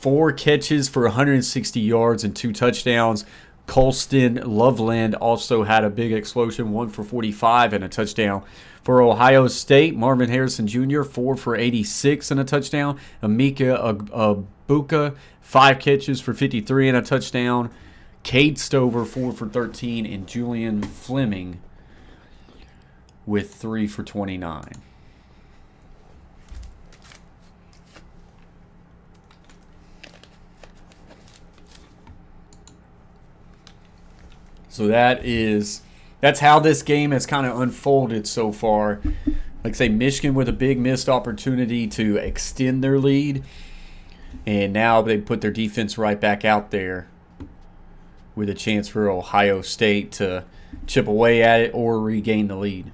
4 catches for 160 yards and 2 touchdowns. Colston Loveland also had a big explosion, 1 for 45 and a touchdown. For Ohio State, Marvin Harrison Jr., 4 for 86 and a touchdown. Emeka Egbuka, 5 catches for 53 and a touchdown. Cade Stover, 4 for 13, and Julian Fleming with 3 for 29. So that's how this game has kind of unfolded so far. Like I say, Michigan with a big missed opportunity to extend their lead. And now they put their defense right back out there with a chance for Ohio State to chip away at it or regain the lead.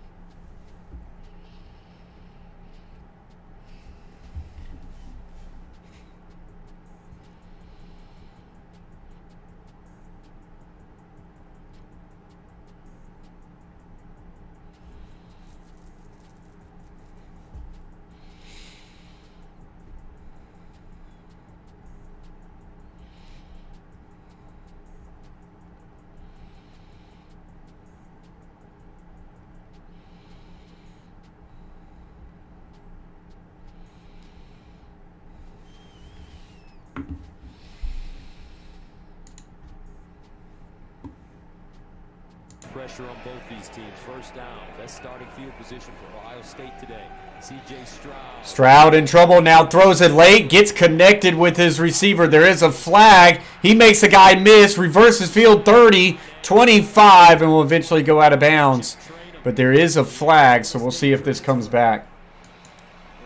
Pressure on both these teams. First down. Best starting field position for Ohio State today. C.J. Stroud. Stroud in trouble now. Throws it late. Gets connected with his receiver. There is a flag. He makes a guy miss. Reverses field 30, 25, and will eventually go out of bounds. But there is a flag, so we'll see if this comes back.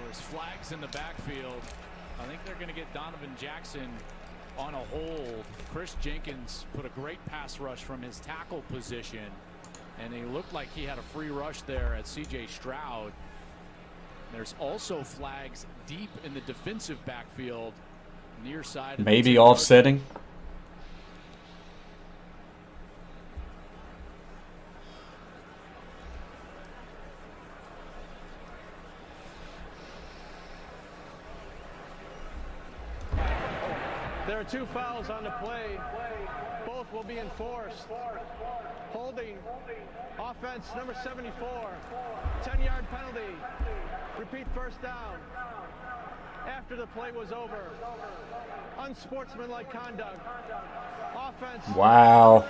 There's flags in the backfield. I think they're going to get Donovan Jackson on a hold. Chris Jenkins put a great pass rush from his tackle position, and he looked like he had a free rush there at C.J. Stroud. There's also flags deep in the defensive backfield, near side. Maybe offsetting. There are 2 fouls on the play. Both will be enforced. Holding. Offense number 74. 10-yard penalty. Repeat first down. After the play was over. Unsportsmanlike conduct. Offense. Wow.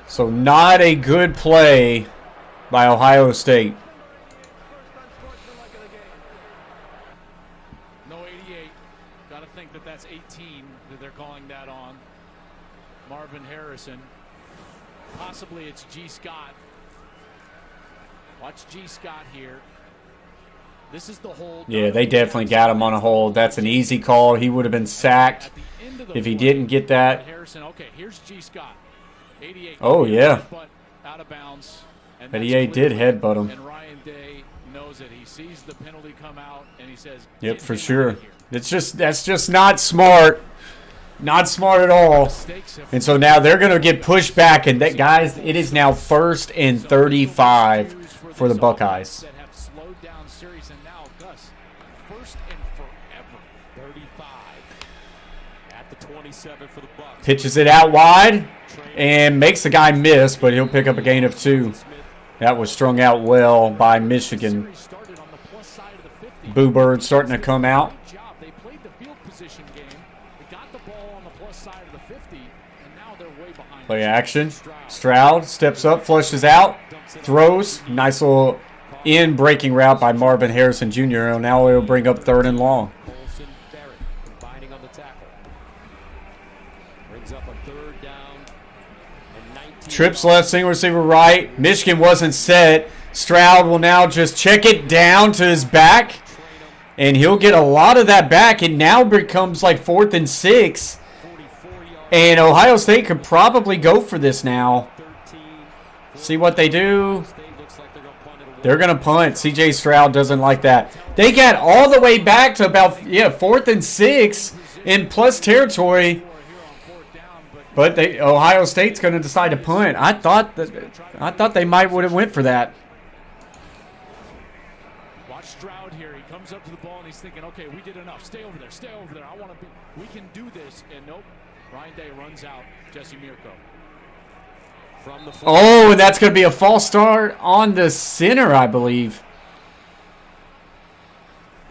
So not a good play by Ohio State. No 88. Got to think that that's 18 that they're calling that on. Marvin Harrison. Possibly it's G. Scott. Watch G. Scott here. This is the hold. Yeah, they definitely got him on a hold. That's an easy call. He would have been sacked if he didn't get that. Harrison. Okay, here's G. Scott. 88. Oh, yeah. Out of bounds. And 88 did headbutt him. And Ryan Day knows it. He sees the penalty come out, and he says, "Yep, for sure." That's just not smart. Not smart at all. And so now they're going to get pushed back. And that, guys, it is now 1st and 35 for the Buckeyes. That have slowed down series, and now Gus, 1st and forever, 35. At the 27 for the Bucks. Pitches it out wide and makes the guy miss, but he'll pick up a gain of 2. That was strung out well by Michigan. Boo Bird starting to come out. They played the field position game. They got the ball on the plus side of the 50, and now they're way behind. Play action. Stroud steps up, flushes out, throws. Nice little in-breaking route by Marvin Harrison Jr. And now it'll bring up 3rd and long. Combining on the tackle. Brings up a 3rd down and 19. Trips left, single receiver right. Michigan wasn't set. Stroud will now just check it down to his back. And he'll get a lot of that back. It now becomes like 4th and 6. And Ohio State could probably go for this now. See what they do. They're going to punt. CJ Stroud doesn't like that. They got all the way back to about 4th and 6 in plus territory. But Ohio State's going to decide to punt. I thought they might would have went for that. Watch Stroud here. He comes up to the ball and he's thinking, okay, we did enough. Stay over there. Stay over there. We can do this. And nope. Ryan Day runs out. Jesse Mirko. Oh, and that's going to be a false start on the center, I believe.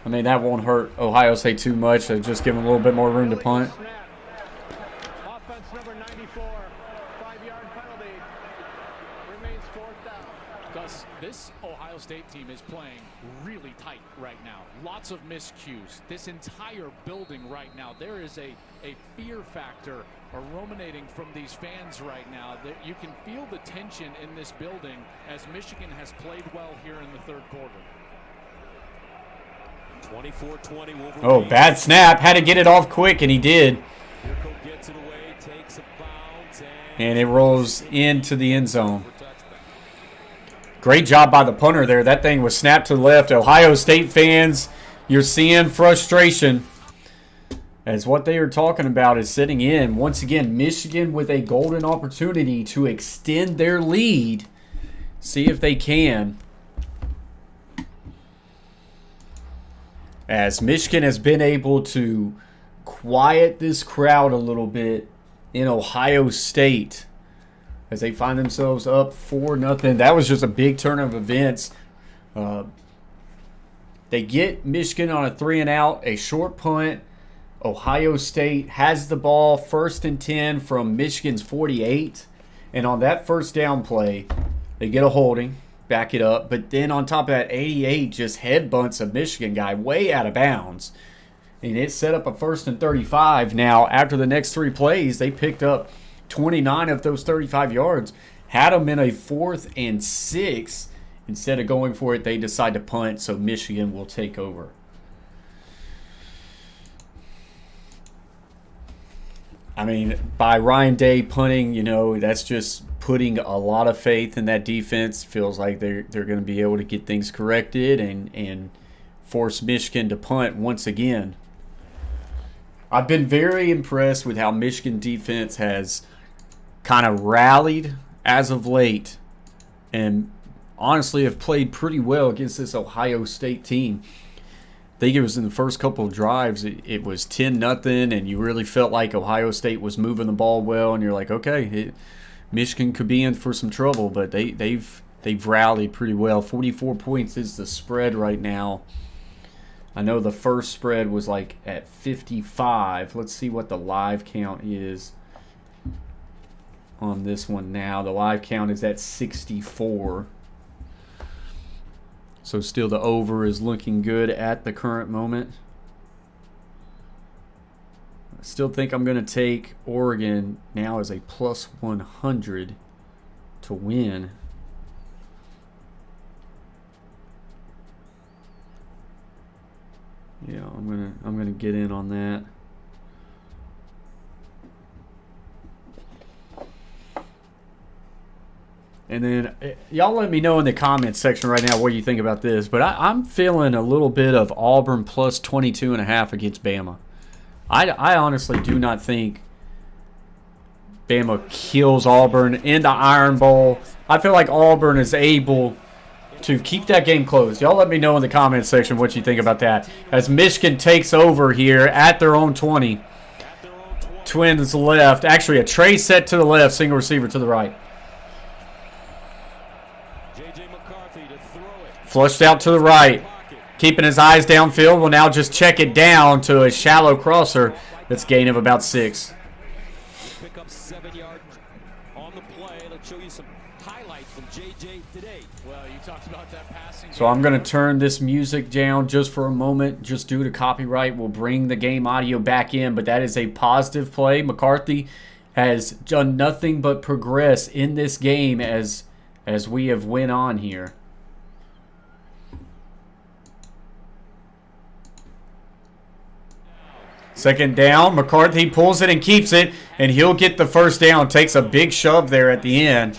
I mean, that won't hurt Ohio State too much. They'll just give them a little bit more room to punt. Offense number 94, 5-yard penalty. Remains 4th down. Gus, this Ohio State team is playing really tight right now. Lots of miscues. This entire building right now, there is a fear factor ruminating from these fans right now. You can feel the tension in this building as Michigan has played well here in the 3rd quarter. 24-20 Wolverines. Oh, bad snap. Had to get it off quick, and he did. Gets it away, takes a bounce, and it rolls into the end zone. Great job by the punter there. That thing was snapped to the left. Ohio State fans, you're seeing frustration. As what they are talking about is sitting in. Once again, Michigan with a golden opportunity to extend their lead. See if they can. As Michigan has been able to quiet this crowd a little bit in Ohio State. As they find themselves up 4-0. That was just a big turn of events. They get Michigan on a 3-and-out, a short punt. Ohio State has the ball 1st and 10 from Michigan's 48. And on that 1st down play, they get a holding, back it up. But then on top of that, 88 just headbutts a Michigan guy way out of bounds. And it set up a 1st and 35. Now, after the next 3 plays, they picked up 29 of those 35 yards. Had them in a 4th and 6. Instead of going for it, they decide to punt, so Michigan will take over. I mean, by Ryan Day punting, that's just putting a lot of faith in that defense. Feels like they're going to be able to get things corrected and force Michigan to punt once again. I've been very impressed with how Michigan defense has kind of rallied as of late and honestly have played pretty well against this Ohio State team. I think it was in the first couple of drives, it was 10-0, and you really felt like Ohio State was moving the ball well, and you're like, okay, Michigan could be in for some trouble, but they've rallied pretty well. 44 points is the spread right now. I know the first spread was like at 55. Let's see what the live count is on this one now. The live count is at 64. So still the over is looking good at the current moment. I still think I'm going to take Oregon now as a plus 100 to win. Yeah, I'm gonna get in on that. And then y'all let me know in the comments section right now what you think about this. But I'm feeling a little bit of Auburn plus 22.5 against Bama. I honestly do not think Bama kills Auburn in the Iron Bowl. I feel like Auburn is able to keep that game close. Y'all let me know in the comments section what you think about that. As Michigan takes over here at their own 20. Twins left. Actually, a tray set to the left, single receiver to the right. Flushed out to the right. Keeping his eyes downfield. Will now just check it down to a shallow crosser. That's gain of about 6. Pick up 7 yards on the play. Let's show you some highlights from JJ today. Well, you talked about that passing. So I'm going to turn this music down just for a moment, just due to copyright. We'll bring the game audio back in, but that is a positive play. McCarthy has done nothing but progress in this game as we have went on here. Second down, McCarthy pulls it and keeps it, and he'll get the first down. Takes a big shove there at the end,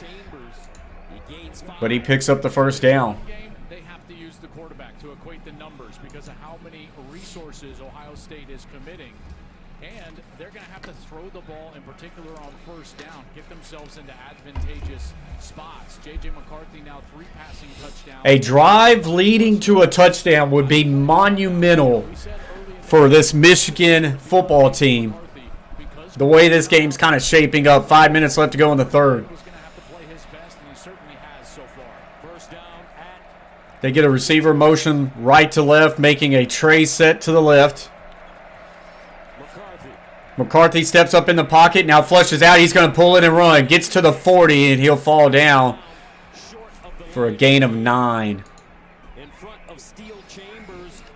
but he picks up the first down. They have to use the quarterback to equate the numbers because of how many resources Ohio State is committing. And they're going to have to throw the ball, in particular on first down, get themselves into advantageous spots. J.J. McCarthy now 3 passing touchdowns. A drive leading to a touchdown would be monumental for this Michigan football team. The way this game's kind of shaping up. 5 minutes left to go in the third. They get a receiver motion right to left, making a tray set to the left. McCarthy steps up in the pocket, now flushes out. He's going to pull it and run. Gets to the 40, and he'll fall down for a gain of 9.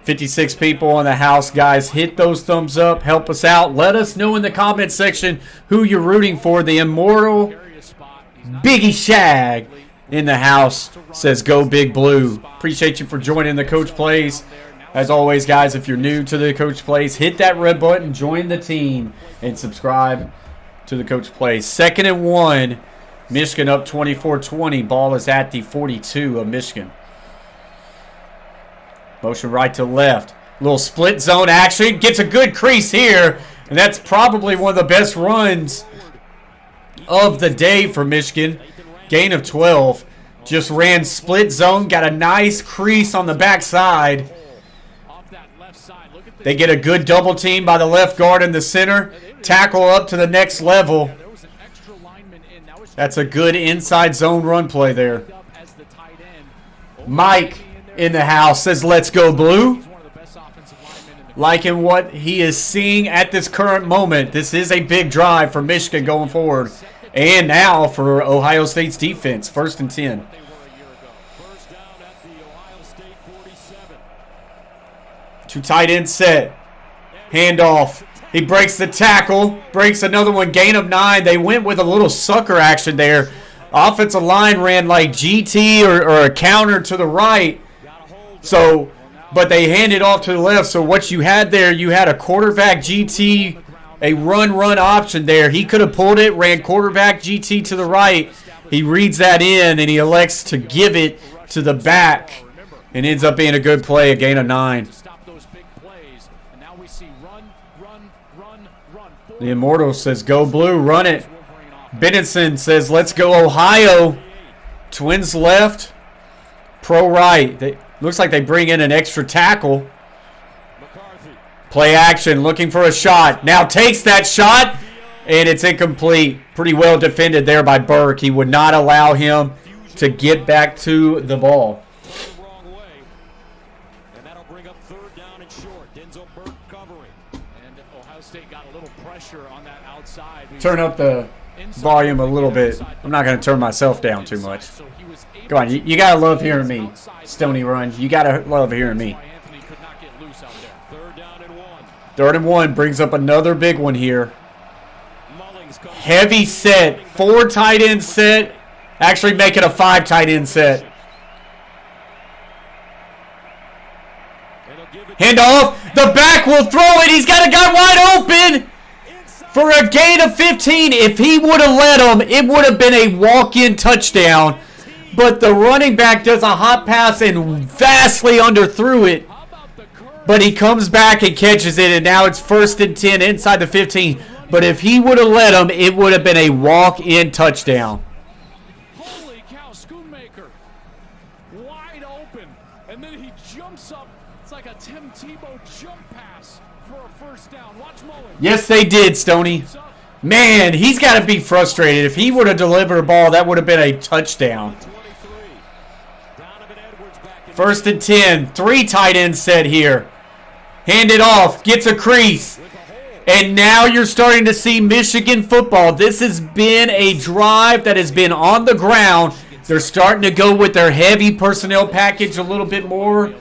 56 people in the house, guys. Hit those thumbs up. Help us out. Let us know in the comment section who you're rooting for. The immortal Biggie Shag in the house says go Big Blue. Appreciate you for joining the Coach Plays. As always, guys, if you're new to the Coach Plays, hit that red button, join the team, and subscribe to the Coach Plays. 2nd and 1. Michigan up 24-20. Ball is at the 42 of Michigan. Motion right to left. Little split zone action. Gets a good crease here. And that's probably one of the best runs of the day for Michigan. Gain of 12. Just ran split zone. Got a nice crease on the backside. They get a good double team by the left guard in the center. Tackle up to the next level. That's a good inside zone run play there. Mike in the house says, let's go Blue. Liking what he is seeing at this current moment. This is a big drive for Michigan going forward. And now for Ohio State's defense. 1st and 10. Two tight end set. Handoff. He breaks the tackle. Breaks another one. Gain of 9. They went with a little sucker action there. Offensive line ran like GT or a counter to the right. So, but they handed off to the left. So what you had there, you had a quarterback GT, a run option there. He could have pulled it, ran quarterback GT to the right. He reads that in, and he elects to give it to the back, and ends up being a good play, a gain of 9. The Immortal says, go Blue, run it. Benenson says, let's go Ohio. Twins left, pro right. Looks like they bring in an extra tackle. Play action, looking for a shot. Now takes that shot, and it's incomplete. Pretty well defended there by Burke. He would not allow him to get back to the ball. And that'll bring up 3rd down and short. Denzel Burke covering. And Ohio State got a little pressure on that outside. Turn up the volume a little bit. I'm not going to turn myself down too much. Go on, you got to love hearing me, Stoney Run. You got to love hearing me. 3rd and 1 brings up another big one here. Heavy set. 4 tight end set. Actually make it a 5 tight end set. Handoff. The back will throw it. He's got a guy wide open for a gain of 15. If he would have let him, it would have been a walk-in touchdown. But the running back does a hot pass and vastly underthrew it. But he comes back and catches it, and now it's 1st and 10 inside the 15. But if he would have let him, it would have been a walk-in touchdown. Holy cow, wide open, and then he jumps up. It's like a Tim Tebow jump pass for a first down. Watch Mullins. Yes, they did, Stoney. Man, he's got to be frustrated. If he would have delivered a ball, that would have been a touchdown. 23. Donovan Edwards back in 1st and 10. 3 tight ends set here. Hand it off. Gets a crease. And now you're starting to see Michigan football. This has been a drive that has been on the ground. They're starting to go with their heavy personnel package a little bit more.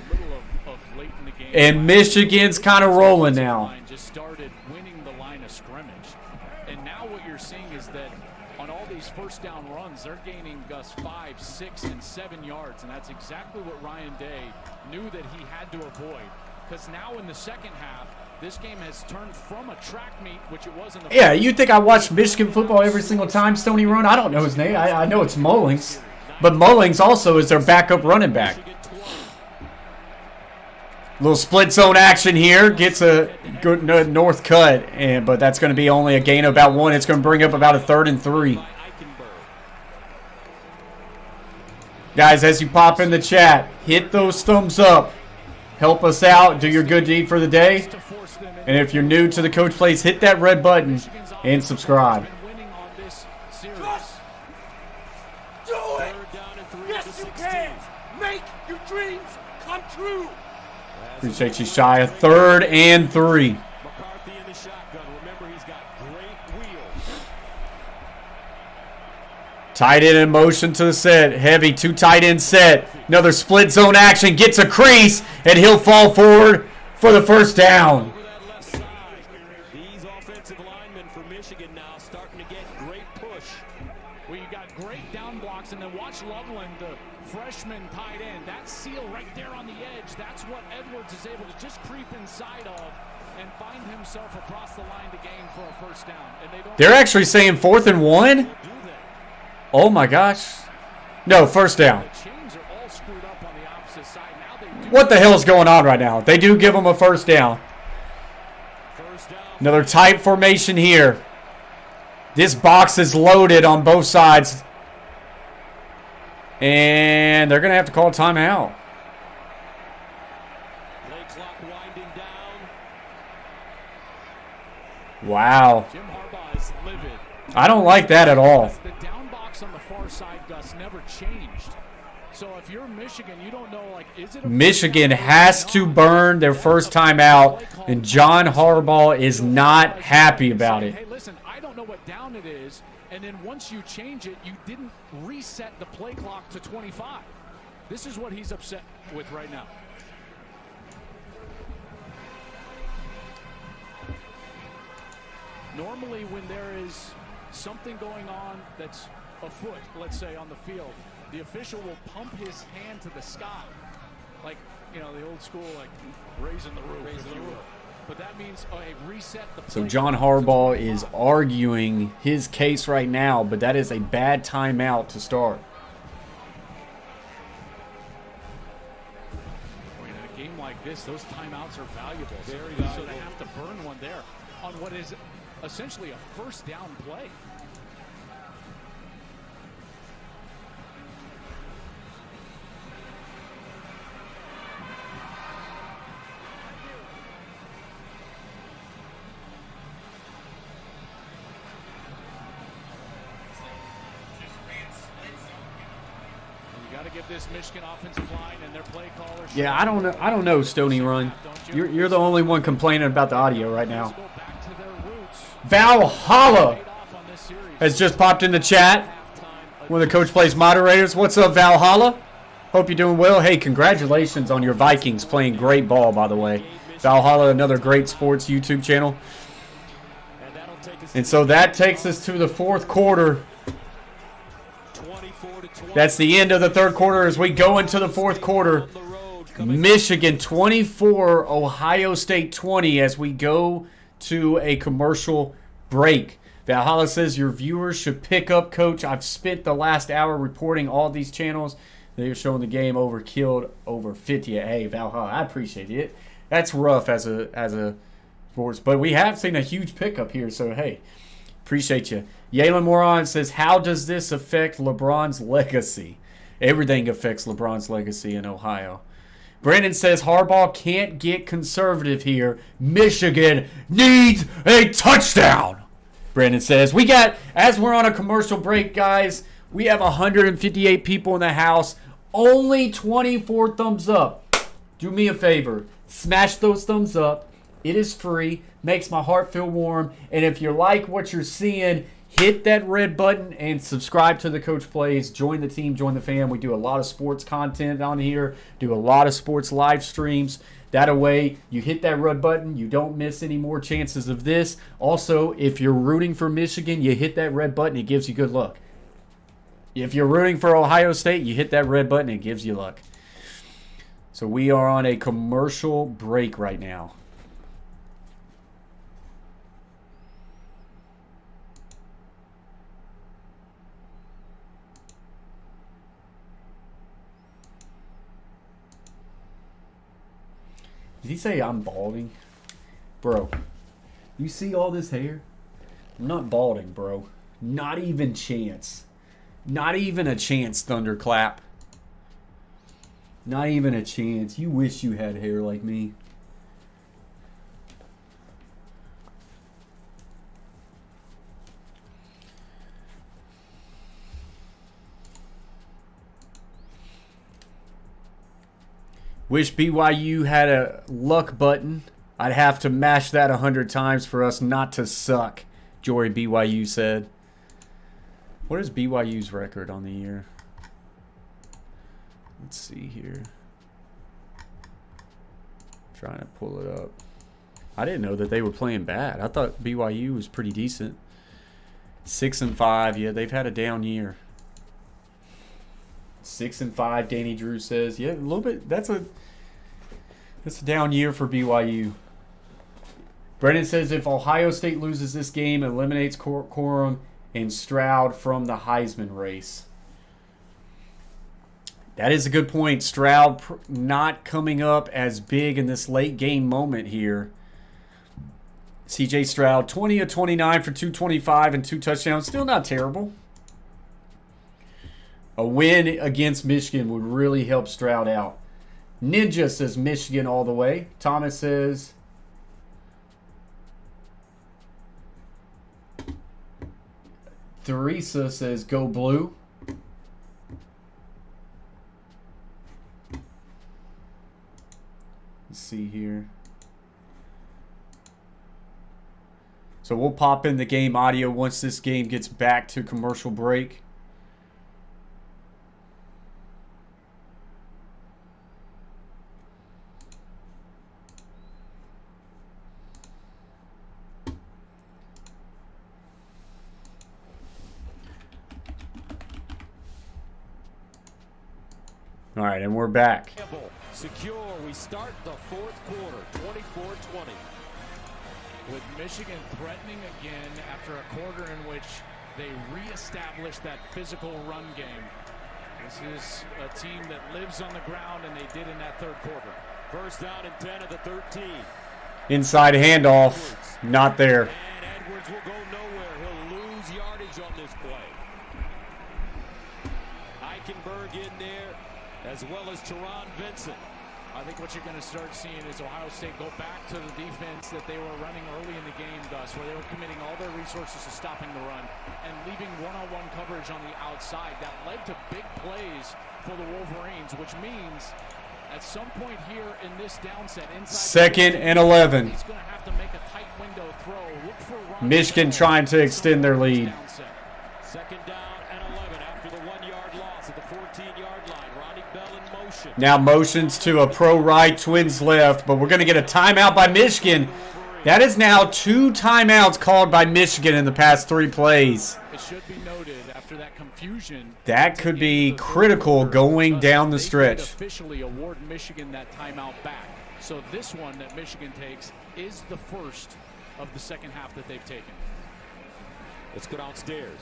And Michigan's kind of rolling now. Just started winning the line of scrimmage. And now what you're seeing is that on all these first down runs, they're gaining Gus 5, 6, and 7 yards. And that's exactly what Ryan Day knew that he had to avoid. Because now in the second half, this game has turned from a track meet, which it was in the Yeah, you think I watch Michigan football every single time Stoney run? I don't know his name. I know it's Mullings. But Mullings also is their backup running back. Little split zone action here. Gets a good north cut. But that's going to be only a gain of about 1. It's going to bring up about a 3rd and 3. Guys, as you pop in the chat, hit those thumbs up. Help us out. Do your good deed for the day. And if you're new to the Coach Plays, hit that red button and subscribe. Do it! Yes, you can! Make your dreams come true! Appreciate you, Shia. 3rd and 3. McCarthy in the shotgun. Remember, he's got great wheels. Tight end in motion to the set. Heavy 2 tight end set. Another split zone action. Gets a crease. And he'll fall forward for the first down. Over that left side. These offensive linemen for Michigan now starting to get great push. Well, you got great down blocks, and then watch Loveland, the freshman tight end. That seal right there on the edge, that's what Edwards is able to just creep inside of and find himself across the line to gain for a first down. And They're actually saying 4th and 1? Oh my gosh. No, first down. The chains are all screwed up on the opposite side. Now they do. What the hell is going on right now? They do give them a first down. Another tight formation here. This box is loaded on both sides. And they're going to have to call a timeout. Play clock winding down. Wow. Jim Harbaugh is livid. I don't like that at all. The down box on the far side, Gus, never changed. So if you're Michigan, you don't know, like, is it a Michigan has to burn their first time out, and John Harbaugh is not happy about it. Hey, listen, I don't know what down it is, and then once you change it, you didn't reset the play clock to 25. This is what he's upset with right now. Normally when there is something going on that's afoot, let's say on the field, the official will pump his hand to the sky. Like, you know, the old school, like, raising the roof. But that means, hey, reset the play. So John Harbaugh is arguing his case right now, but that is a bad timeout to start. In a game like this, those timeouts are valuable. Very So valuable. they have to burn one there on what is essentially a first down play. Give this Michigan offensive line and their play callers. Yeah, I don't know, Stoney Run. You're the only one complaining about the audio right now. Valhalla has just popped in the chat. One of the Coach Plays moderators. What's up, Valhalla? Hope you're doing well. Hey, congratulations on your Vikings playing great ball, by the way. Valhalla, another great sports YouTube channel. And so that takes us to the fourth quarter. That's the end of the third quarter as we go into the fourth quarter. Michigan 24, Ohio State 20 as we go to a commercial break. Valhalla says your viewers should pick up, Coach. I've spent the last hour reporting all these channels. They're showing the game killed over 50. Hey, Valhalla, I appreciate it. That's rough as a sports, but we have seen a huge pickup here, so hey, appreciate you. Yalen Moron says, how does this affect LeBron's legacy? Everything affects LeBron's legacy in Ohio. Brandon says Harbaugh can't get conservative here. Michigan needs a touchdown. Brandon says, as we're on a commercial break, guys, we have 158 people in the house. Only 24 thumbs up. Do me a favor. Smash those thumbs up. It is free. Makes my heart feel warm. And if you like what you're seeing, hit that red button and subscribe to the Coach Plays. Join the team, join the fam. We do a lot of sports content on here. Do a lot of sports live streams. That way, you hit that red button. You don't miss any more chances of this. Also, if you're rooting for Michigan, you hit that red button. It gives you good luck. If you're rooting for Ohio State, you hit that red button. It gives you luck. So we are on a commercial break right now. Did he say I'm balding? Bro, you see all this hair? I'm not balding, bro. Not even chance. Not even a chance, Thunderclap. Not even a chance. You wish you had hair like me. Wish BYU had a luck button. I'd have to mash that 100 times for us not to suck, Jory BYU said. What is BYU's record on the year? Let's see here. Trying to pull it up. I didn't know that they were playing bad. I thought BYU was pretty decent. 6-5. Yeah, they've had a down year. 6-5. Danny Drew says, yeah, a little bit. That's a down year for BYU. Brennan says if Ohio State loses this game, it eliminates Corum and Stroud from the Heisman race. That is a good point. Stroud not coming up as big in this late game moment here. CJ Stroud, 20 of 29 for 225 and 2 touchdowns. Still not terrible. A win against Michigan would really help Stroud out. Ninja says Michigan all the way. Thomas says Theresa says go blue. Let's see here. So we'll pop in the game audio once this game gets back to commercial break. All right, and we're back. Secure. We start the fourth quarter, 24-20. With Michigan threatening again after a quarter in which they reestablished that physical run game. This is a team that lives on the ground, and they did in that third quarter. First down and 10 of the 13. Inside handoff, not there. And Edwards will go nowhere. He'll lose yardage on this play. Eichenberg in there, as well as Teron Vincent. I think what you're going to start seeing is Ohio State go back to the defense that they were running early in the game, Gus, where they were committing all their resources to stopping the run and leaving one-on-one coverage on the outside. That led to big plays for the Wolverines, which means at some point here in this down set, inside 2nd and 11. he's going to have to make a tight window throw. Look for Michigan trying to extend their lead. Second down and 11 after the 1-yard loss at the 14-yard line. Ronnie Bell in motion. Now motions to a pro right, Twins left, but we're going to get a timeout by Michigan. That is now 2 timeouts called by Michigan in the past 3 plays. It should be noted after that confusion. That could be critical going down the stretch. Officially award Michigan that timeout back. So this one that Michigan takes is the first of the second half that they've taken. Let's go downstairs.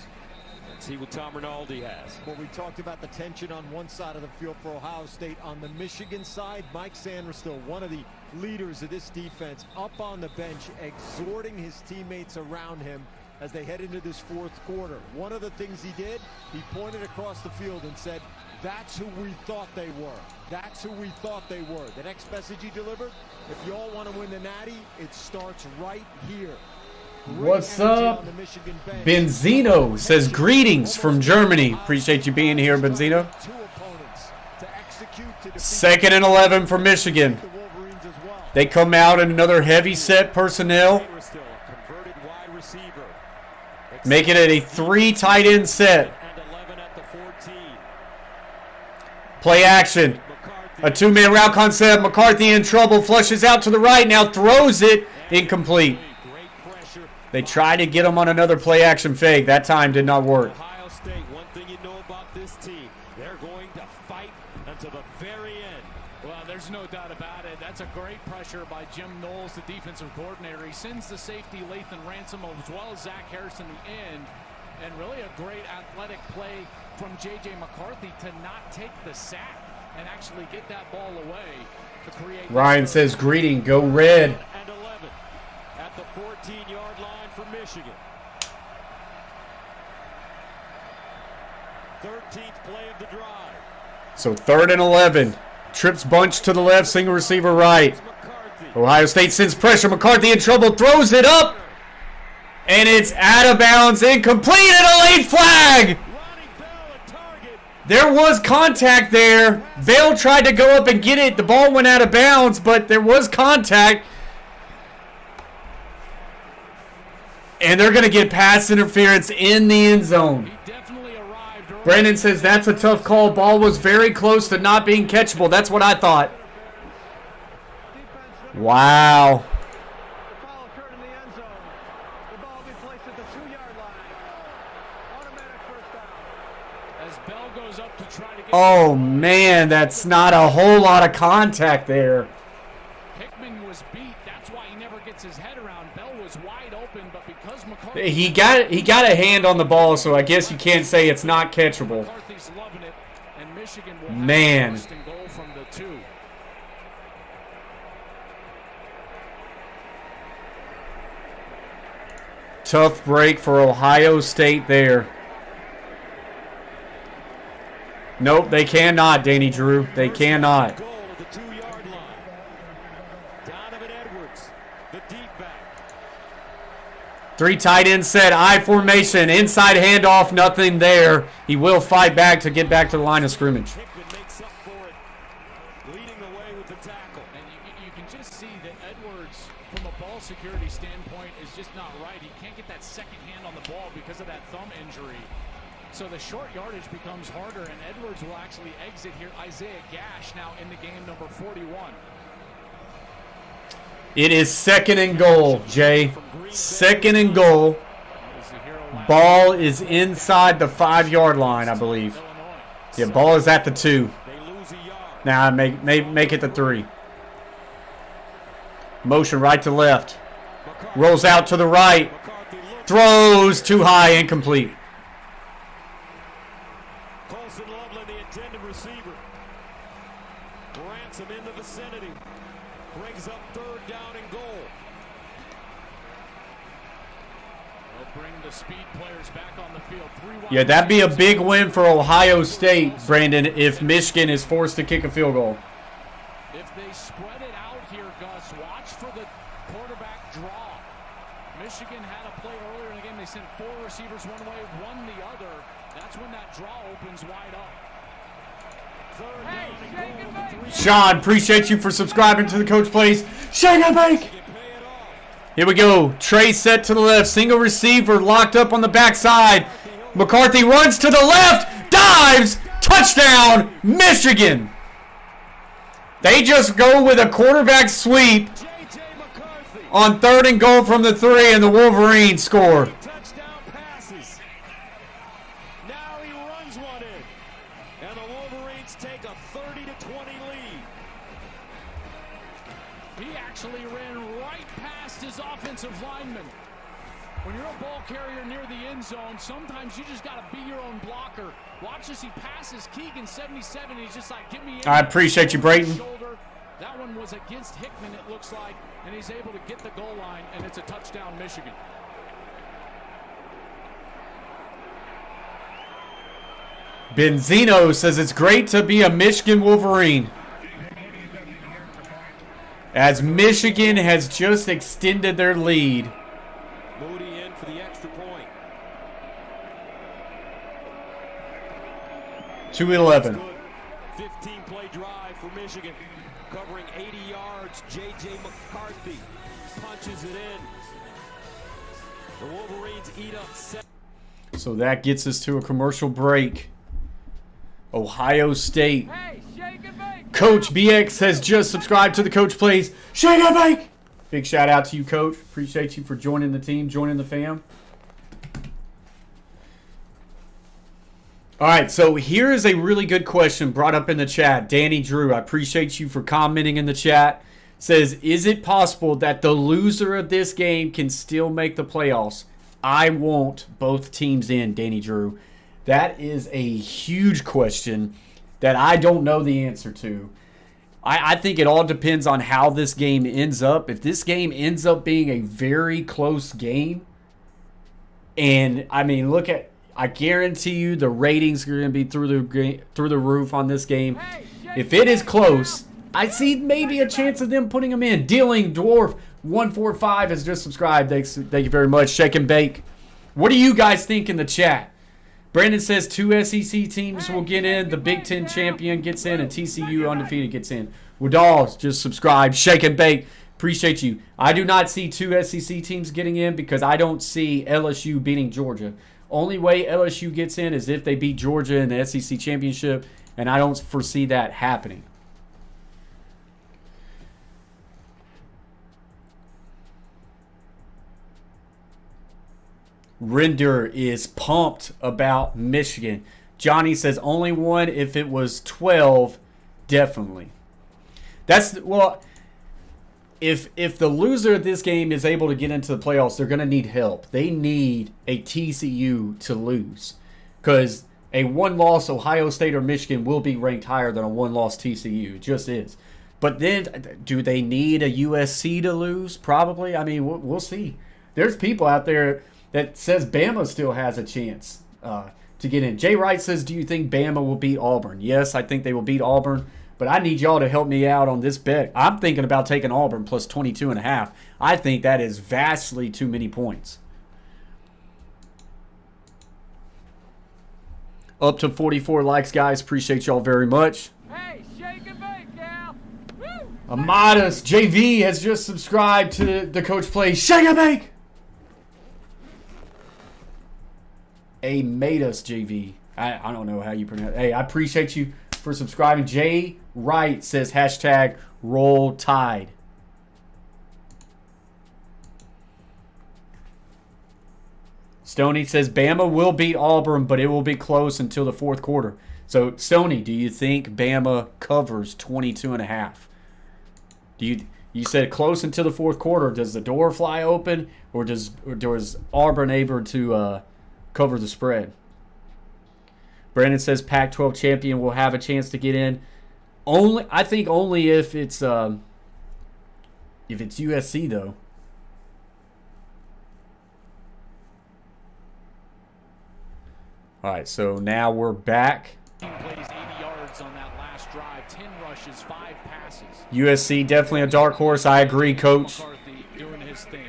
See what Tom Rinaldi has. Well, we talked about the tension on one side of the field for Ohio State. On the Michigan side, Mike Sanderstill, one of the leaders of this defense, up on the bench, exhorting his teammates around him as they head into this fourth quarter. One of the things he did, he pointed across the field and said, That's who we thought they were. That's who we thought they were. The next message he delivered, if you all want to win the Natty, it starts right here. What's up? Benzino says greetings from Germany. Appreciate you being here, Benzino. 2nd and 11 for Michigan. They come out in another heavy set personnel. Making it a 3 tight end set. Play action. A 2-man route concept. McCarthy in trouble. Flushes out to the right. Now throws it. Incomplete. They try to get him on another play action fake. That time did not work. Ohio State, one thing you know about this team, they're going to fight until the very end. Well, there's no doubt about it. That's a great pressure by Jim Knowles, the defensive coordinator. He sends the safety Lathan Ransom as well as Zach Harrison the end. And really a great athletic play from J.J. McCarthy to not take the sack and actually get that ball away to create. Ryan says greeting. Go red. And 11 at the 14-yard line for Michigan. 13th play of the drive. So 3rd and 11. Trips bunch to the left, single receiver right. Ohio State sends pressure. McCarthy in trouble, throws it up. And it's out of bounds, incomplete, and a late flag. There was contact there. Bell tried to go up and get it. The ball went out of bounds, but there was contact. And they're going to get pass interference in the end zone. Brandon says that's a tough call. Ball was very close to not being catchable. That's what I thought. Wow. The foul occurred in the end zone. The ball will be placed at the 2-yard line. Automatic first down. As Bell goes up to try to get. Oh, man, that's not a whole lot of contact there. Hickman was beat. That's why he never gets his head around. Bell was wide open, but because McCarthy. He got a hand on the ball, so I guess you can't say it's not catchable. McCarthy's loving it, and Michigan will Man. have first and goal from the 2. Tough break for Ohio State there. Nope, they cannot, Danny Drew. They cannot. Goal at the 2-yard line. Donovan Edwards, the deep back. 3 tight end set, I formation, inside handoff, nothing there. He will fight back to get back to the line of scrimmage. Hickman makes up for it, leading the way with the tackle. And you can just see that Edwards, from a ball security standpoint, is just not right. He can't get that second hand on the ball because of that thumb injury. So the short yardage becomes harder, and Edwards will actually exit here. Isaiah Gash now in the game, number 41. It is 2nd and goal, Jay. 2nd and goal. Ball is inside the 5-yard line, I believe. Yeah, ball is at the 2. Now make it the 3. Motion right to left. Rolls out to the right. Throws too high, incomplete. Colson Loveland, the intended receiver. Ransom in the vicinity. Brings up 3rd down and goal. They'll bring the speed players back on the field. 3 wide Yeah, that'd be a big win for Ohio State, Brandon, if Michigan is forced to kick a field goal. If they spread it out here, Gus, watch for the quarterback draw. Michigan had a play earlier in the game. They sent 4 receivers one way, 1 the other. That's when that draw opens wide up. 3rd down and goal at the 3. Sean, appreciate you for subscribing to the Coach Plays Shake and Bake. Here we go. Trey set to the left. Single receiver locked up on the backside. McCarthy runs to the left. Dives. Touchdown, Michigan. They just go with a quarterback sweep on 3rd and goal from the 3, and the Wolverines score. Touchdown passes. Now he runs one in. And the Wolverines take a 30-20 lead. He actually ran right past his offensive lineman. When you're a ball carrier near the end zone, sometimes you just got to be your own blocker. Watch as he passes Keegan, 77. He's just like, get me in. I appreciate you, Brayton. That one was against Hickman, it looks like, and he's able to get the goal line, and it's a touchdown, Michigan. Benzino says it's great to be a Michigan Wolverine, as Michigan has just extended their lead. Moody in for the extra point. 2-11. 15-play drive for Michigan. Covering 80 yards, J.J. McCarthy punches it in. The Wolverines eat up 7. So that gets us to a commercial break. Ohio State. Hey, shake and bake. Coach BX has just subscribed to the Coach Plays Shake and Bake. Big shout out to you, Coach. Appreciate you for joining the team, joining the fam. All right, so here is a really good question brought up in the chat. Danny Drew, I appreciate you for commenting in the chat. Says, is it possible that the loser of this game can still make the playoffs? I want both teams in, Danny Drew. That is a huge question that I don't know the answer to. I think it all depends on how this game ends up. If this game ends up being a very close game, and I mean, I guarantee you the ratings are going to be through the roof on this game. If it is close, I see maybe a chance of them putting them in. Dealing Dwarf 145 has just subscribed. Thank you very much. Shake and bake. What do you guys think in the chat? Brandon says 2 SEC teams will get in. The Big Ten champion gets in, and TCU undefeated gets in. Wadal just subscribed. Shake and bake. Appreciate you. I do not see 2 SEC teams getting in because I don't see LSU beating Georgia. Only way LSU gets in is if they beat Georgia in the SEC championship, and I don't foresee that happening. Render is pumped about Michigan. Johnny says only one. If it was 12, definitely. If the loser of this game is able to get into the playoffs, they're going to need help. They need a TCU to lose, because a one-loss Ohio State or Michigan will be ranked higher than a one-loss TCU. It just is. But then, do they need a USC to lose? Probably. I mean, we'll see. There's people out there that says Bama still has a chance to get in. Jay Wright says, do you think Bama will beat Auburn? Yes, I think they will beat Auburn, but I need y'all to help me out on this bet. I'm thinking about taking Auburn plus 22.5. I think that is vastly too many points. Up to 44 likes, guys. Appreciate y'all very much. Hey, shake and bake, gal. Woo! Amadas JV has just subscribed to the Coach Plays Shake and Bake. Amadas JV. I don't know how you pronounce it. Hey, I appreciate you for subscribing. Jay Wright says hashtag Roll Tide. Stoney says Bama will beat Auburn, but it will be close until the fourth quarter. So, Stoney, do you think Bama covers 22.5? You said close until the fourth quarter. Does the door fly open, or does Auburn able to cover the spread? Brandon says Pac-12 champion will have a chance to get in. I think only if it's USC though. All right, so now we're back. Plays 80 yards on that last drive, 10 rushes, 5 passes. USC definitely a dark horse. I agree, Coach. McCarthy doing his thing.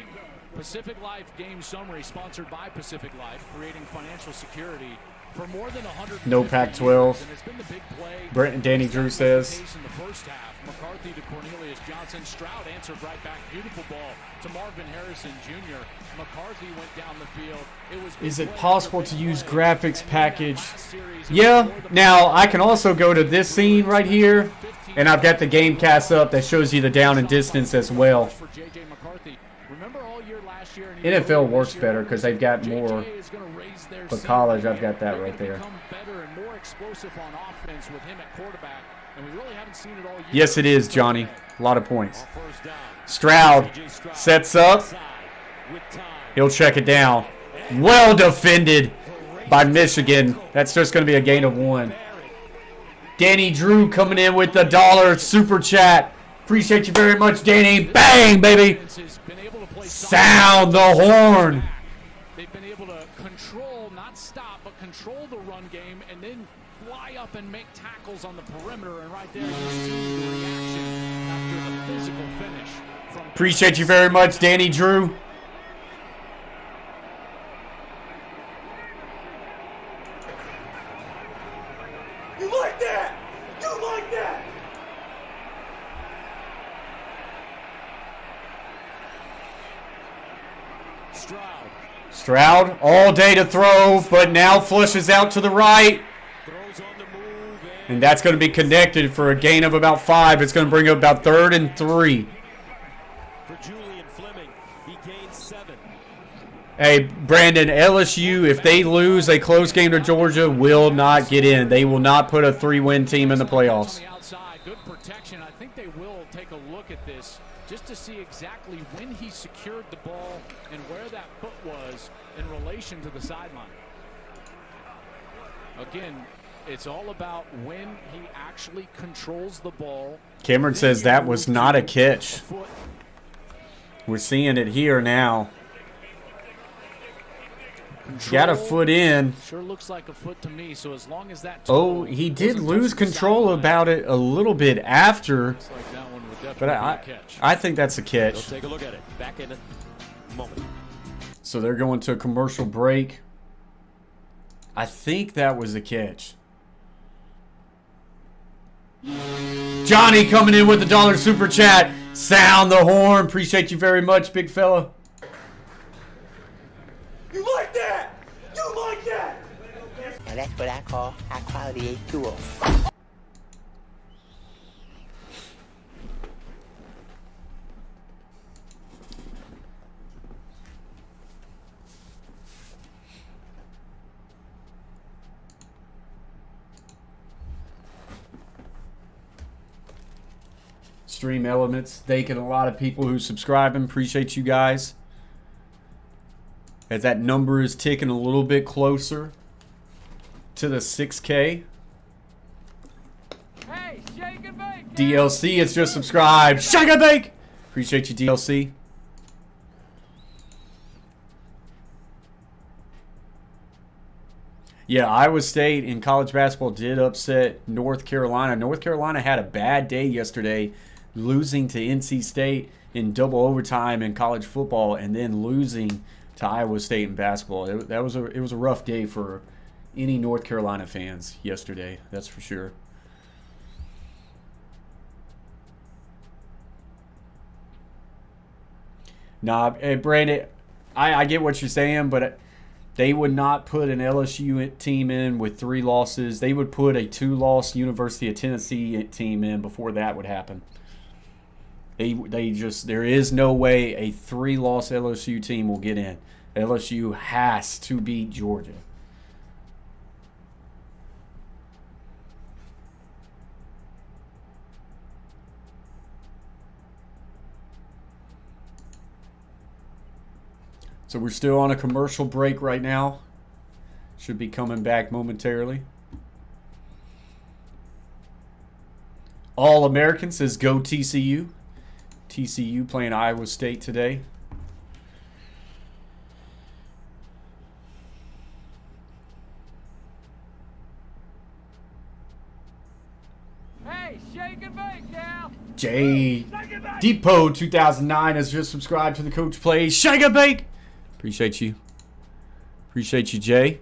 Pacific Life game summary sponsored by Pacific Life, creating financial security for more than 100. No Pac-12. And it's been the big play. Brent and Danny Drew says. In the first half, McCarthy to Cornelius Johnson. Stroud answered right back. Beautiful ball to Marvin Harrison Jr. McCarthy went down the field. Is it possible to use graphics package? Yeah. Now, I can also go to this scene right here, and I've got the game cast up that shows you the down and distance as well. NFL works better because they've got more. But college, I've got that right there. Yes, it is, Johnny. A lot of points. Stroud sets up. He'll check it down. Well defended by Michigan. That's just going to be a gain of 1. Danny Drew coming in with the $1 super chat. Appreciate you very much, Danny. Bang, baby. Sound the horn. They've been able to control, not stop, but control the run game and then fly up and make tackles on the perimeter, and right there you see the reaction after the physical finish. Appreciate you very much, Danny Drew. You like that? You like that? Stroud all day to throw, but now flushes out to the right. And that's going to be connected for a gain of about 5. It's going to bring up about 3rd and 3. For Julian Fleming, he gained 7. Hey, Brandon, LSU, if they lose a close game to Georgia, will not get in. They will not put a 3-win team in the playoffs. On the outside, good protection. I think they will take a look at this just to see exactly when he secured the ball and where that foot was in relation to the sideline. Again, it's all about when he actually controls the ball. Cameron says that was not a catch. We're seeing it here now. Got a foot in. Sure looks like a foot to me, so as long as that... Oh, he did lose control about it a little bit after. Like that one would definitely But I think that's a catch. We'll take a look at it. Back in a moment. So they're going to a commercial break. I think that was a catch. Johnny coming in with the $1 super chat. Sound the horn. Appreciate you very much, big fella. You like that? You like that? Now that's what I call high quality tool. Stream Elements. Thanking a lot of people who subscribe and appreciate you guys. As that number is ticking a little bit closer to the 6K. Hey, shake and bake. DLC is just subscribed. Shake and bake! Appreciate you, DLC. Yeah, Iowa State in college basketball did upset North Carolina. North Carolina had a bad day yesterday, losing to NC State in double overtime in college football and then losing to Iowa State in basketball. It was a rough day for any North Carolina fans yesterday, that's for sure. Nah, hey, Brandon, I get what you're saying, but they would not put an LSU team in with 3 losses. They would put a 2-loss University of Tennessee team in before that would happen. There is no way a 3-loss LSU team will get in. LSU has to beat Georgia. So we're still on a commercial break right now. Should be coming back momentarily. All American says go TCU. TCU playing Iowa State today. Hey, shake and bake now. Jay Depot 2009 has just subscribed to the Coach Plays. Shake and bake. Appreciate you. Appreciate you, Jay.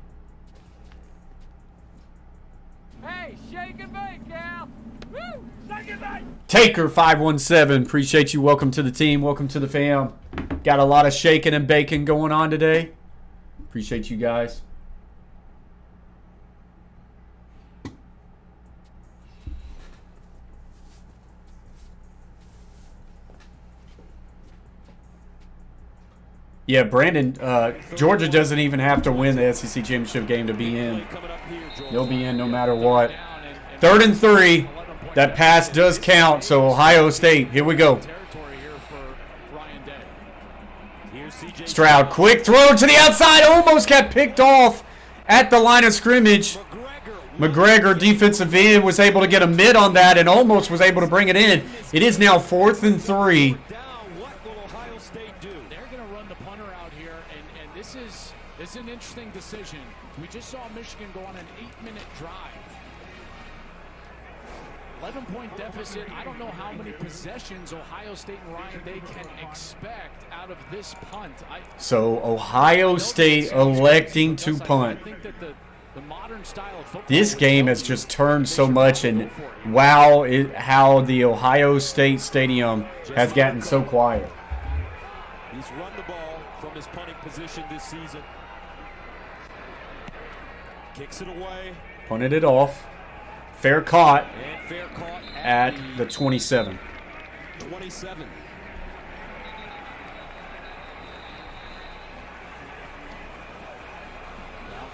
Hey, shake and bake now. Woo! Shake and bake. Taker 517. Appreciate you. Welcome to the team. Welcome to the fam. Got a lot of shaking and baking going on today. Appreciate you guys. Yeah, Brandon, Georgia doesn't even have to win the SEC championship game to be in. They'll be in no matter what. 3rd and 3. That pass does count, so Ohio State, here we go. Stroud, quick throw to the outside, almost got picked off at the line of scrimmage. McGregor, defensive end, was able to get a mid on that and almost was able to bring it in. It is now 4th and 3. It's an interesting decision. We just saw Michigan go on an 8-minute drive 11-point deficit. I don't know how many possessions Ohio State and Ryan Day can expect out of this punt. So Ohio State electing to punt. I think that the modern style of football, This game has just turned so much, and wow, how the Ohio State Stadium has gotten so quiet. He's run the ball from his punting position this season. Kicks it away. Punted it off. Fair caught And fair caught at the 27. 27.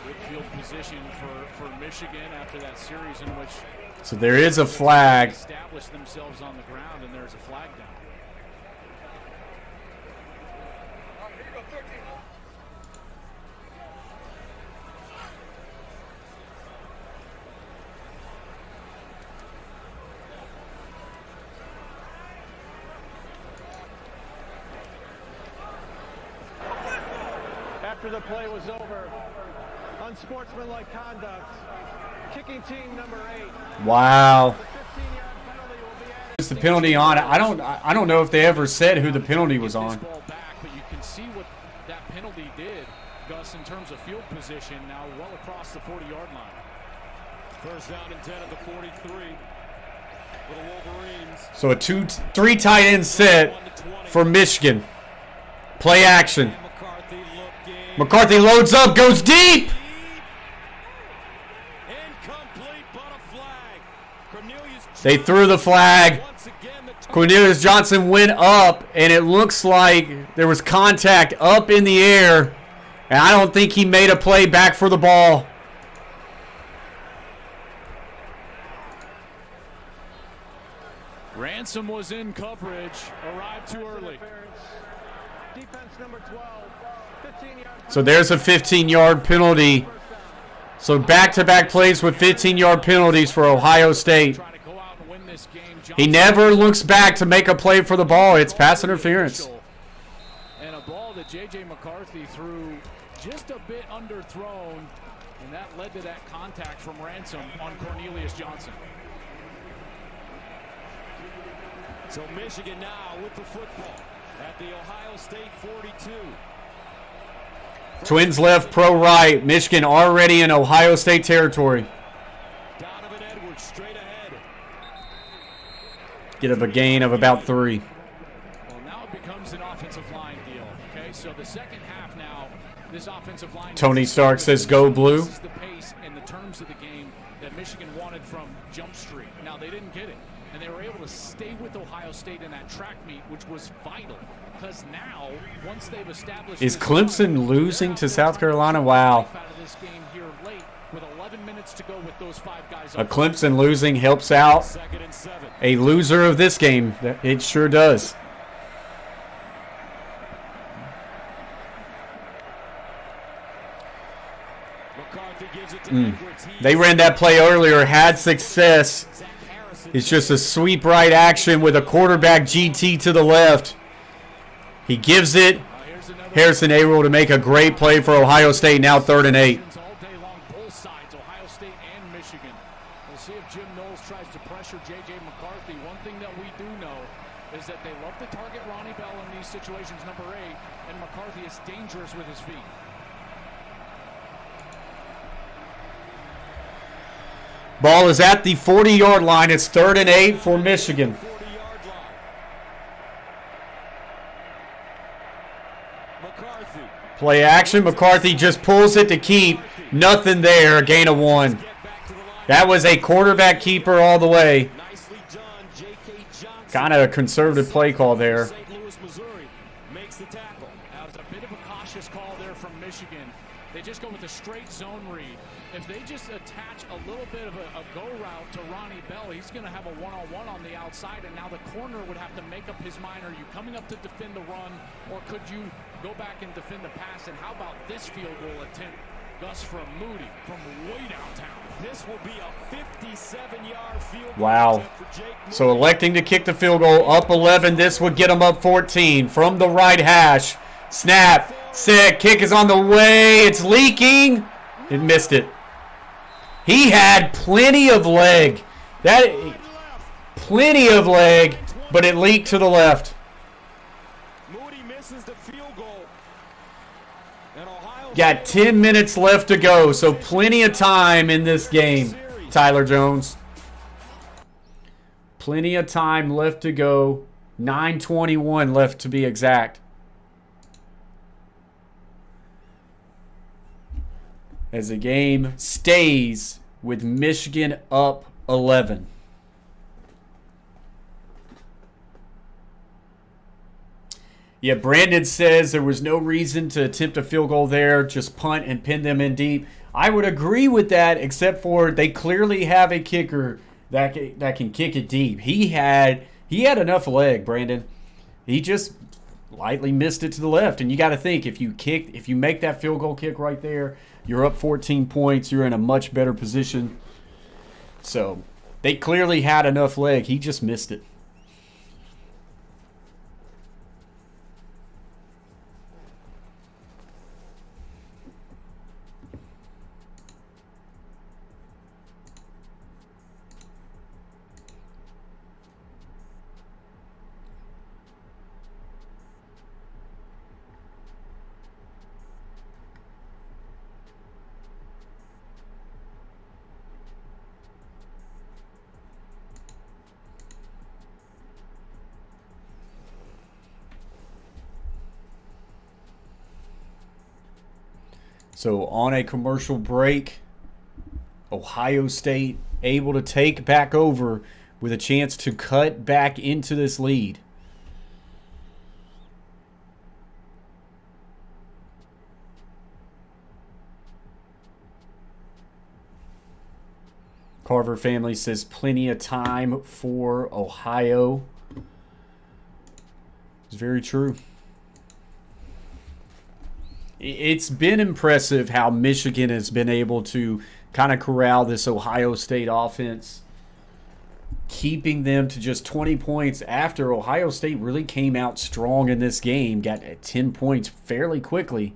Good field position for Michigan after that series in which So there is a flag. established themselves on the ground, and there's a flag down. After the play was over, unsportsmanlike conduct. Kicking team number 8. Wow. The 15-yard penalty will be added. It's the penalty on. I don't know if they ever said who the penalty was on. Ball back, but you can see what that penalty did, Gus, in terms of field position. Now well across the 40-yard line. First down and 10 at the 43 for the Wolverines. So a 3 tight end set for Michigan. Play action. McCarthy looking. McCarthy loads up, goes deep. Incomplete, but a flag. Cornelius They threw the flag. once again, the Cornelius Johnson went up, and it looks like there was contact up in the air. And I don't think he made a play back for the ball. Ransom was in coverage, arrived too early. Defense number 12. 15-yard So there's a 15-yard penalty. So back-to-back plays with 15-yard penalties for Ohio State. Try to go out and win this game. He never looks back to make a play for the ball. It's pass interference. And a ball that J.J. McCarthy threw just a bit underthrown, and that led to that contact from Ransom on Cornelius Johnson. So Michigan now with the football at the Ohio State 42. Twins left, pro right. Michigan already in Ohio State territory. Donovan Edwards straight ahead. Get a gain of about 3. Well, now it becomes an offensive line deal. Okay, so the second half now, this offensive line. Tony Stark says go blue. This is the pace and the terms of the game that Michigan wanted from Jump Street. Now they didn't get it, and they were able to stay with Ohio State in that track meet, which was vital. Because now, once they've established, Is Clemson losing to South Carolina? Wow. out of this game here late with 11 minutes to go with those 5 guys. A Clemson losing helps out Second and 7. a loser of this game. It sure does. McCarthy gives it to Edwards. They ran that play earlier, had success. It's just a sweep right action with a quarterback GT to the left. He gives it. Harrison able to make a great play for Ohio State, now 3rd and 8. All day long, both sides, Ohio State and Michigan. We'll see if Jim Knowles tries to pressure J.J. McCarthy. One thing that we do know is that they love to target Ronnie Bell in these situations, number 8, and McCarthy is dangerous with his feet. Ball is at the 40-yard line. It's 3rd and 8 for Michigan. 40-yard line. McCarthy. Play action. McCarthy just pulls it to keep. Nothing there. A gain of 1. Get back to the line. That was a quarterback keeper all the way. Nicely done, J.K. Johnson. Kind of a conservative play call there. St. Louis, Missouri makes the tackle. Now, it's a bit of a cautious call there from Michigan. They just go with a straight zone read. If they just attach a little bit of a go route to Ronnie Bell, he's going to have a one-on-one on the outside, and now the corner would have to make up his mind. Are you coming up to defend the run, or could you go back and defend the pass? And how about this field goal attempt, Gus, from Moody from way downtown? This will be a 57-yard field goal Wow. attempt for Jake Moody. So electing to kick the field goal up 11. This would get them up 14 from the right hash. Snap. Set. Kick is on the way. It's leaking. It missed it. He had plenty of leg. Plenty of leg, but it leaked to the left. Moody misses the field goal. And Ohio Got 10 minutes left to go, so plenty of time in this game, Tyler Jones. Plenty of time left to go. 9:21 left to be exact. As the game stays with Michigan up 11. Yeah, Brandon says there was no reason to attempt a field goal there, just punt and pin them in deep. I would agree with that, except for they clearly have a kicker that can kick it deep. He had enough leg, Brandon. He just lightly missed it to the left. And you got to think, if you make that field goal kick right there, you're up 14 points. You're in a much better position. So they clearly had enough leg. He just missed it. So on a commercial break, Ohio State able to take back over with a chance to cut back into this lead. Carver family says plenty of time for Ohio. It's very true. It's been impressive how Michigan has been able to kind of corral this Ohio State offense, keeping them to just 20 points after Ohio State really came out strong in this game, got 10 points fairly quickly.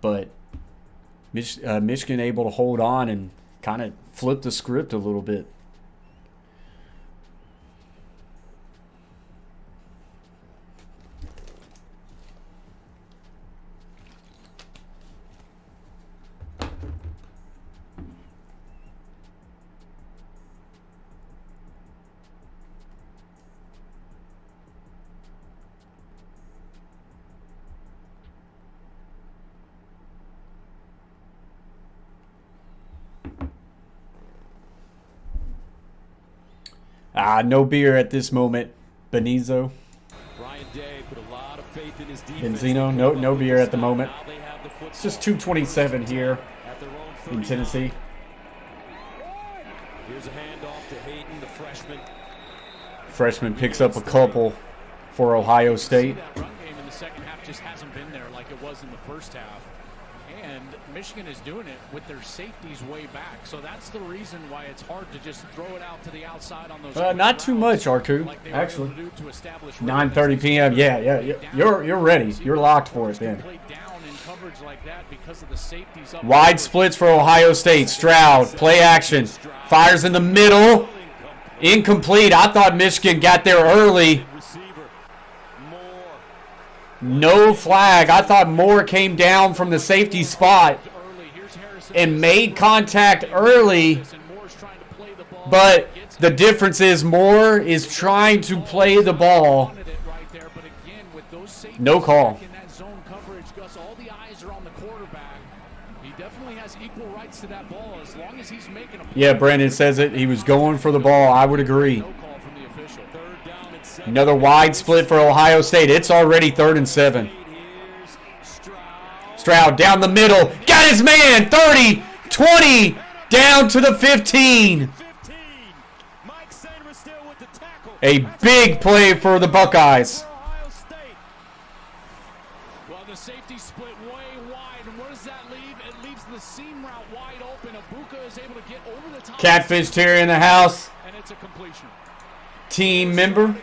But Michigan able to hold on and kind of flip the script a little bit. No beer at this moment. Benizzo. Ryan Day put a lot of faith in his defense. Benzino. No beer at the moment. It's just 2:27 here in Tennessee. Here's a handoff to Hayden, the freshman. Freshman picks up a couple for Ohio State. That run game in the second half just hasn't been there like it was in the first half. And Michigan is doing it with their safeties way back. So that's the reason why it's hard to just throw it out to the outside on those. Not too much, Arku. Actually, 9:30 p.m. Yeah. You're ready. You're locked for it then. Wide splits for Ohio State. Stroud, play action. Fires in the middle. Incomplete. I thought Michigan got there early. No flag. I thought Moore came down from the safety spot and made contact early. But the difference is Moore is trying to play the ball. No call. Yeah, Brandon says it. He was going for the ball. I would agree. Another wide split for Ohio State. It's already 3rd and 7. Stroud down the middle. Got his man. 30, 20, down to the 15. A big play for the Buckeyes. Well, the safety split way wide. And what does that leave? It leaves the seam route wide open. Abuka is able to get over the top. Catfish Terry in the house. And it's a completion. Team member.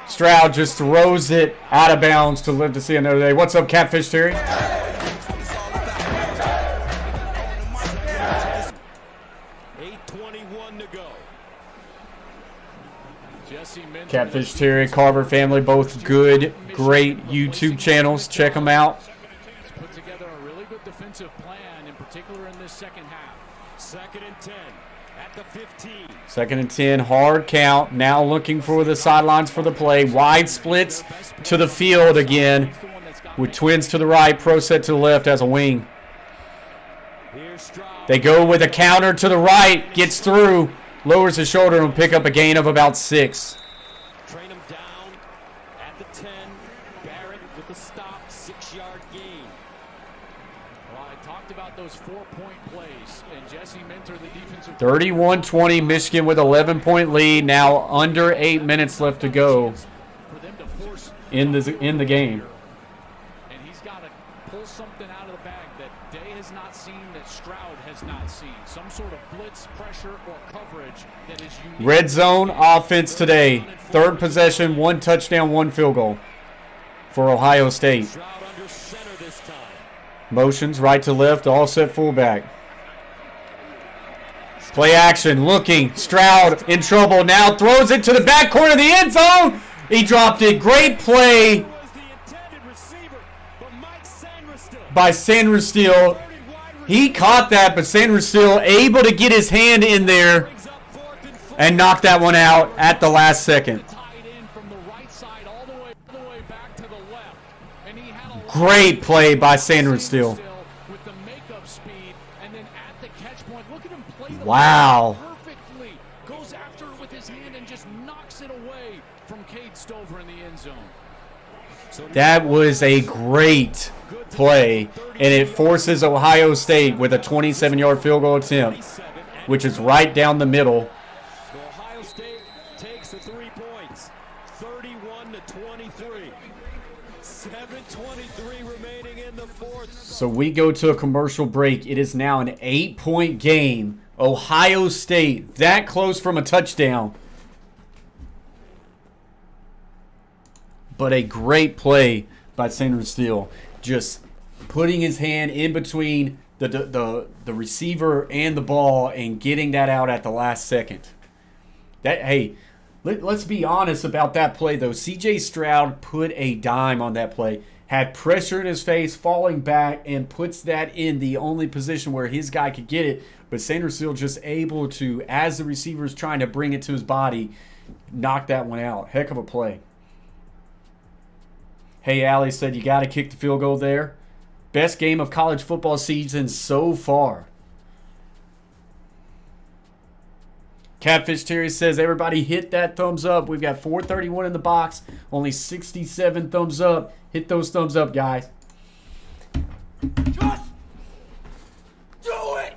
Stroud just throws it out of bounds to live to see another day. What's up, Catfish Terry? 8:20 Catfish Terry, Carver family, both good, great YouTube channels. Check them out. He's put together a really good defensive plan, in particular in this second half. 2nd and 10 at the 15. 2nd and 10, hard count. Now looking for the sidelines for the play. Wide splits to the field again with twins to the right, pro set to the left as a wing. They go with a counter to the right, gets through, lowers his shoulder and will pick up a gain of about 6. Train him down at the 10. Barrett with the stop, 6-yard gain. Well, I talked about those 4-point plays, and Jesse Minter, the defensive 31-20, Michigan with 11-point lead. Now under 8 minutes left to go for them to force in the game. and he's got to pull something out of the bag that Day has not seen, that Stroud has not seen. Some sort of blitz, pressure, or coverage that is unique. Red zone offense today. 3rd possession, 1 touchdown, 1 field goal for Ohio State. Stroud under center this time. Motions right to left, all set fullback. Play action, looking. Stroud in trouble now, throws it to the back corner of the end zone. He dropped it. Great play Was the intended receiver, but Mike Sanders still. by Sanders Steele. He caught that, but Sanders Steele able to get his hand in there Brings up 4th and 4. and knock that one out at the last second. Tied in from the right side all the way back to the left. And he had a lot Great of play by Sanders Steele. with the makeup speed, and then at the catch point, look at him play the Wow. ball perfectly. Goes after it with his hand and just knocks it away from Cade Stover in the end zone. That was a great play, and it forces Ohio State with a 27-yard field goal attempt, which is right down the middle. Ohio State takes the 3 points. 31-23. 7:23 remaining in the 4th. So we go to a commercial break. It is now an 8-point game. Ohio State that close from a touchdown. But a great play by Sanders Steele. Just putting his hand in between the receiver and the ball and getting that out at the last second. Let's be honest about that play, though. C.J. Stroud put a dime on that play. Had pressure in his face, falling back, and puts that in the only position where his guy could get it. But Sanders Steele just able to, as the receiver's trying to bring it to his body, knock that one out. Heck of a play. Hey, Allie said you got to kick the field goal there. Best game of college football season so far. Catfish Terry says everybody hit that thumbs up. We've got 431 in the box. Only 67 thumbs up. Hit those thumbs up, guys. Just do it!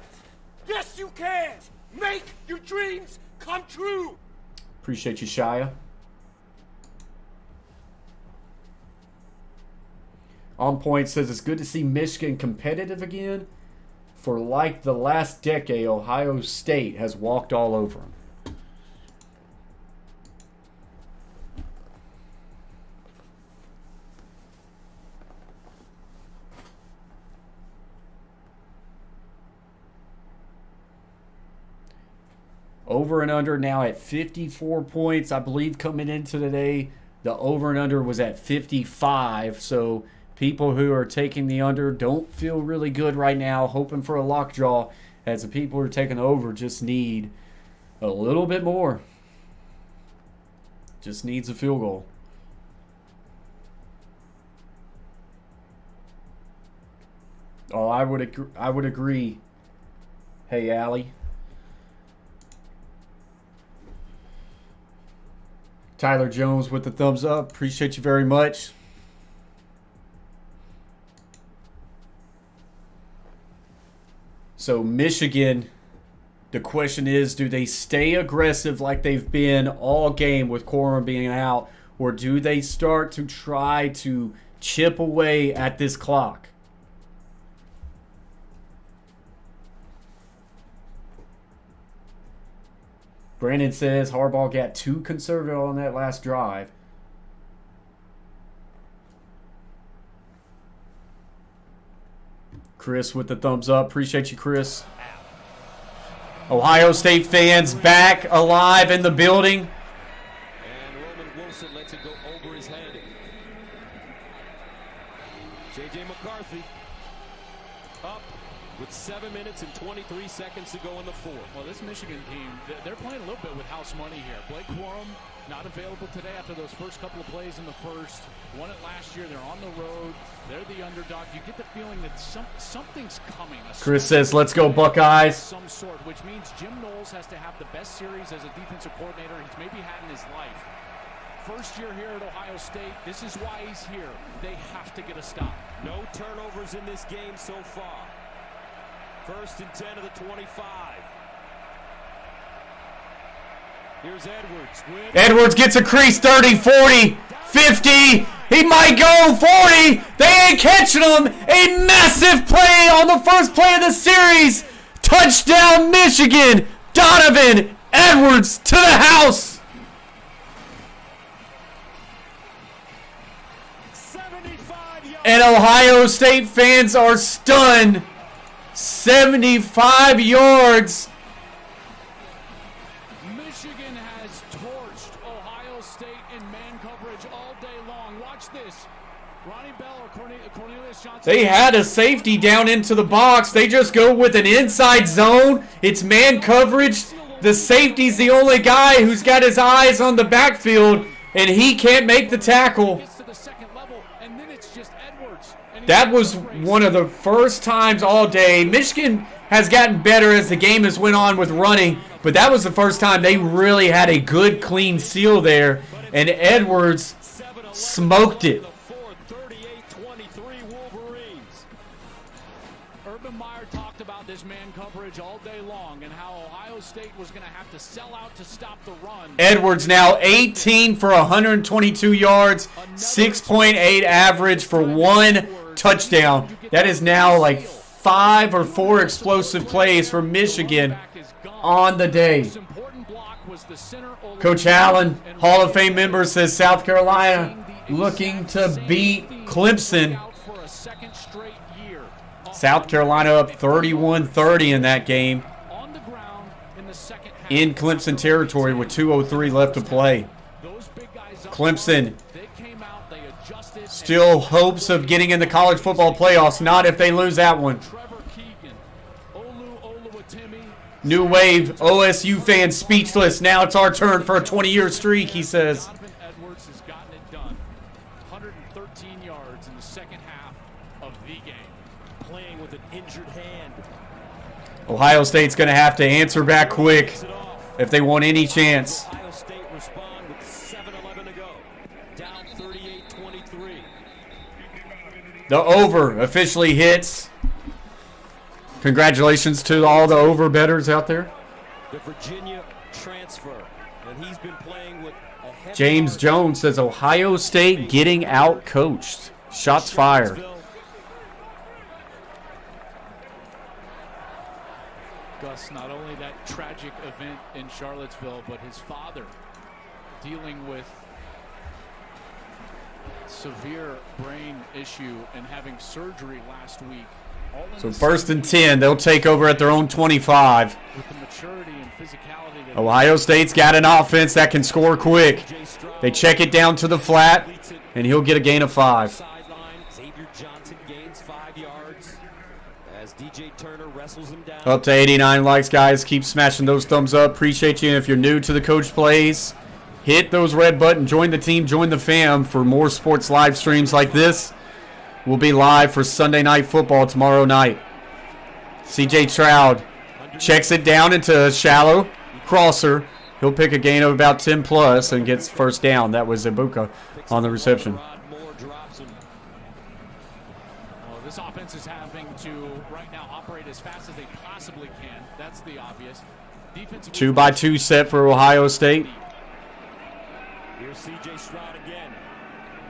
Yes, you can! Make your dreams come true! Appreciate you, Shia. On Point says it's good to see Michigan competitive again. For like the last decade, Ohio State has walked all over them. Over and under now at 54 points. I believe coming into today, the over and under was at 55. So people who are taking the under don't feel really good right now, hoping for a lockjaw, as the people who are taking the over just need a little bit more. Just needs a field goal. Oh, I would agree. Hey, Allie. Tyler Jones with the thumbs up. Appreciate you very much. So Michigan, the question is, do they stay aggressive like they've been all game with Corum being out, or do they start to try to chip away at this clock? Brandon says Harbaugh got too conservative on that last drive. Chris with the thumbs up. Appreciate you, Chris. Ohio State fans back alive in the building. And Roman lets it go over his head. J.J. McCarthy up with 7 minutes and 23 seconds to go in the fourth. Well, this Michigan team, they're playing a little bit with house money here. Blake Corum not available today after those first couple of plays in the first. Won it last year. They're on the road. They're the underdog. You get the feeling that something's coming. Chris says, let's go Buckeyes. Some sort, which means Jim Knowles has to have the best series as a defensive coordinator he's maybe had in his life. First year here at Ohio State. This is why he's here. They have to get a stop. No turnovers in this game so far. First and 10 of the 25. Here's Edwards. Edwards gets a crease, 30, 40, 50. He might go 40. They ain't catching him. A massive play on the first play of the series. Touchdown, Michigan. Donovan Edwards to the house. 75 yards. And Ohio State fans are stunned. 75 yards. Michigan has torched Ohio State in man coverage all day long. Watch this. Ronnie Bell or Cornelius Johnson. They had a safety down into the box. They just go with an inside zone. It's man coverage. The safety's the only guy who's got his eyes on the backfield, and he can't make the tackle. Gets to the second level, and then it's just Edwards. That was one of the first times all day. Michigan has gotten better as the game has went on with running, but that was the first time they really had a good, clean seal there, and Edwards smoked it. 38-23 Wolverines. Urban Meyer talked about this man coverage all day long and how Ohio State was going to have to sell out to stop the run. Edwards now 18 for 122 yards, 6.8 average for one touchdown. That is now like 5 or 4 explosive plays for Michigan on the day. Coach Allen, Hall of Fame member, says South Carolina looking to beat Clemson. South Carolina up 31-30 in that game in Clemson territory with 2:03 left to play. Clemson still hopes of getting in the college football playoffs, not if they lose that one. New wave, OSU fans speechless. Now it's our turn for a 20-year streak, he says. Edwards has gotten it done. 113 yards in the second half of the game. Playing with an injured hand. Ohio State's going to have to answer back quick if they want any chance. Ohio State respond with 7:11 to go. Down 38-23. The over officially hits. Congratulations to all the over bettors out there. The Virginia transfer, and he's been playing with a heavy James heart. Jones says Ohio State getting out coached. Shots fired. Gus, not only that tragic event in Charlottesville, but his father dealing with severe brain issue and having surgery last week. So first and 10, they'll take over at their own 25. With the maturity and physicality that Ohio State's got an offense that can score quick. They check it down to the flat, and he'll get a gain of 5. Sideline, Xavier Johnson gains 5 yards as DJ Turner wrestles him down. Up to 89 likes, guys. Keep smashing those thumbs up. Appreciate you. And if you're new to the Coach Plays, hit those red button. Join the team. Join the fam for more sports live streams like this. We'll be live for Sunday Night Football tomorrow night. CJ Stroud checks it down into a shallow crosser. He'll pick a gain of about 10 plus and gets first down. That was Ibuka on the reception. Well, this offense is having to right now operate as fast as they possibly can. That's the obvious. 2-by-2 set for Ohio State. Here's CJ Stroud again.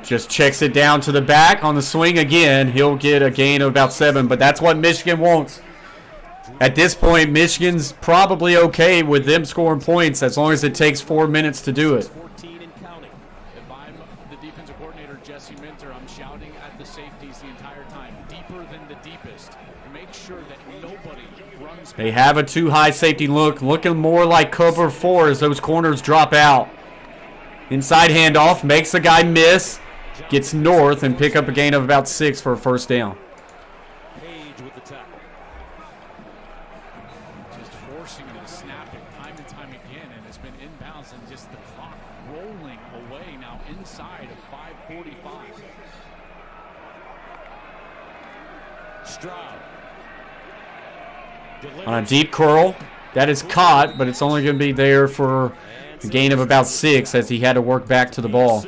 Just checks it down to the back on the swing again. He'll get a gain of about 7, but that's what Michigan wants. At this point, Michigan's probably okay with them scoring points as long as it takes 4 minutes to do it. 14 and counting. If I'm the defensive coordinator, Jesse Minter, I'm shouting at the safeties the entire time. Deeper than the deepest. Make sure that nobody runs. They have a too high safety look, looking more like cover 4 as those corners drop out. Inside handoff, makes a guy miss, gets north and pick up a gain of about 6 for a first down. Page with the tackle. Just forcing him to snap it time and time again, and it's been inbounds and just the clock rolling away now inside of 5:45. Stroud. On a deep curl, that is caught, but it's only going to be there for a gain of about 6 as he had to work back to the ball.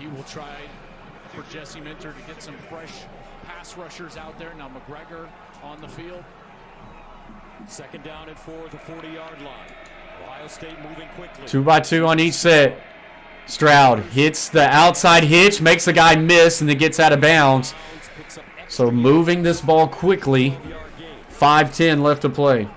He will try for Jesse Minter to get some fresh pass rushers out there. Now McGregor on the field. Second down and 4 at the 40-yard line. Ohio State moving quickly. 2 by 2 on each set. Stroud hits the outside hitch, makes the guy miss, and then gets out of bounds. So moving this ball quickly. 5:10 left to play.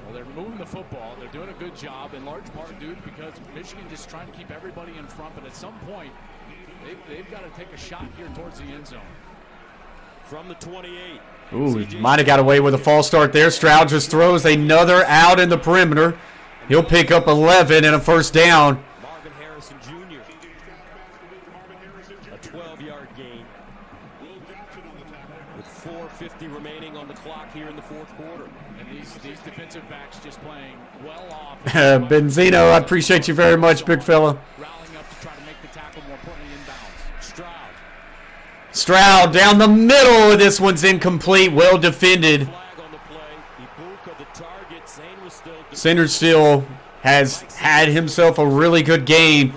Well, they're moving the football. They're doing a good job, in large part, dude, because Michigan just trying to keep everybody in front. But at some point, they've got to take a shot here towards the end zone. From the 28. Ooh, might have got away with a false start there. Stroud just throws another out in the perimeter. He'll pick up 11 and a first down. Marvin Harrison Jr. A 12-yard gain. With 4:50 remaining on the clock here in the fourth quarter. And these defensive backs just playing well off. Benzino, I appreciate you very much, big fella. Rallying up to try to make the tackle, more importantly inbounds. Stroud. Stroud down the middle. This one's incomplete. Well defended. Flag on the play. Ibuka, the target. Sanders still. Sanders still has had himself a really good game.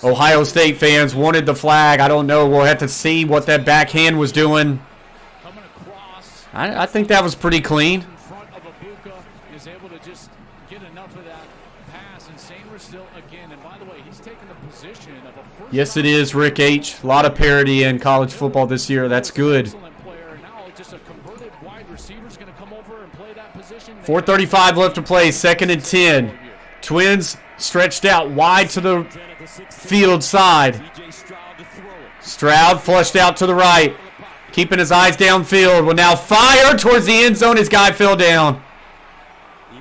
Ohio State fans wanted the flag. I don't know. We'll have to see what that backhand was doing. Coming across. I think that was pretty clean. In front of Ibuka is able to just get enough of that pass, and Sanders still again. And by the way, he's taken the position of a first. Yes, it is, Rick H. A lot of parity in college football this year. That's good. Excellent player. Now just a converted wide receiver's going to come over and play that position. 4:35 left to play. 2nd and 10. Twins stretched out wide to the field side. Stroud flushed out to the right. Keeping his eyes downfield. Will now fire towards the end zone. His guy fell down.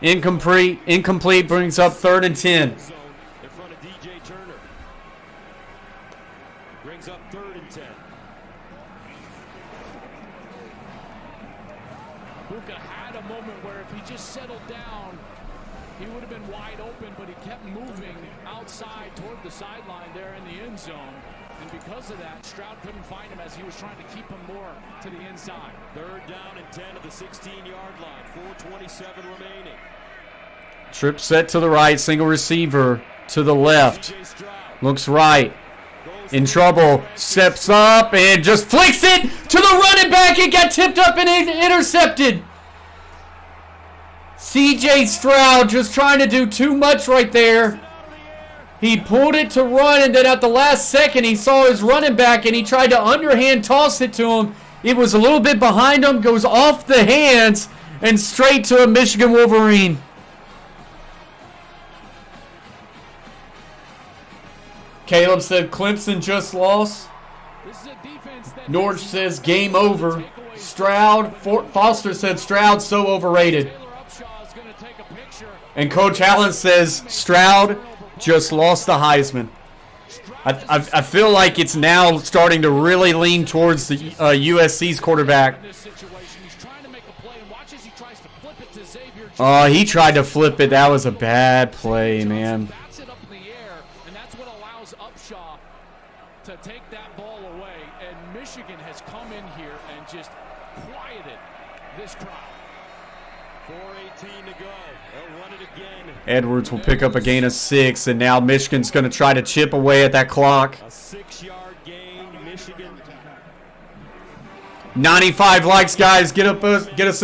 Incomplete brings up 3rd and 10. In front of DJ Turner. Brings up 3rd and 10. Ibuka had a moment where if he just settled down, he would have been wide open, but he kept moving outside toward the sideline there in the end zone. And because of that, Stroud couldn't find him as he was trying to keep him more to the inside. 3rd down and 10 at the 16-yard line. 4:27 remaining. Trip set to the right. Single receiver to the left. DJ Stroud. Looks right. In trouble. Steps up and just flicks it to the running back. It got tipped up and intercepted. CJ Stroud just trying to do too much right there. He pulled it to run, and then at the last second, he saw his running back, and he tried to underhand toss it to him. It was a little bit behind him, goes off the hands, and straight to a Michigan Wolverine. Caleb said Clemson just lost. Norge says game over. Stroud, Foster said Stroud so overrated. And Coach Allen says Stroud just lost the Heisman. I feel like it's now starting to really lean towards the USC's quarterback. Oh, he tried to flip it. That was a bad play, man. To take that ball away, and Michigan has come in here and just quieted this crowd. 4:18 to go. They'll run it again. Edwards will pick up a gain of 6, and now Michigan's going to try to chip away at that clock. A 6-yard gain, Michigan. 95 likes, guys. Get us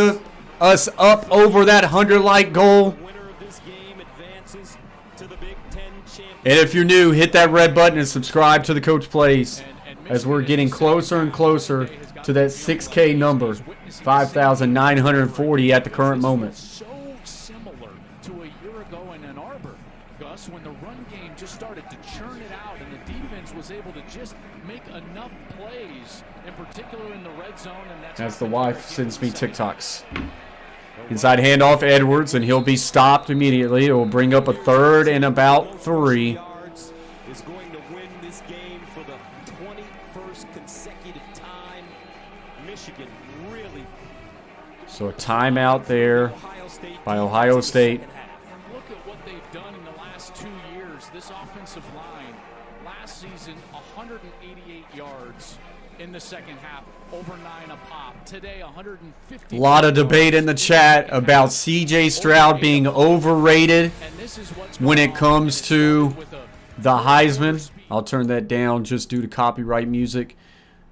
up over that 100-like goal. Winner of this game advances to the Big Ten championship. And if you're new, hit that red button and subscribe to the Coach Plays as we're getting closer and closer to that 6K number, 5,940 at the current moment. So similar to a year ago in Ann Arbor, Gus, when the run game just started to churn it out and the defense was able to just make enough plays, in particular in the red zone. And As the wife sends me TikToks. Inside handoff, Edwards, and he'll be stopped immediately. It will bring up a 3rd and about 3. Is going to win this game for the 21st consecutive time. Michigan really. So a timeout there by Ohio State. Look at what they've done in the last 2 years. This offensive line, last season, 188 yards in the second half, over 9 a pop. Today, 150. A lot of debate in the chat about C.J. Stroud being overrated when it comes to the Heisman. I'll turn that down just due to copyright music.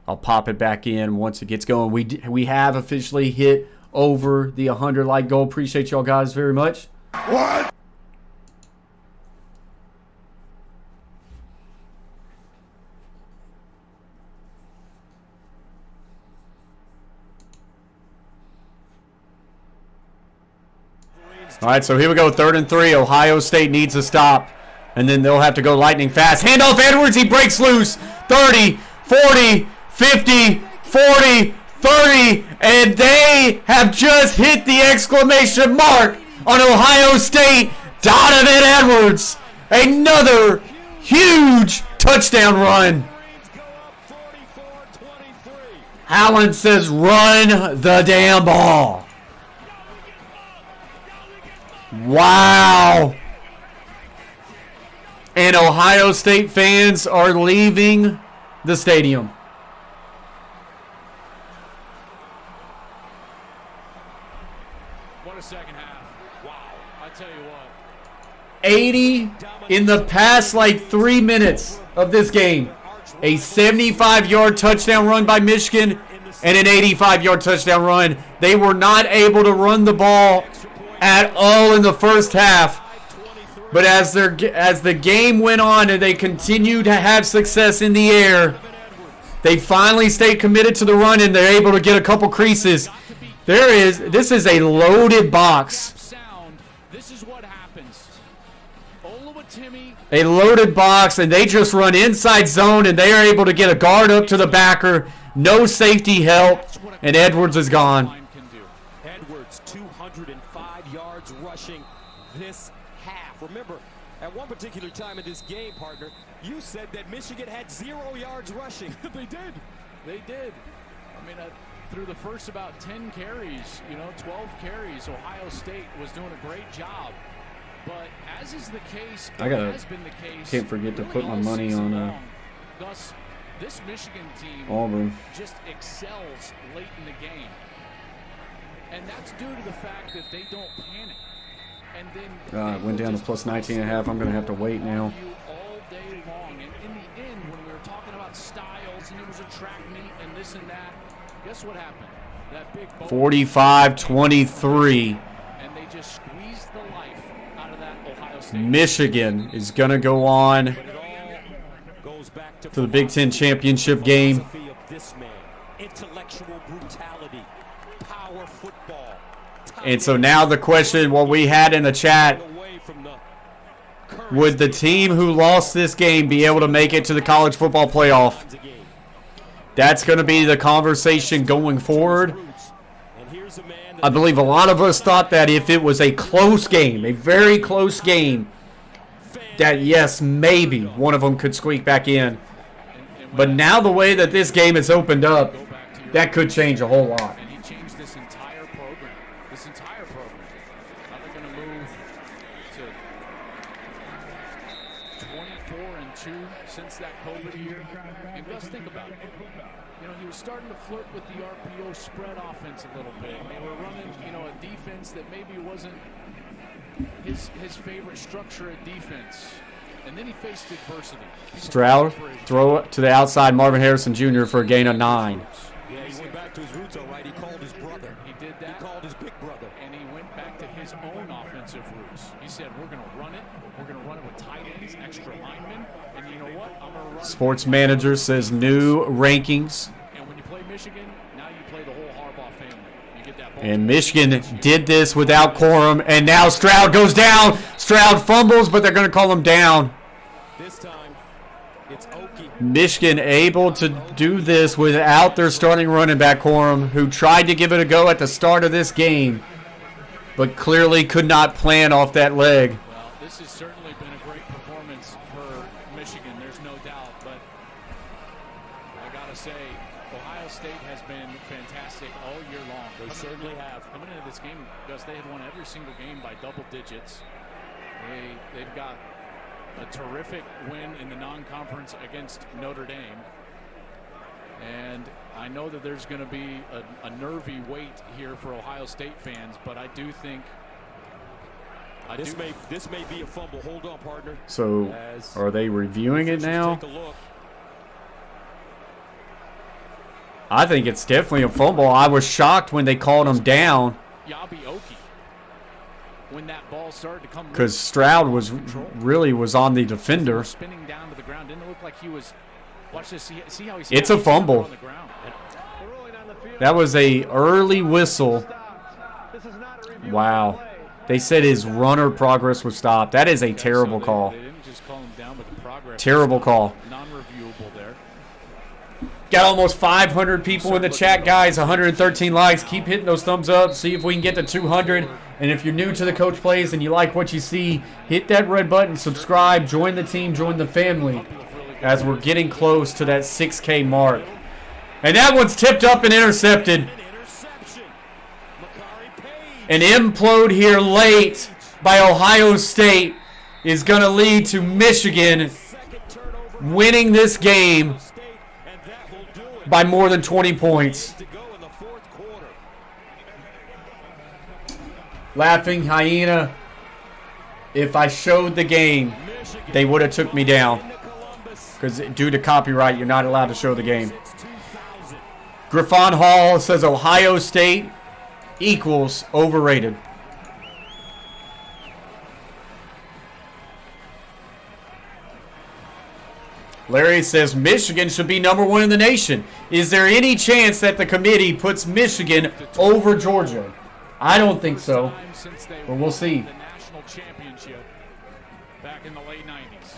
I'll pop it back in once it gets going. We have officially hit over the 100 like goal. Appreciate y'all guys very much. What? All right, so here we go. 3rd and 3. Ohio State needs to stop. And then they'll have to go lightning fast. Handoff Edwards. He breaks loose. 30, 40, 50, 40, 30. And they have just hit the exclamation mark on Ohio State. Donovan Edwards. Another huge touchdown run. Allen says run the damn ball. Wow. And Ohio State fans are leaving the stadium. What a second half. Wow. I tell you what. 80 in the past 3 minutes of this game. A 75-yard touchdown run by Michigan and an 85-yard touchdown run. They were not able to run the ball at all in the first half. But as the game went on and they continued to have success in the air, they finally stayed committed to the run and they're able to get a couple creases. This is a loaded box. This is what happens. A loaded box, and they just run inside zone and they are able to get a guard up to the backer. No safety help, and Edwards is gone. Edwards, 205 yards rushing this half. Remember, at one particular time in this game, partner, you said that Michigan had 0 yards rushing. They did. They did. I mean, through the first about 10 carries, 12 carries, Ohio State was doing a great job. But as is the case, has been the case. Can't forget to put my money on Thus, this Michigan team Auburn. just excels late in the game. And that's due to the fact that they don't panic. And then it went down to plus 19.5. I'm going to have to wait now. All day long. And in the end, when we were talking about styles and it was a track meet and this and that, guess what happened? That big 45-23. And they just squeezed the life out of that Ohio State. Michigan is going to go on to the Big Ten championship game. Intellectual brutality, power football. And so now the question, what we had in the chat, would the team who lost this game be able to make it to the college football playoff? That's going to be the conversation going forward. I believe a lot of us thought that if it was a close game, a very close game, that yes, maybe one of them could squeak back in. But now the way that this game is opened up, that could change a whole lot. And he changed this entire program. This entire program. Now they're going to move to 24-2 since that COVID year. And let's think about it. He was starting to flirt with the RPO spread offense a little bit. They were running, a defense that maybe wasn't his favorite structure of defense. And then he faced adversity. Stroud, throw it to the outside, Marvin Harrison Jr. for a gain of 9. Yeah, he went back to his roots, all right. He called his brother. He did that. He called his big brother. And he went back to his own offensive roots. He said, we're going to run it. We're going to run it with tight ends, extra linemen. And you know what? I'm going to run Sports Manager says new rankings. And when you play Michigan, now you play the whole Harbaugh family. You get that ball. And Michigan did this without Corum, and now Stroud goes down. Stroud fumbles, but they're going to call him down. This time, it's Okie. Michigan able to do this without their starting running back Corum, who tried to give it a go at the start of this game. but clearly could not plan off that leg. Well, this has certainly been a great performance for Michigan, there's no doubt. But I got to say, Ohio State has been fantastic all year long. They certainly have. Coming into this game, Gus, they had won every single game by double digits. They've got a terrific win in the non-conference against Notre Dame. And I know that there's going to be a nervy wait here for Ohio State fans, but I do think This may be a fumble. Hold on, partner. So, are they reviewing it now? Take a look. I think it's definitely a fumble. I was shocked when they called him down. Yabi Oki, when that ball started to come, Because Stroud was on the defender. spinning down to the ground. Didn't it look like he was? Watch this. See how he's. It's a fumble. On the ground. That was a early whistle. Wow. They said his runner progress was stopped. That is a terrible call. They didn't just call him down, but the progress. Terrible call. Non-reviewable there. Got almost 500 people in the chat, guys. 113 likes. Keep hitting those thumbs up. See if we can get to 200. And if you're new to the Coach Plays and you like what you see, hit that red button, subscribe, join the team, join the family, as we're getting close to that 6K mark. And that one's tipped up and intercepted. An implode here late by Ohio State is going to lead to Michigan winning this game by more than 20 points. Laughing hyena. If I showed the game, they would have took me down. Because due to copyright, you're not allowed to show the game. Griffon Hall says Ohio State equals overrated. Larry says Michigan should be #1 in the nation. Is there any chance that the committee puts Michigan over Georgia? I don't think so, but we'll see. The national championship back in the late 90s.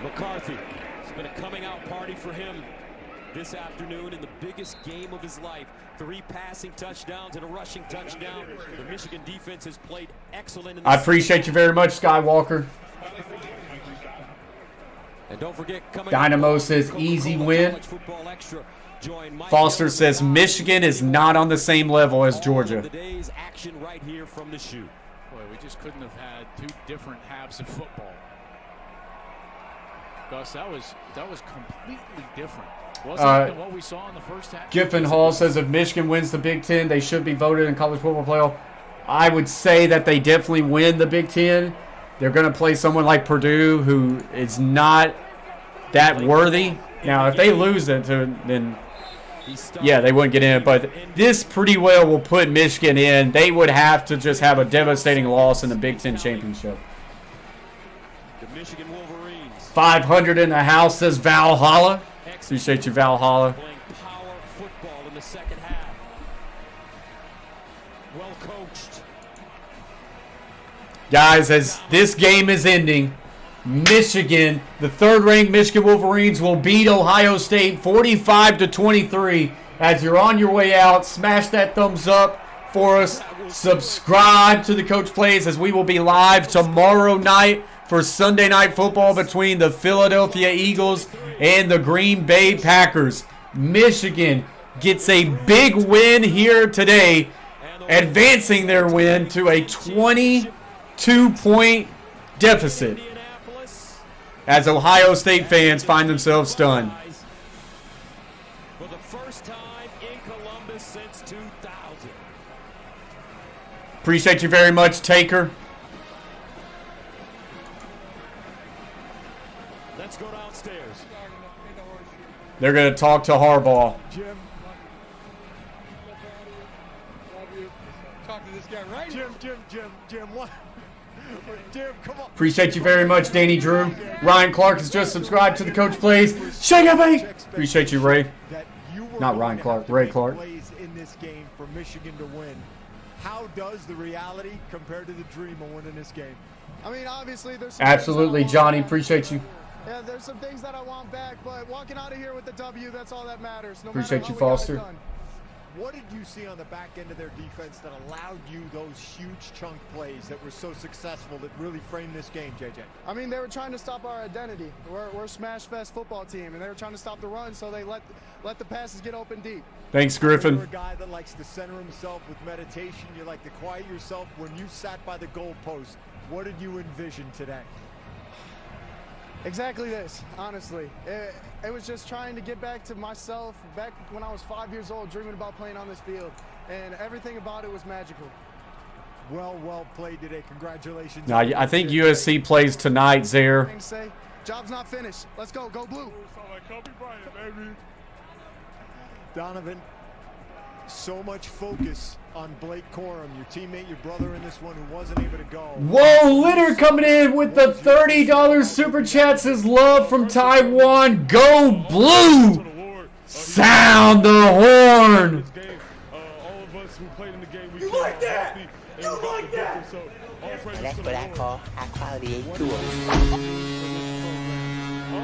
McCarthy. It's been a coming out party for him this afternoon in the biggest game of his life. 3 passing touchdowns and a rushing touchdown. The Michigan defense has played excellent. I appreciate you very much, Skywalker. And don't forget, Dynamo says easy win. Foster says Michigan is not on the same level as Georgia. Today's action right here from the shoot. Boy, we just couldn't have had 2 different halves of football. Gus, that was completely different. Wasn't it what we saw in the first half? Giffen Hall says if Michigan wins the Big Ten, they should be voted in college football playoff. I would say that they definitely win the Big Ten. They're going to play someone like Purdue, who is not that worthy. Now, if they lose it, then yeah, they wouldn't get in. But this pretty well will put Michigan in. They would have to just have a devastating loss in the Big Ten championship. The Michigan Wolverines. 500 in the house, says Valhalla. Appreciate you, Valhalla. Playing power football in the second half. Well coached. Guys, as this game is ending, Michigan, the 3rd-ranked Michigan Wolverines, will beat Ohio State 45-23. As you're on your way out, smash that thumbs up for us. Subscribe to the Coach Plays, as we will be live tomorrow night for Sunday Night Football between the Philadelphia Eagles and the Green Bay Packers. Michigan gets a big win here today, advancing their win to a 22-point deficit, as Ohio State fans find themselves stunned. For the first time in Columbus since 2000. Appreciate you very much, Taker. Let's go downstairs. They're going to talk to Harbaugh. Jim. Talk to this guy right Jim, what? Jim, come on. Appreciate you very much, Danny Drew. Ryan Clark has just subscribed to the Coach Plays. Shake it, mate. Appreciate you, Ray. Not Ryan Clark, Ray Clark. In this game for Michigan to win. How does the reality compare to the dream of winning this game? I mean, obviously there's Absolutely, Johnny. Appreciate you. Yeah, there's some things that I want back, but walking out of here with the W, that's all that matters. No Appreciate matter you, what we got it Foster. done. What did you see on the back end of their defense that allowed you those huge chunk plays that were so successful that really framed this game, JJ? I mean, they were trying to stop our identity. We're a smash fest football team, and they were trying to stop the run, so they let the passes get open deep. Thanks, Griffin. You're a guy that likes to center himself with meditation. You like to quiet yourself. When you sat by the goalpost, what did you envision today? Exactly this, honestly. It was just trying to get back to myself, back when I was 5 years old, dreaming about playing on this field. And everything about it was magical. Well played today. Congratulations. Now, I think USC plays tonight, Zaire. Thing to say, job's not finished. Let's go. Go Blue. Donovan, so much focus on Blake Corum, your teammate, your brother in this one who wasn't able to go. Whoa, Litter coming in with the $30 super chat, says love from Taiwan. Go Blue! Sound the horn! You like that? You like that? And that's what I call high quality A2O.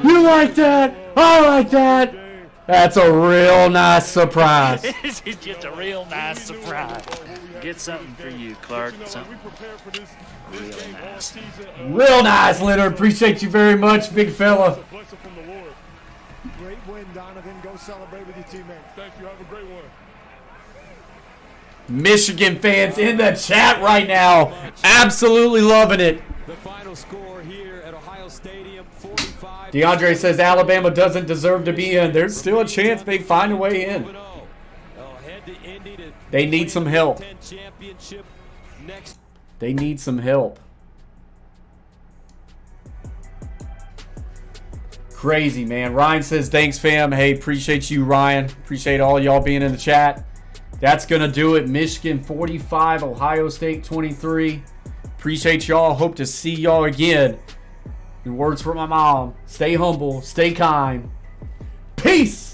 You like that? I like that. That's a real nice surprise. This is just a real nice surprise. Get something for you, Clark. Something real nice. Real nice, Litter. Appreciate you very much, big fella. Great win, Donovan. Go celebrate with your teammate. Thank you. Have a great one. Michigan fans in the chat right now. Absolutely loving it. The final score here at Ohio Stadium, 45. DeAndre says Alabama doesn't deserve to be in. There's still a chance they find a way in. They need some help. They need some help. Crazy, man. Ryan says, thanks, fam. Hey, appreciate you, Ryan. Appreciate all y'all being in the chat. That's going to do it. Michigan 45, Ohio State 23. Appreciate y'all. Hope to see y'all again. In words from my mom, stay humble, stay kind. Peace!